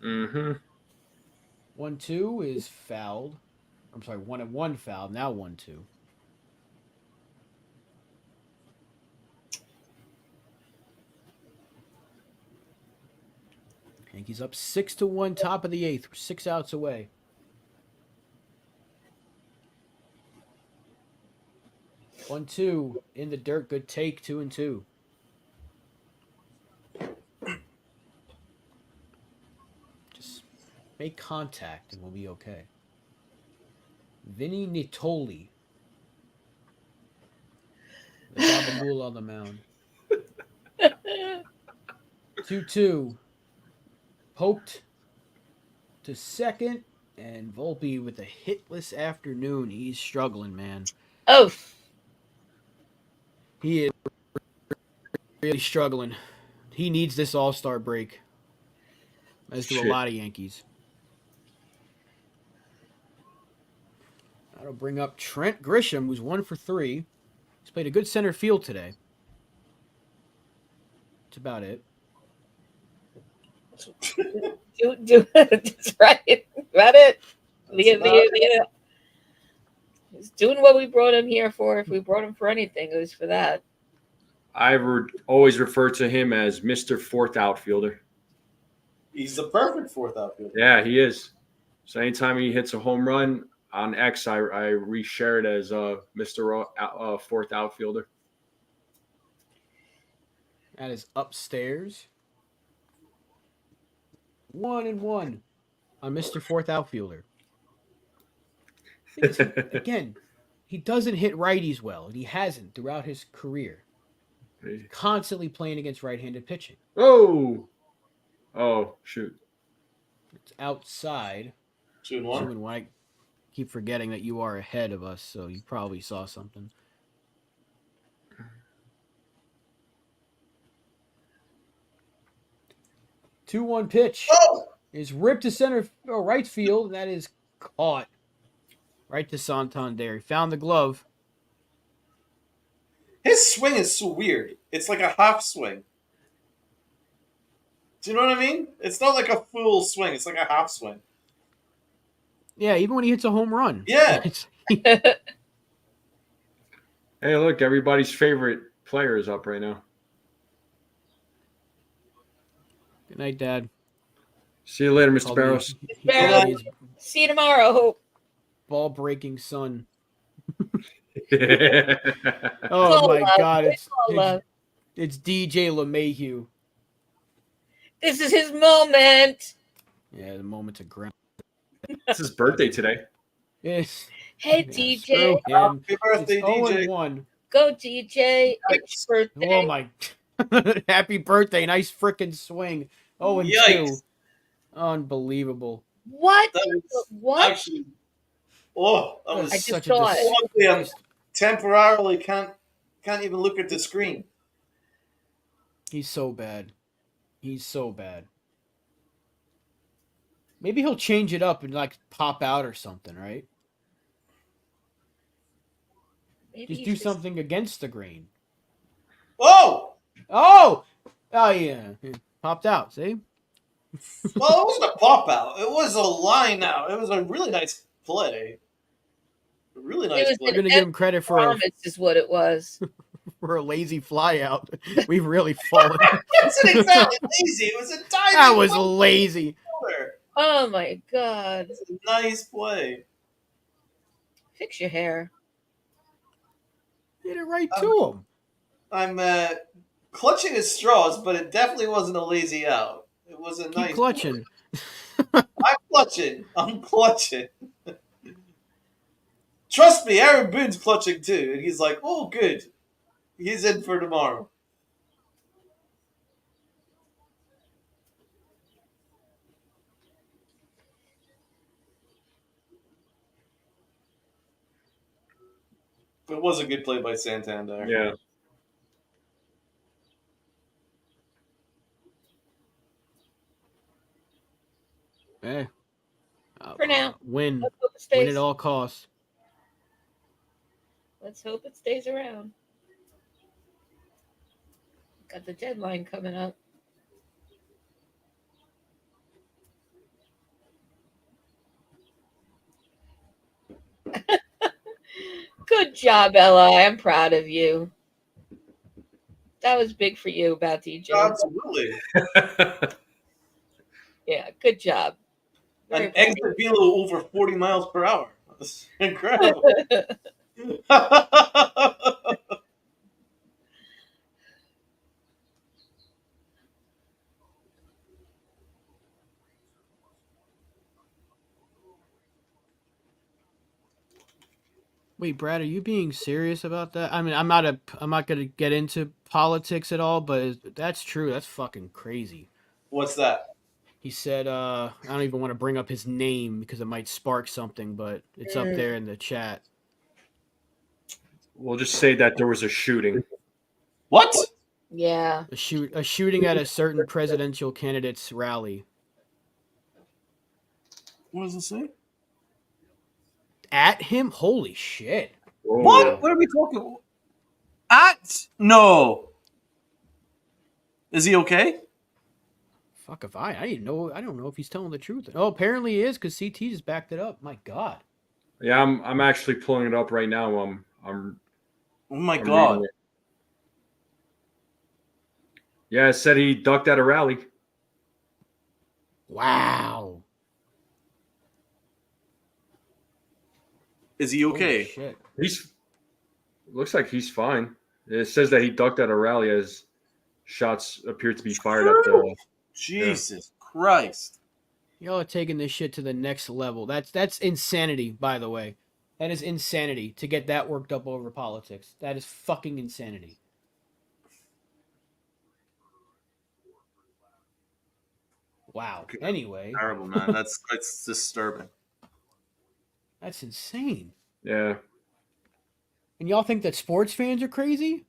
Mm-hmm. 1-2 is fouled. I'm sorry, 1-1 fouled. Now 1-2. Yankees up 6-1, top of the 8th. We're 6 outs away. 1-2 in the dirt. Good take. 2-2. Just make contact and we'll be okay. Vinny Nittoli. The Gabagool on the mound. 2-2. Poked to second. And Volpe with a hitless afternoon. He's struggling, man. Oh, He is really struggling. He needs this all-star break. As do a lot of Yankees. That'll bring up Trent Grisham, who's 1 for 3. He's played a good center field today. That's about it. that's right. About it. He's doing what we brought him here for. If we brought him for anything, it was for that. I always refer to him as Mr. Fourth Outfielder. He's the perfect fourth outfielder. Yeah, he is. So anytime he hits a home run on X, I reshare it as Mr. Fourth Outfielder. That is upstairs. 1-1 on Mr. Fourth Outfielder. Again, he doesn't hit righties well, and he hasn't throughout his career. He's constantly playing against right-handed pitching. Oh, shoot. It's outside. 2-1. 2-1. I keep forgetting that you are ahead of us, so you probably saw something. Two-one pitch is ripped to center right field, and that is caught right to Santander. He found the glove. His swing is so weird. It's like a half swing. Do you know what I mean? It's not like a full swing. It's like a half swing. Yeah, even when he hits a home run. Yeah. Hey, look, everybody's favorite player is up right now. Good night, Dad. See you later, Mr. Barrows. See you tomorrow. Ball breaking son. Yeah. Oh my God! It's DJ LeMahieu. This is his moment. Yeah, the moment's a grim. It's his birthday today. Yes. Hey, Yeah, DJ. Happy birthday, DJ. 0-1. Go, DJ. It's birthday. Oh my! Happy birthday! Nice freaking swing. 0-2. Yikes. Unbelievable. What? What? Actually, that was I just such saw it. I temporarily can't even look at the screen. He's so bad. He's so bad. Maybe he'll change it up and like pop out or something, right? Maybe Just do something against the grain. Oh! Oh! Oh yeah. Popped out, see? Well, it wasn't a pop out. It was a line out. It was a really nice play. A really nice play. We're gonna give him credit for promise is what it was. for a lazy fly out. We've really fallen. It wasn't exactly lazy. It was a diving. That was lazy. Oh my God. It was a nice play. Fix your hair. Hit it right to him. I'm clutching at straws, but it definitely wasn't a lazy out. It was a Keep nice clutching. play. I'm clutching. Trust me, Aaron Boone's clutching too. And he's like, oh, good. He's in for tomorrow. It was a good play by Santander. Yeah. Hey, For now. win Let's hope it at stays. all costs. Let's hope it stays around. Got the deadline coming up. Good job, Ella. I'm proud of you. That was big for you about DJ. Absolutely. Yeah, good job. Very An exit velo over 40 miles per hour. That's incredible. Wait, Brad, are you being serious about that? I mean, I'm not gonna get into politics at all, but that's true. That's fucking crazy. What's that? He said, I don't even want to bring up his name because it might spark something, but it's up there in the chat. We'll just say that there was a shooting. What? Yeah. A shooting at a certain presidential candidate's rally. What does it say? At him? Holy shit. Whoa. What? What are we talking? At? No. Is he okay? Fuck if I didn't know. I don't know if he's telling the truth. Oh, apparently he is because CT just backed it up. My God. Yeah, I'm actually pulling it up right now. I'm Oh my I'm God. reading it. Yeah, it said he ducked at a rally. Wow. Is he okay? Holy shit. He's looks like he's fine. It says that he ducked at a rally as shots appear to be fired at the. Jesus Christ. Y'all are taking this shit to the next level. That's insanity, by the way. That is insanity to get that worked up over politics. That is fucking insanity. Wow. Anyway, Terrible, man. That's disturbing. that's insane. Yeah. And y'all think that sports fans are crazy?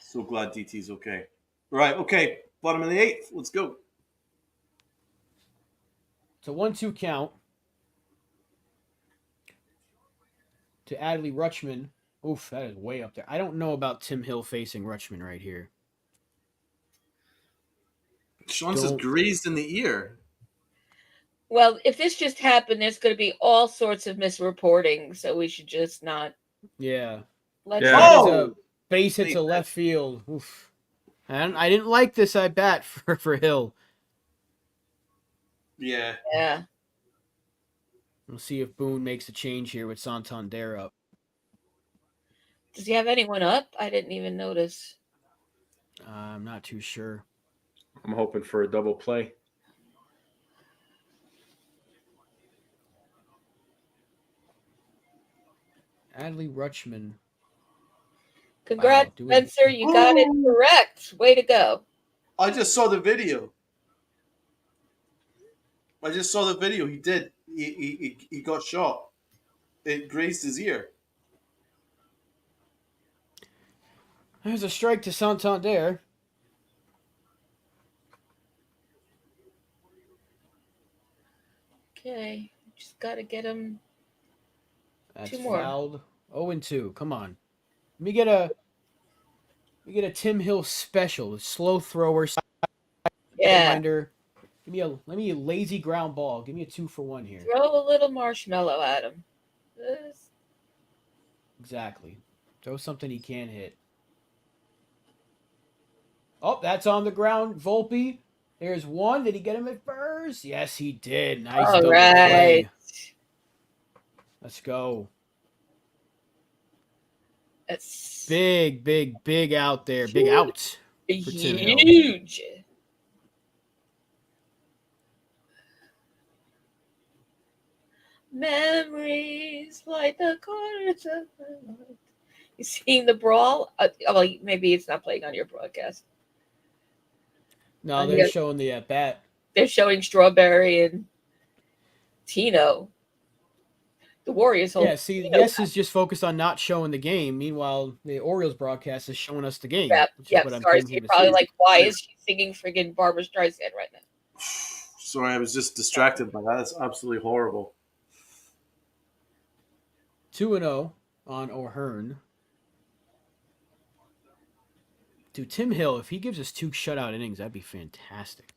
So glad DT's okay. Right, okay. Bottom of the eighth. Let's go. It's a 1-2 count to Adley Rutschman. Oof, that is way up there. I don't know about Tim Hill facing Rutschman right here. Sean says grazed in the ear. Well, if this just happened, there's going to be all sorts of misreporting, so we should just not. Yeah. Let's Yeah. That is Oh! a base hit to left field. Oof. And I didn't like this at bat for Hill. Yeah. Yeah. We'll see if Boone makes a change here with Santander up. Does he have anyone up? I didn't even notice. I'm not too sure. I'm hoping for a double play. Adley Rutschman. Congrats, Wow, Spencer. You got it correct. Way to go. I just saw the video. He did. He got shot. It grazed his ear. There's a strike to Santander. Okay. Just got to get him. That's 2 more. fouled. 0-2. Come on. Let me get a Tim Hill special. A slow thrower. Yeah. Reminder. Let me a lazy ground ball. Give me a 2-for-1 here. Throw a little marshmallow at him. Exactly. Throw something he can hit. Oh, that's on the ground. Volpe. There's one. Did he get him at first? Yes, he did. Nice All double right. play. Let's go. That's Big out there. Big out. huge. Memories like the corners of my life. You seen the brawl? Well, maybe it's not playing on your broadcast. No, they're showing the at bat. They're showing Strawberry and Tino. The Warriors. Yeah, see, Yes is just focused on not showing the game. Meanwhile, the Orioles broadcast is showing us the game. Yeah, which is what I'm sorry. thinking You're to probably see. like, why is she singing friggin' Barbra Streisand right now? Sorry, I was just distracted by that. That's absolutely horrible. 2-0 on O'Hearn. Dude, Tim Hill, if he gives us 2 shutout innings, that'd be fantastic.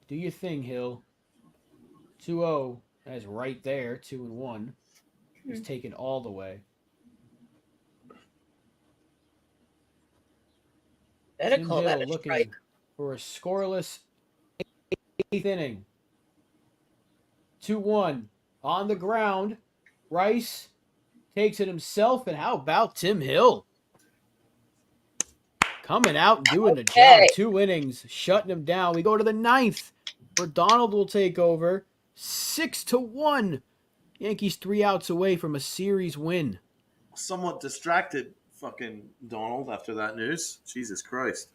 Do your thing, Hill. 2-0. That's right there. 2-1. He's taken all the way. Better Tim call Hill that a looking strike. for a scoreless 8th inning. 2-1 on the ground. Rice takes it himself, and how about Tim Hill? Coming out and doing the job. 2 innings, shutting him down. We go to the 9th, where Donald will take over. 6-1. Yankees 3 outs away from a series win. Somewhat distracted, fucking Donald, after that news. Jesus Christ.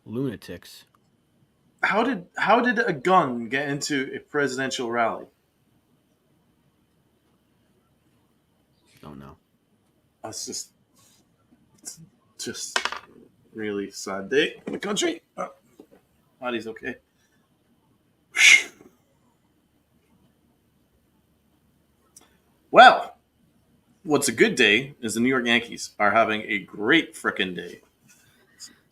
Lunatics. How did a gun get into a presidential rally? Don't know. That's just really sad day in the country. Body's okay. Well, what's a good day is the New York Yankees are having a great frickin' day.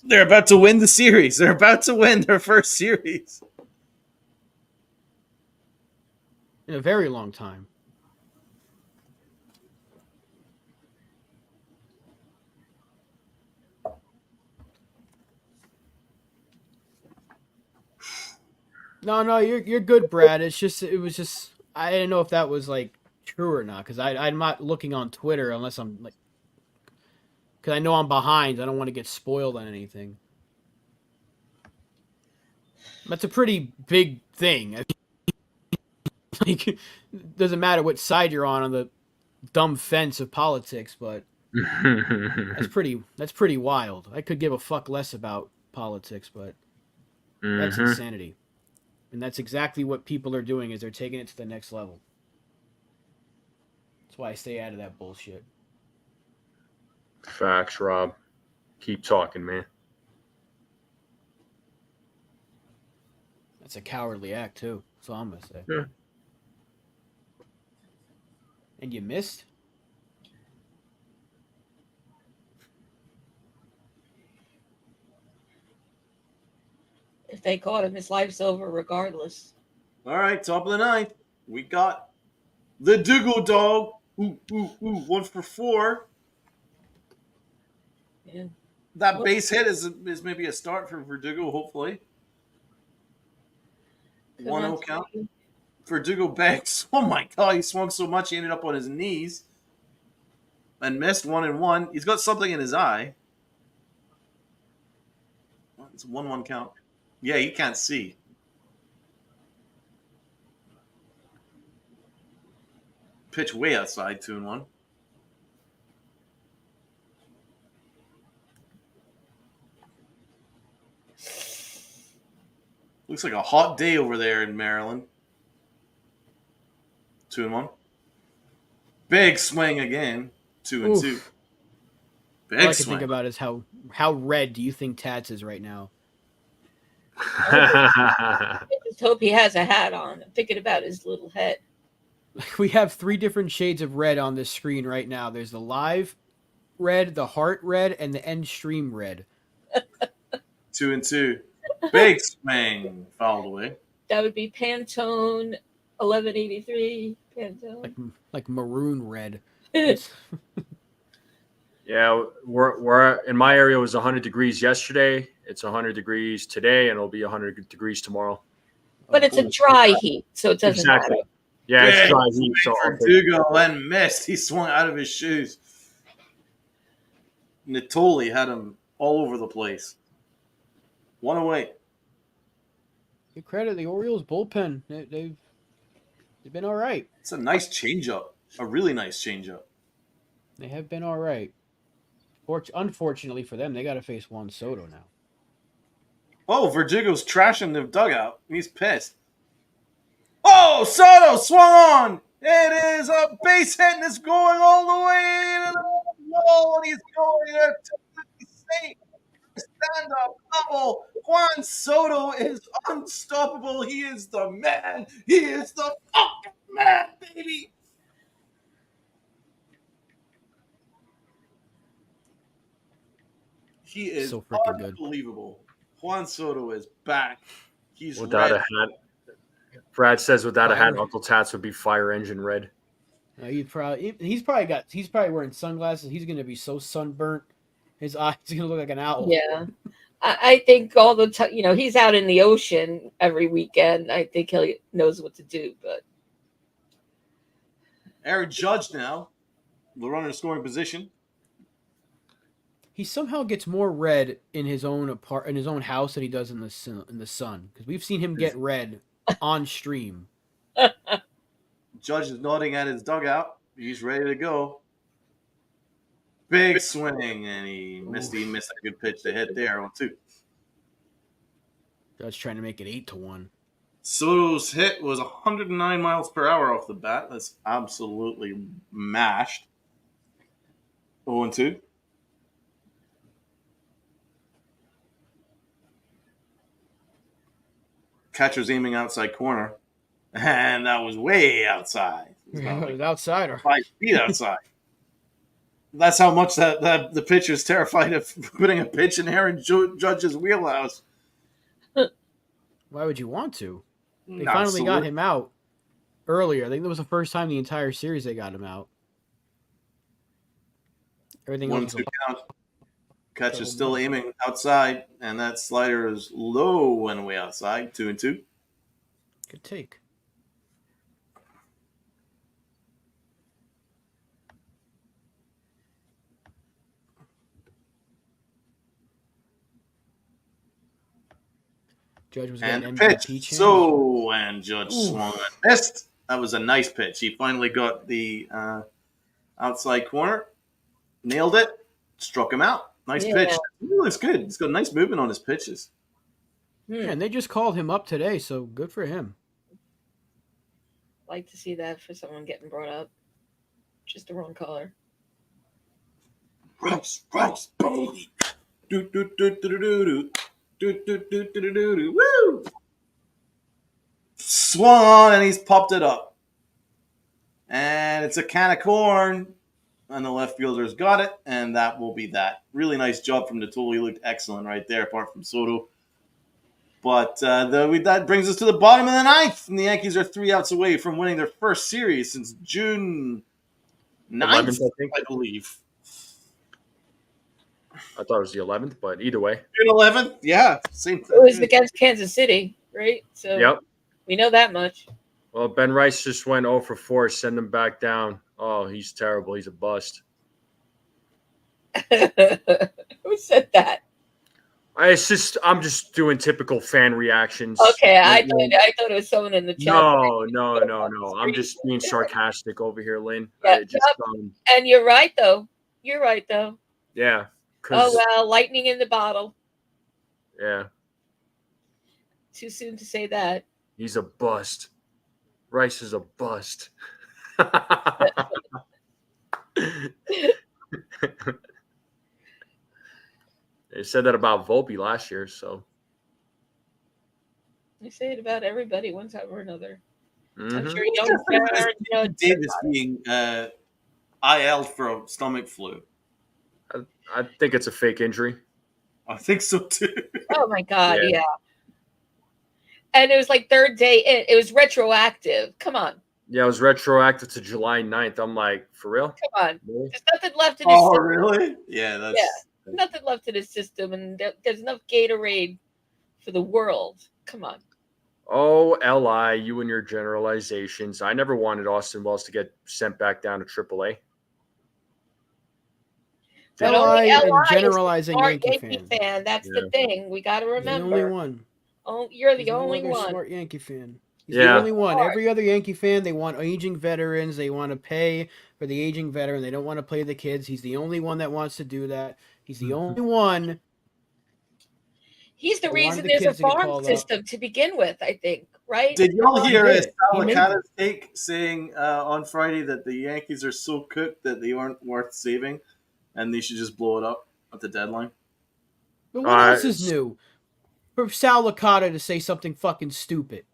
They're about to win the series. They're about to win their first series. In a very long time. No, you're good, Brad. It was just I didn't know if that was like true or not because I'm not looking on Twitter unless I'm like because I know I'm behind. I don't want to get spoiled on anything. That's a pretty big thing. Like, doesn't matter what side you're on the dumb fence of politics, but that's pretty wild. I could give a fuck less about politics, but that's insanity. And that's exactly what people are doing is they're taking it to the next level. That's why I stay out of that bullshit. Facts, Rob. Keep talking, man. That's a cowardly act, too. That's all I'm going to say. Yeah. And you missed? If they caught him, his life's over regardless. All right, top of the 9th. We got the Dougal dog. Ooh, 1 for 4. Yeah. That base hit is maybe a start for Verdugo, hopefully. 1-0 count. Verdugo banks. Oh my god, he swung so much he ended up on his knees. And missed 1-1. He's got something in his eye. It's a 1-1 count. Yeah, he can't see. Pitch way outside, 2-1. Looks like a hot day over there in Maryland. 2-1. Big swing again. 2-2. Big All I can swing. think about is how red do you think Tats is right now? I just hope he has a hat on. I'm thinking about his little head. We have 3 different shades of red on this screen right now. There's the live red, the heart red, and the end stream red. 2-2. Big swing. Fouled away. That would be Pantone 1183. Pantone. Like maroon red. Yeah, we're in my area it was 100 degrees yesterday. It's 100 degrees today, and it'll be 100 degrees tomorrow. But it's a dry heat, so it doesn't matter. Yeah, it's dry heat. So Verdugo and missed. He swung out of his shoes. Natoli had him all over the place. 1 away. Give credit the Orioles bullpen. They've been all right. It's a nice changeup. A really nice changeup. They have been all right. Unfortunately for them, they got to face Juan Soto now. Oh, Verdugo's trashing the dugout. He's pissed. Oh, Soto swung on. It is a base hit, and it's going all the way into the wall, and he's going there to be safe. double. Juan Soto is unstoppable. He is the man. He is the fucking man, baby. He is So freaking good. unbelievable. Juan Soto is back. He's Without red. a hat. Brad says without a hat, Fire. Uncle Tats would be fire engine red. He's probably wearing sunglasses. He's gonna be so sunburnt. His eyes are gonna look like an owl. Yeah. I think all the time, he's out in the ocean every weekend. I think he knows what to do, but Aaron Judge now, the runner in scoring position. He somehow gets more red in his own house than he does in the sun. Because we've seen him get red on stream. Judge is nodding at his dugout. He's ready to go. Big swing, and he missed a good pitch to hit there on 2. Judge trying to make it 8-1. Soto's hit was 109 miles per hour off the bat. That's absolutely mashed. 0-2. Catcher's aiming outside corner, and that was way outside. It was about Outsider. 5 feet outside. That's how much that the pitcher's terrified of putting a pitch in Aaron Judge's wheelhouse. Why would you want to? They finally got him out earlier. I think that was the first time the entire series they got him out. Everything else. 1-2 count. Catcher's still aiming outside, and that slider is low and way outside. 2-2. Good take. Judge was getting And MVP pitch. chance. And Judge swung and missed. That was a nice pitch. He finally got the outside corner, nailed it, struck him out. Nice pitch. He looks good. He's got nice movement on his pitches. Yeah, and they just called him up today, so good for him. like to see that for someone getting brought up. Just the wrong color. Rice, baby. Do do do do do do do do do do do do. Woo! Swung on and he's popped it up. And it's a can of corn. And the left fielder's got it, and that will be that. Really nice job from Natoli. He looked excellent right there, apart from Soto. But that brings us to the bottom of the ninth, and the Yankees are 3 outs away from winning their first series since June 9th, I believe. I thought it was the 11th, but either way. June 11th? Yeah. Same thing. It was against Kansas City, right? So yep. We know that much. Well, Ben Rice just went 0 for 4, send him back down. Oh, he's terrible. He's a bust. Who said that? I'm just doing typical fan reactions. Okay, I thought it was someone in the chat. No. I'm just being sarcastic over here, Lynn. Yeah, and you're right, though. Yeah. Oh, well, lightning in the bottle. Yeah. Too soon to say that. He's a bust. Rice is a bust. They said that about Volpe last year, so. They say it about everybody one time or another. Mm-hmm. I'm sure young Davis being IL'd for a stomach flu. I think it's a fake injury. I think so too. Oh my God, yeah. And it was like third day in. It was retroactive. Come on. Yeah, it was retroactive to July 9th. I'm like, for real? Come on. Really? There's nothing left in his system. Oh, really? Yeah, nothing left in his system, and there's enough Gatorade for the world. Come on. Oh, Li, you and your generalizations. I never wanted Austin Wells to get sent back down to AAA. But only and generalizing Yankee fan. That's the thing. We got to remember. The only one. Oh, you're the only one. Smart Yankee fan. He's the only one. Every other Yankee fan, they want aging veterans. They want to pay for the aging veteran. They don't want to play the kids. He's the only one that wants to do that. He's the only one. He's the reason there's a farm system to begin with, I think, right? Did y'all hear Salicata's take saying on Friday that the Yankees are so cooked that they aren't worth saving and they should just blow it up at the deadline? But what else is new? for Sal Licata to say something fucking stupid.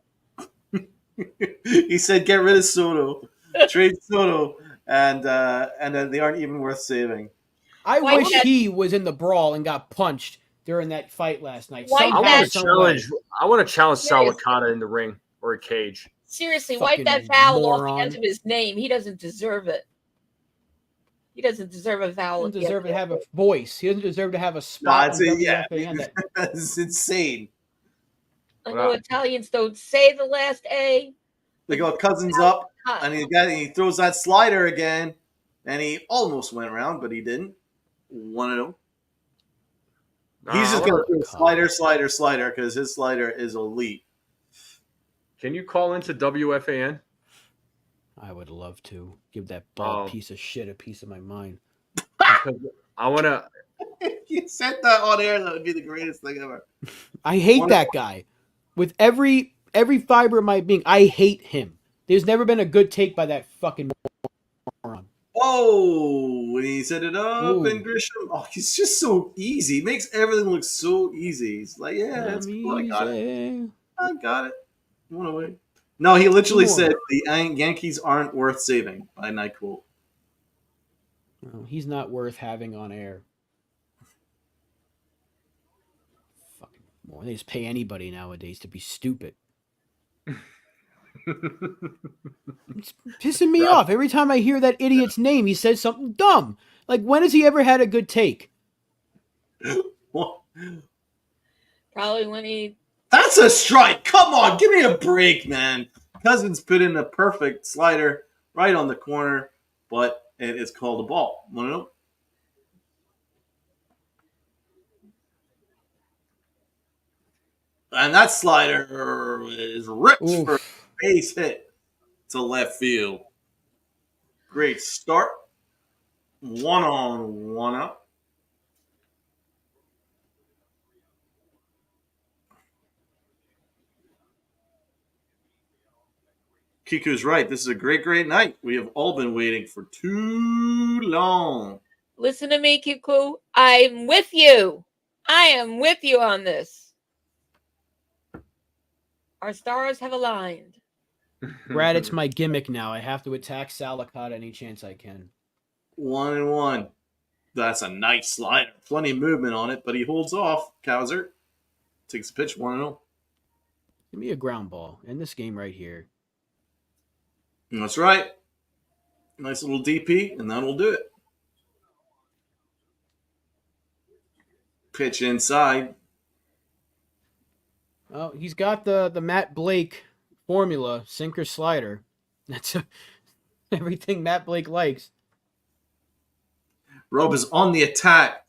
He said, "Get rid of Soto, trade Soto, and then they aren't even worth saving." I Why wish not- he was in the brawl and got punched during that fight last night. Why Somehow, not- some way. I want to challenge Sal Seriously. Licata in the ring or a cage. Seriously, Fucking wipe that vowel off moron. the end of his name. He doesn't deserve it. He doesn't deserve a He vowel. doesn't at the deserve to end have of a it. voice. He doesn't deserve to have a spot on WFAN. That That's insane. I know Italians don't say the last A. They go Cousins up, and he throws that slider again, and he almost went around, but he didn't. 1-0. He's just going to slider, because his slider is elite. Can you call into WFAN? I would love to give that bald piece of shit a piece of my mind. I want to. If you said that on air, that would be the greatest thing ever. I hate that guy. With every fiber of my being, I hate him. There's never been a good take by that fucking moron. Oh, when he set it up, Ooh. and Grisham, he's just so easy. He makes everything look so easy. He's like, yeah, that's cool. I got it. I got it. One away. No, he literally said the Yankees aren't worth saving. And I quote. No, he's not worth having on air. Fucking more. They just pay anybody nowadays to be stupid. It's pissing me off. Every time I hear that idiot's name, he says something dumb. Like, when has he ever had a good take? Probably when he... That's a strike. Come on, give me a break, man. Cousins put in a perfect slider right on the corner, but it is called a ball. 1-0. And that slider is ripped for a base hit to left field. Great start. 1-on-1 up. Kiku's right. This is a great, great night. We have all been waiting for too long. Listen to me, Kiku. I'm with you. I am with you on this. Our stars have aligned. Brad, it's my gimmick now. I have to attack Sal Licata any chance I can. 1-1. That's a nice slider. Plenty of movement on it, but he holds off. Cowser takes a pitch. 1-0. Give me a ground ball in this game right here. That's right. Nice little DP, and that'll do it. Pitch inside. Oh, he's got the Matt Blake formula, sinker slider. That's everything Matt Blake likes. Rob is on the attack.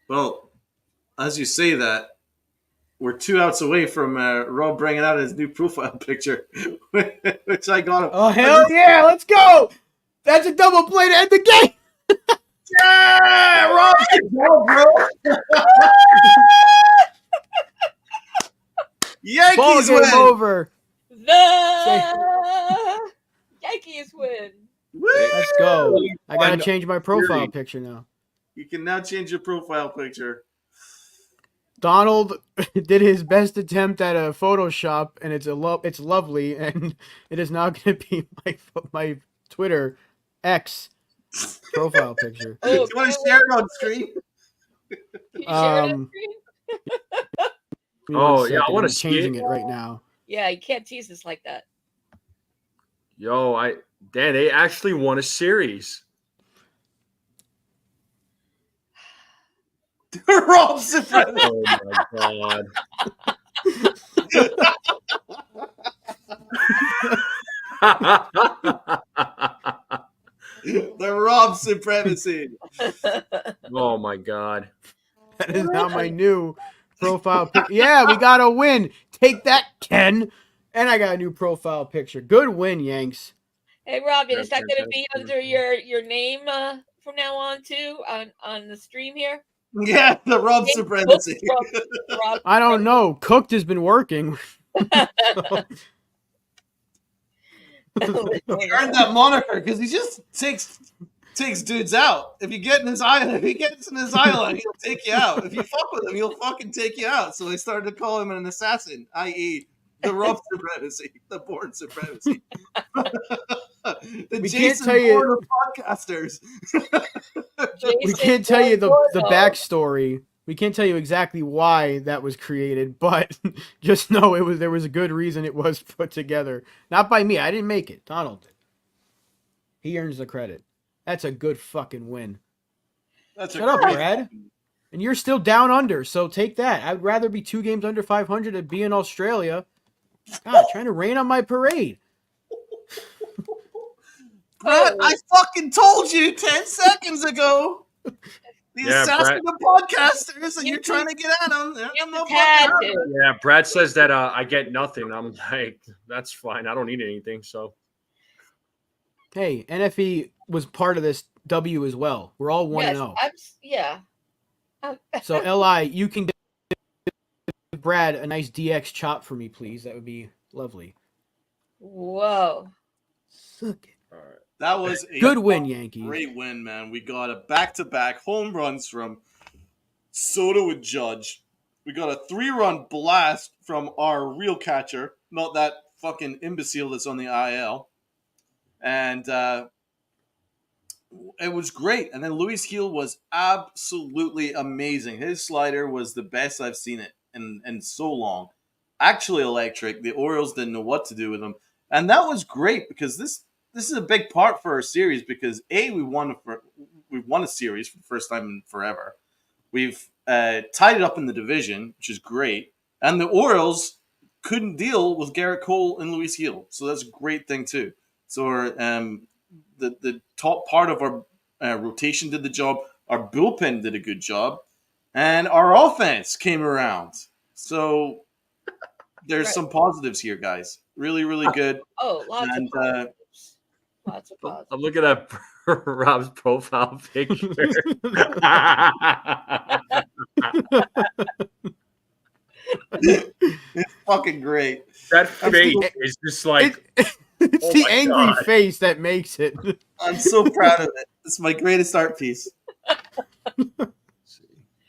Well, as you say that, we're 2 outs away from Rob bringing out his new profile picture, which I got him. Oh, hell yeah, let's go! That's a double play to end the game! Yeah, Rob, good job, bro. Yankees Ball game win. over. The Yankees win. Woo! Let's go. I gotta change my profile picture now. You can now change your profile picture. Donald did his best attempt at a Photoshop, and it's lovely, and it is now going to be my Twitter X profile picture. Do you want to share it on screen? Can you share it on screen? I want to changing it right now. Yeah, you can't tease us like that. Yo, Dan, they actually won a series. Rob Supreme. Oh my god. The Rob supremacy. Oh my god. That is now my new profile picture. Yeah, we got a win. Take that, Ken. And I got a new profile picture. Good win, Yanks. Hey, Robin, is that going to be under your name from now on too on the stream here? Yeah, the Rob supremacy. Rob. I don't know. Cooked has been working. He earned that moniker because he just takes takes dudes out. If he gets in his eye line, he'll take you out. If you fuck with him, he'll fucking take you out. So they started to call him an assassin, i.e., the rough supremacy, the born supremacy. We Jason can't tell you Bourne of podcasters. we can't tell you the backstory. We can't tell you exactly why that was created, but just know there was a good reason it was put together. Not by me. I didn't make it. Donald did. He earns the credit. That's a good fucking win. Shut up, Brad. And you're still down under, so take that. I'd rather be 2 games under 500 than be in Australia. God, trying to rain on my parade. Brad, I fucking told you 10 seconds ago. The assassin of podcasters, and you're trying to get at him. Yeah, Brad says that I get nothing. I'm like, that's fine. I don't need anything. So, hey, NFE was part of this W as well. We're all 1-0. Yeah. So, Li, you can give Brad a nice DX chop for me, please. That would be lovely. Whoa. Suck it. All right. That was a good win, Yankees. Great win, man. We got a back-to-back home runs from Soto and Judge. We got a 3-run blast from our real catcher, not that fucking imbecile that's on the IL. And it was great. And then Luis Gil was absolutely amazing. His slider was the best I've seen it in so long. Actually electric. The Orioles didn't know what to do with him. And that was great because this is a big part for our series because we won a series for the first time in forever. We've tied it up in the division, which is great, and the Orioles couldn't deal with Garrett Cole and Luis Gil, so that's a great thing too. So the top part of our rotation did the job. Our bullpen did a good job, and our offense came around. So there's some positives here, guys. Really, really good. Lots of positives. Lots of positives. I'm looking at Rob's profile picture. It's fucking great. That face is just like it's the angry face that makes it. I'm so proud of it. It's my greatest art piece.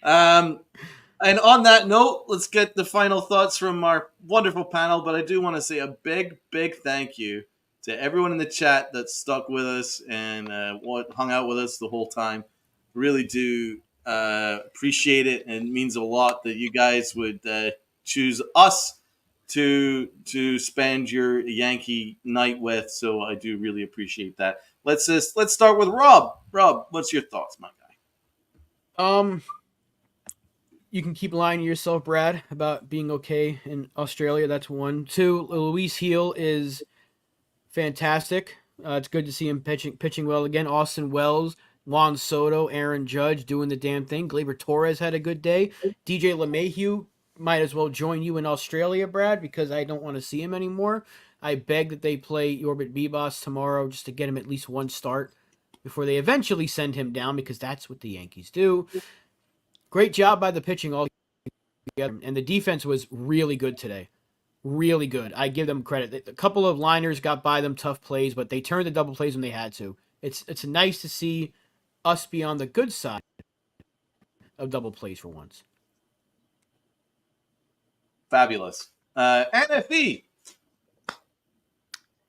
And on that note, let's get the final thoughts from our wonderful panel. But I do want to say a big, big thank you to everyone in the chat that stuck with us and hung out with us the whole time. Really do appreciate it, and it means a lot that you guys would choose us to spend your Yankee night with. So I do really appreciate that. Let's start with Rob. Rob, what's your thoughts, my guy? You can keep lying to yourself, Brad, about being okay in Australia. That's 1. 2, Luis Gil is fantastic. It's good to see him pitching well again. Austin Wells, Juan Soto, Aaron Judge doing the damn thing. Gleyber Torres had a good day. DJ LeMahieu might as well join you in Australia, Brad, because I don't want to see him anymore. I beg that they play Yorbit Bibas tomorrow just to get him at least 1 start before they eventually send him down, because that's what the Yankees do. Great job by the pitching all together. And the defense was really good today. Really good. I give them credit. A couple of liners got by them, tough plays, but they turned the double plays when they had to. It's nice to see us be on the good side of double plays for once. Fabulous. NFE.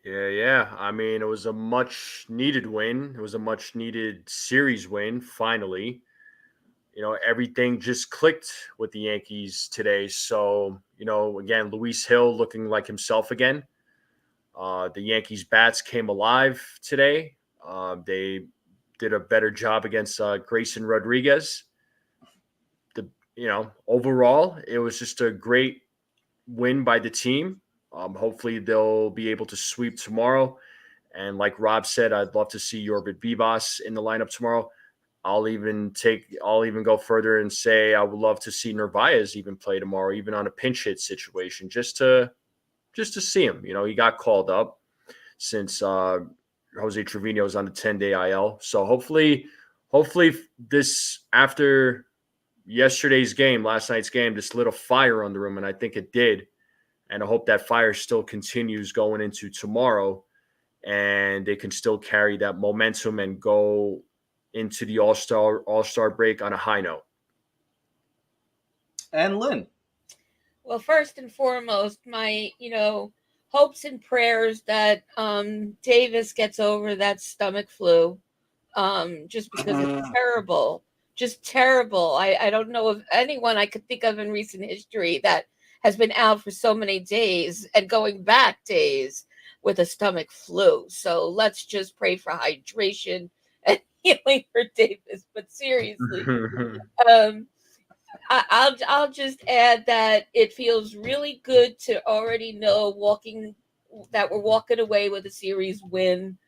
Yeah. I mean, it was a much-needed win. It was a much-needed series win, finally. Everything just clicked with the Yankees today. So, again, Luis Gil looking like himself again. The Yankees bats came alive today. They did a better job against Grayson Rodriguez. Overall, it was just a great win by the team. Hopefully they'll be able to sweep tomorrow. And like Rob said, I'd love to see Yorbit Bibas in the lineup tomorrow. I'll even go further and say I would love to see Narvaez even play tomorrow, even on a pinch hit situation, just to see him. He got called up since Jose Trevino is on the 10-day IL. So hopefully this, after last night's game, this lit a fire under him, and I think it did. And I hope that fire still continues going into tomorrow. and they can still carry that momentum and go into the All-Star break on a high note. And Lynn. Well, first and foremost, my hopes and prayers that Davis gets over that stomach flu, just because it's terrible, just terrible. I don't know of anyone I could think of in recent history that has been out for so many days and going back days with a stomach flu. So let's just pray for hydration and healing for Davis. But seriously, I'll just add that it feels really good to already know that we're walking away with a series win.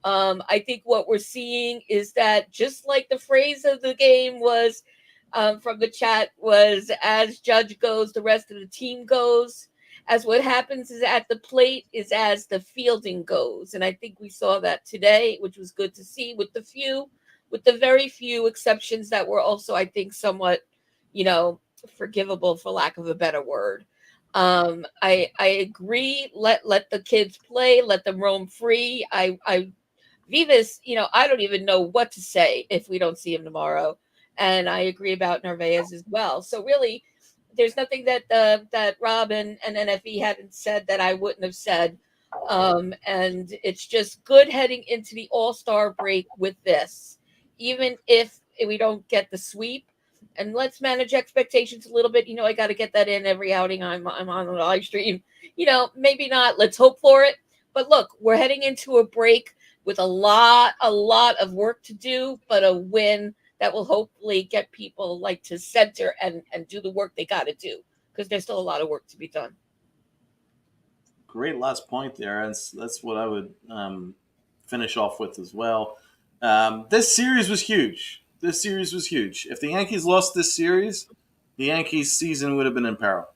I think what we're seeing is that, just like the phrase of the game was from the chat, was as Judge goes, the rest of the team goes. As what happens is at the plate is as the fielding goes. And I think we saw that today, which was good to see, with the very few exceptions that were also, I think, somewhat, forgivable, for lack of a better word. I agree. Let the kids play. Let them roam free. Vivas, I don't even know what to say if we don't see him tomorrow. And I agree about Narvaez as well. So really, there's nothing that Rob and NFE hadn't said that I wouldn't have said. And it's just good heading into the All-Star break with this, even if we don't get the sweep. And let's manage expectations a little bit. I got to get that in every outing I'm on the live stream. Maybe not. Let's hope for it. But look, we're heading into a break with a lot of work to do, but a win that will hopefully get people to center and do the work they got to do, because there's still a lot of work to be done. Great last point there. And that's what I would finish off with as well. This series was huge. If the Yankees lost this series, the Yankees season would have been in peril.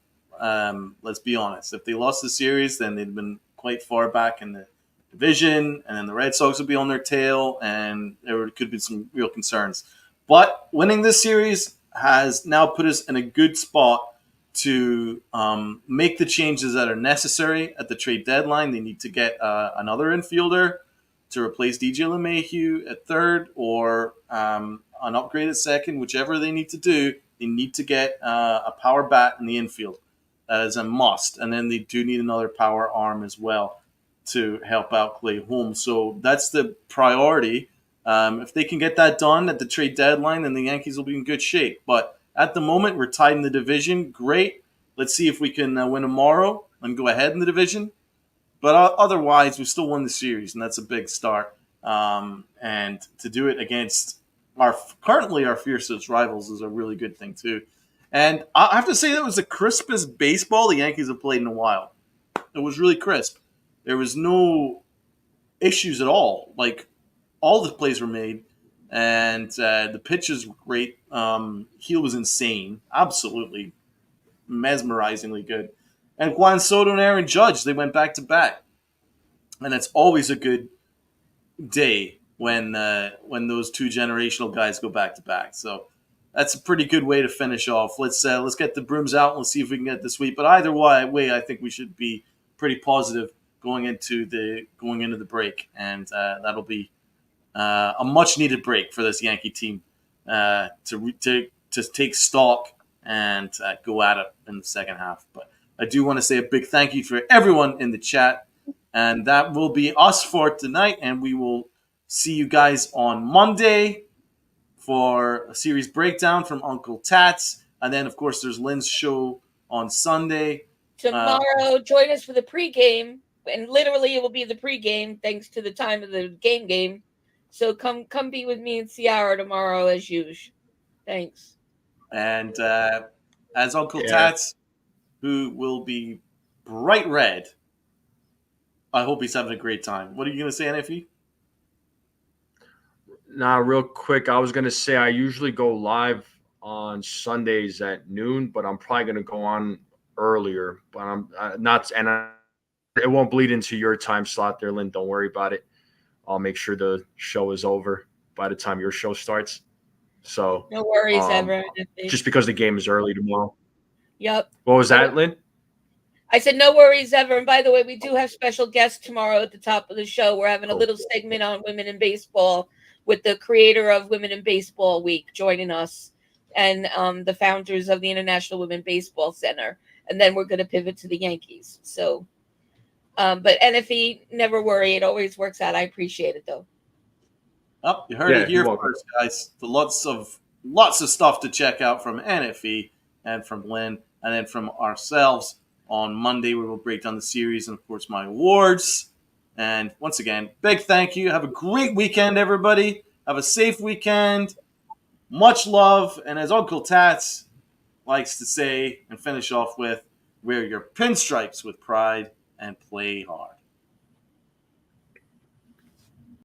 Let's be honest. If they lost the series, then they'd been quite far back in the division, and then the Red Sox would be on their tail, and there could be some real concerns. But winning this series has now put us in a good spot to make the changes that are necessary at the trade deadline. They need to get another infielder to replace DJ LeMahieu at third, or an upgrade at second, whichever they need to do. They need to get a power bat in the infield. That is a must. And then they do need another power arm as well to help out Clay Holmes. So that's the priority. If they can get that done at the trade deadline, then the Yankees will be in good shape. But at the moment, we're tied in the division. Great. Let's see if we can win tomorrow and go ahead in the division. But otherwise, we still won the series, and that's a big start. And to do it against currently our fiercest rivals is a really good thing, too. And I have to say that was the crispest baseball the Yankees have played in a while. It was really crisp. There was no issues at all. All the plays were made, and the pitches were great. Heel was insane. Absolutely mesmerizingly good. And Juan Soto and Aaron Judge, they went back-to-back. And it's always a good day when those two generational guys go back-to-back. So that's a pretty good way to finish off. Let's get the brooms out and let's see if we can get the sweep. But either way, I think we should be pretty positive going into the break, and that'll be a much-needed break for this Yankee team to take stock and go at it in the second half. But I do want to say a big thank you for everyone in the chat. And that will be us for tonight. And we will see you guys on Monday for a series breakdown from Uncle Tats. And then, of course, there's Lynn's show on Sunday. Tomorrow, join us for the pregame. And literally, it will be the pregame thanks to the time of the game. So come be with me and Ciara tomorrow as usual. Thanks. And as Uncle Tats, who will be bright red, I hope he's having a great time. What are you going to say, NFE? Nah, real quick, I was going to say I usually go live on Sundays at noon, but I'm probably going to go on earlier. But I'm not, and it won't bleed into your time slot there, Lynn. Don't worry about it. I'll make sure the show is over by the time your show starts. So no worries ever. Just because the game is early tomorrow. Yep. What was that, Lynn? I said, no worries ever. And by the way, we do have special guests tomorrow at the top of the show. We're having a little segment on women in baseball with the creator of Women in Baseball Week joining us, and the founders of the International Women Baseball Center. And then we're going to pivot to the Yankees. So, but NFE, never worry. It always works out. I appreciate it, though. Oh, you heard it here first, guys. For lots of stuff to check out from NFE and from Lynn, and then from ourselves. On Monday, we will break down the series and, of course, my awards. And once again, big thank you. Have a great weekend, everybody. Have a safe weekend. Much love. And as Uncle Tats likes to say and finish off with, wear your pinstripes with pride and play hard.